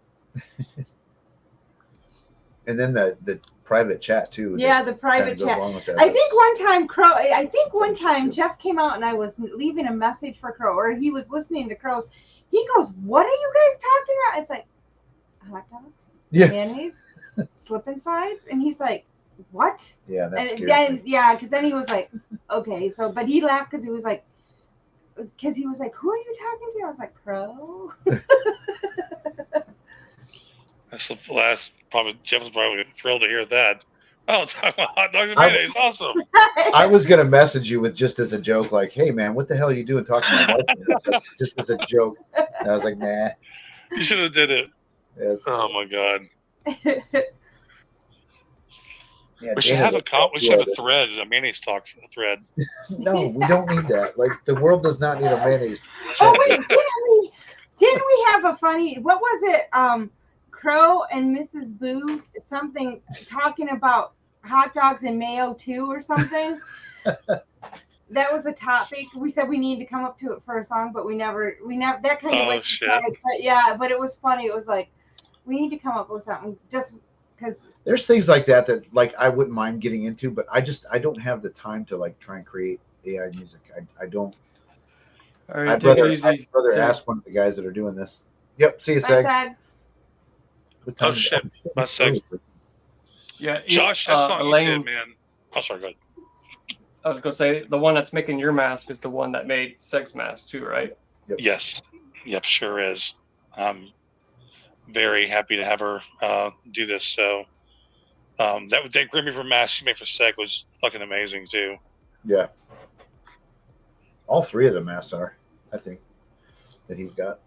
And then the private chat too. Yeah, the private chat. I think one time Jeff came out and I was leaving a message for Crow, or he was listening to Crows. He goes, "What are you guys talking about?" It's like hot dogs, mayonnaise, slip and slides, and he's like, what? Yeah, that's And scary. then because then he was like, okay, so but he laughed because he was like, who are you talking to? I was like, Crow. That's the last. Probably Jeff was probably thrilled to hear that. Oh, talking about hot dogs and mayonnaise, awesome. I was gonna message you with just as a joke, like, "Hey man, what the hell are you doing talking to my wife?" Just as a joke. And I was like, "Nah." You should have did it. Yes. Oh my god. Yeah, We should Dana's have we should have a thread, a mayonnaise talk thread. No, we don't need that. Like the world does not need a mayonnaise. Oh wait, didn't we have a funny? What was it? Crow and Mrs. Boo something talking about hot dogs and mayo too, or something. That was a topic. We said we needed to come up to it for a song, but we never that kind of like. Shit. But yeah, but it was funny. It was like we need to come up with something just because. There's things like that like I wouldn't mind getting into, but I don't have the time to like try and create AI music. I don't. All right, I'd rather ask one of the guys that are doing this. Yep. See you, Seg. I said, Oh shit, that's Seg. Yeah, Josh, that's not Elaine, good, man. Oh, sorry, go ahead. I was gonna say the one that's making your mask is the one that made Seg's mask too, right? Yep. Yes. Yep, sure is. I'm very happy to have her do this. So that Grimmy for mask she made for Seg was fucking amazing too. Yeah. All three of the masks are, I think, that he's got.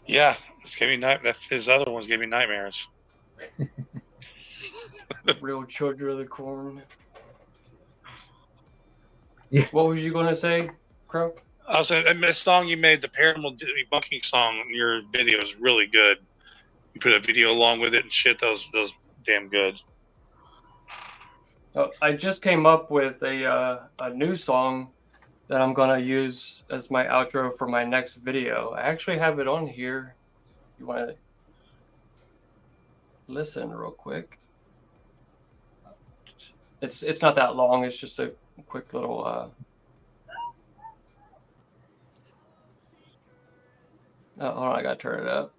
Yeah, it's gave me his other ones gave me nightmares. Real children of the corn. Yeah. What was you gonna say, Crow? I was saying, the song you made, the Paranormal Debunking song in your video is really good. You put a video along with it and shit. That was damn good. Oh, I just came up with a new song that I'm gonna use as my outro for my next video. I actually have it on here. You want to listen real quick? It's not that long. It's just a quick little. Oh, hold on, I gotta turn it up.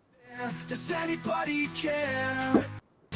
Does anybody care?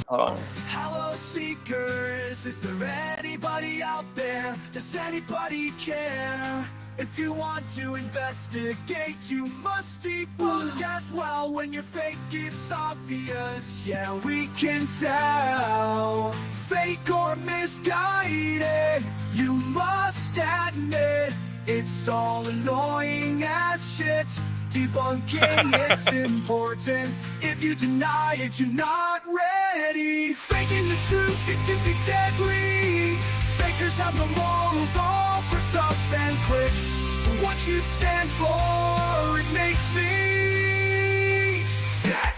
Hold on. Hello, seekers. Is there anybody out there? Does anybody care? If you want to investigate, you must debunk as well. When you're fake, it's obvious. Yeah, we can tell. Fake or misguided, you must admit. It's all annoying as shit. Debunking, it's important. If you deny it, you're not ready. Faking the truth, it can be deadly. Fakers have the morals, all for subs and clicks. What you stand for, it makes me sick.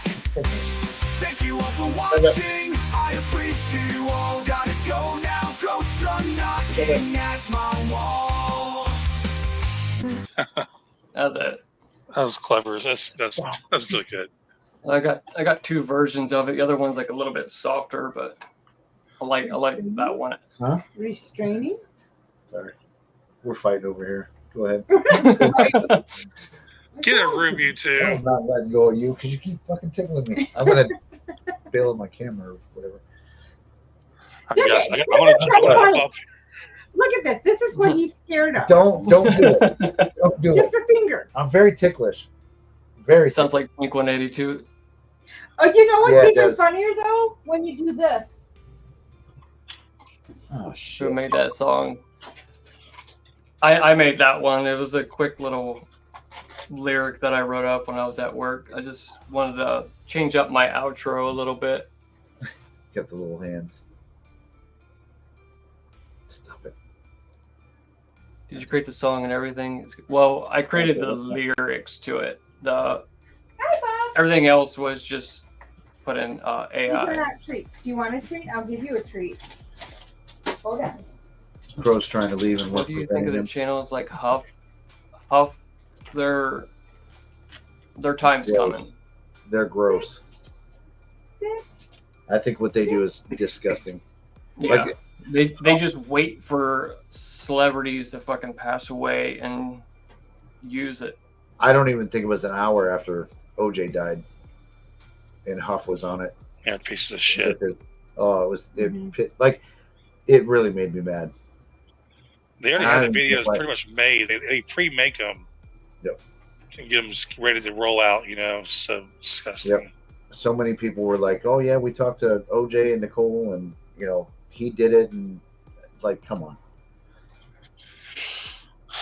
Thank you all for watching. I appreciate you all. Gotta go now. Ghosts are knocking at my wall. That's it. That was clever. That's really good. I got two versions of it. The other one's like a little bit softer, but I like that one. Huh? restraining. Sorry. We're fighting over here. Go ahead. Get a room, you two. I'm not letting go of you because you keep fucking tickling me. I'm gonna bail on my camera or whatever. I want to. Look at this. This is what he's scared of. Don't do it. Don't do Just it. a finger. I'm very ticklish. Very. Sounds like Blink 182. Oh, you know what's Yeah, it even does. funnier though? When you do this. Oh Who shit. made that song? I made that one. It was a quick little lyric that I wrote up when I was at work. I just wanted to change up my outro a little bit. Got the little hands. Stop it. Did you create the song and everything? Well, I created the lyrics to it. Hi, Bob. Everything else was just put in These are AI. not treats. Do you want a treat? I'll give you a treat. Hold on. Crow's trying to leave and What work do you with think of the him. channels like Huff? Their time's Yeah. coming. They're gross. Sit. I think what they do is disgusting. Yeah, Like- they just wait for celebrities to fucking pass away and use it. I don't even think it was an hour after OJ died and Huff was on it. Yeah, pieces of shit. Oh, it was like it really made me mad. They already had the videos pretty much made. They pre-make them. Yep. And get them ready to roll out. So disgusting. Yep. So many people were like, "Oh yeah, we talked to OJ and Nicole, and he did it," and like, come on.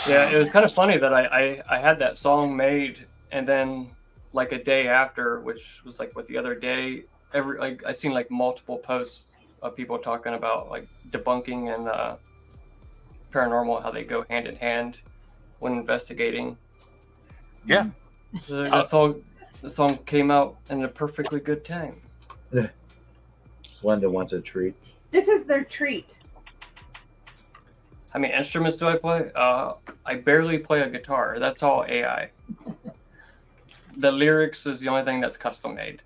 Yeah, it was kind of funny that I had that song made, and then like a day after, which was like the other day, I seen like multiple posts of people talking about like debunking and paranormal, how they go hand in hand when investigating. Yeah. So the song came out in a perfectly good time. Glenda wants a treat. This is their treat. How many instruments do I play? I barely play a guitar. That's all AI. The lyrics is the only thing that's custom made.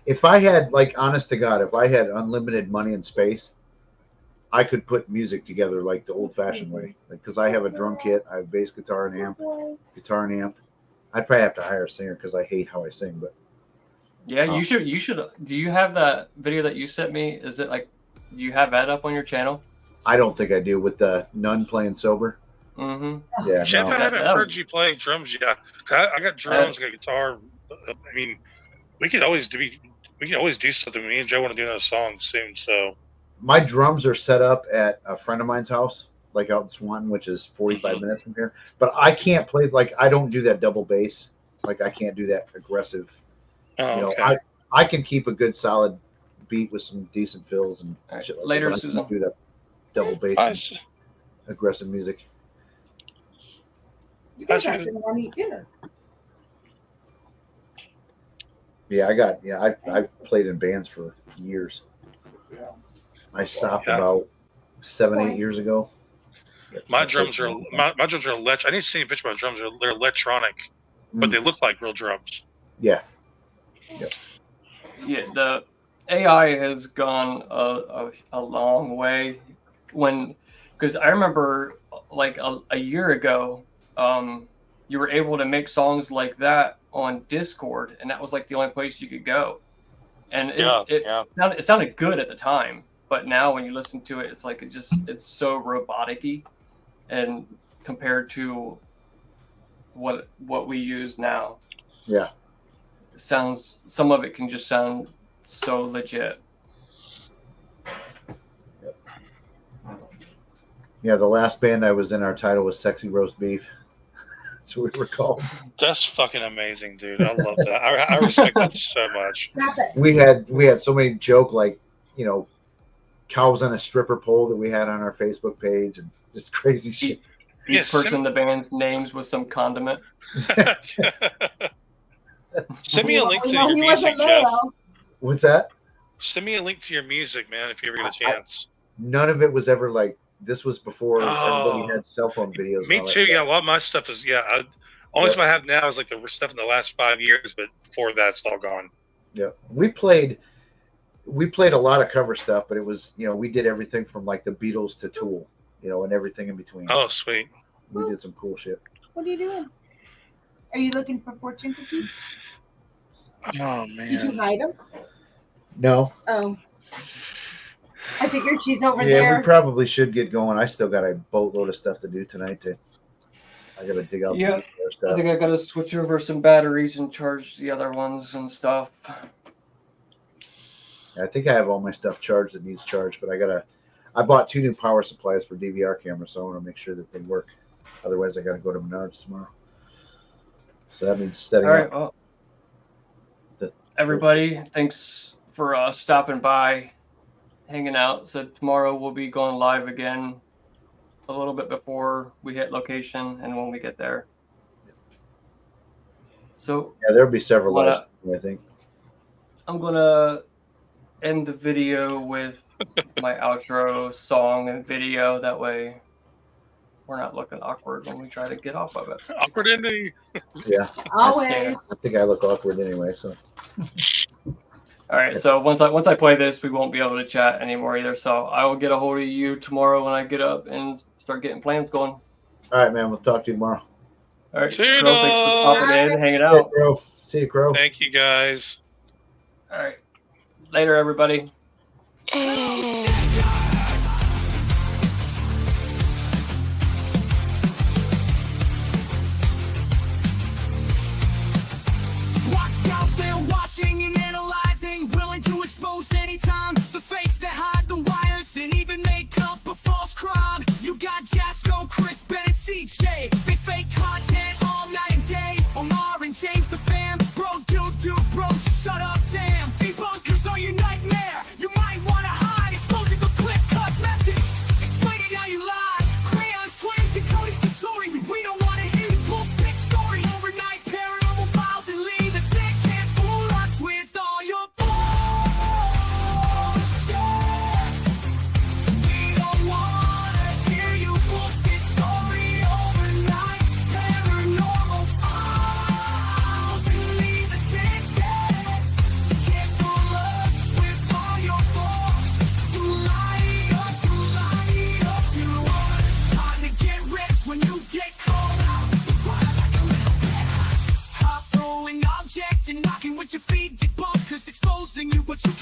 If I had, like, honest to God, if I had unlimited money and space, I could put music together like the old-fashioned way. Because I have a drum kit, I have bass guitar and amp, guitar and amp. I'd probably have to hire a singer because I hate how I sing. But yeah, you should. Do you have that video that you sent me? Is it like, do you have that up on your channel? I don't think I do with the Nun playing sober. Mm-hmm. Yeah, Jeff, no. I haven't heard you play drums yet. I got drums, I got guitar. I mean, we could always do something. Me and Joe want to do another song soon. So My drums are set up at a friend of mine's house, like out in Swanton, which is 45 minutes from here. But I can't play, like, I don't do that double bass. Like, I can't do that aggressive. okay. I can keep a good solid beat with some decent fills and shit like Later, that. Susan. I can't do that double bass and aggressive music. You guys are going to want to eat dinner. Yeah, I played in bands for years. I stopped about 7-8 years ago. My drums are electric. I didn't see any picture of my drums. They're electronic, but they look like real drums. Yeah. Yep. Yeah, the AI has gone a long way. Because I remember like a year ago, you were able to make songs like that on Discord, and that was like the only place you could go. And it sounded good at the time, but now when you listen to it, it's like it's so robotic-y, and compared to what we use now. Yeah. Some of it can just sound so legit. Yep. Yeah, the last band I was in, our title was Sexy Roast Beef. That's what we were called. That's fucking amazing, dude. I love that. I respect that so much. We had so many joke, like, cows on a stripper pole that we had on our Facebook page, and just crazy shit. Each person in the band's names with some condiment. Send me a link to your music, Jeff. What's that? Send me a link to your music, man, if you ever get a chance. None of it was ever like, this was before everybody had cell phone videos. Me too. Yeah, a lot of my stuff is only stuff I have now is like the stuff in the last 5 years, but before that, it's all gone. Yeah, we played a lot of cover stuff, but it was we did everything from like the Beatles to Tool, and everything in between. Oh, sweet. We did some cool shit. What are you doing? Are you looking for fortune cookies? Oh man. Did you hide them? No. Oh. I figured she's over there. there. Yeah, we probably should get going. I still got a boatload of stuff to do tonight. I got to dig out the stuff. I think I got to switch over some batteries and charge the other ones and stuff. I think I have all my stuff charged that needs charged, but I bought 2 new power supplies for DVR cameras, so I want to make sure that they work. Otherwise, I got to go to Menards tomorrow. So that means setting up. Well, everybody, thanks for stopping by, hanging out. So tomorrow we'll be going live again a little bit before we hit location and when we get there. So yeah, there'll be several lives, I think. I'm gonna end the video with my outro song and video. That way we're not looking awkward when we try to get off of it. Awkward ending. Yeah. Always. I think I look awkward anyway, so. All right, so once I play this, we won't be able to chat anymore either. So I will get a hold of you tomorrow when I get up and start getting plans going. All right, man. We'll talk to you tomorrow. All right, Crow, thanks for stopping in, hanging out. See you, Crow. Thank you, guys. All right. Later, everybody. Watch out, they're watching and analyzing, willing to expose anytime the fakes that hide the wires and even make up a false crime. You got Jasco, Chris, Bennett, CJ. They fake content all night and day. Omar and James the fam. Bro, bro, just shut up, damn. Debunkers are your nightmare. You might wanna hide, exposing the clip cuts message. Explaining how you lie. Crayon swings and Cody Satori. We don't wanna hear your bullshit story. Overnight paranormal files and leave the tech. Can't fool us with all your bullshit. We don't wanna hear your bullshit story. Overnight paranormal files and leave the tech. Can't fool us with all your bullshit. So light up, you want time to get rich when you get called out. Try like a little bit hot, throwing object and knocking with your feet. Debunkers exposing you, but you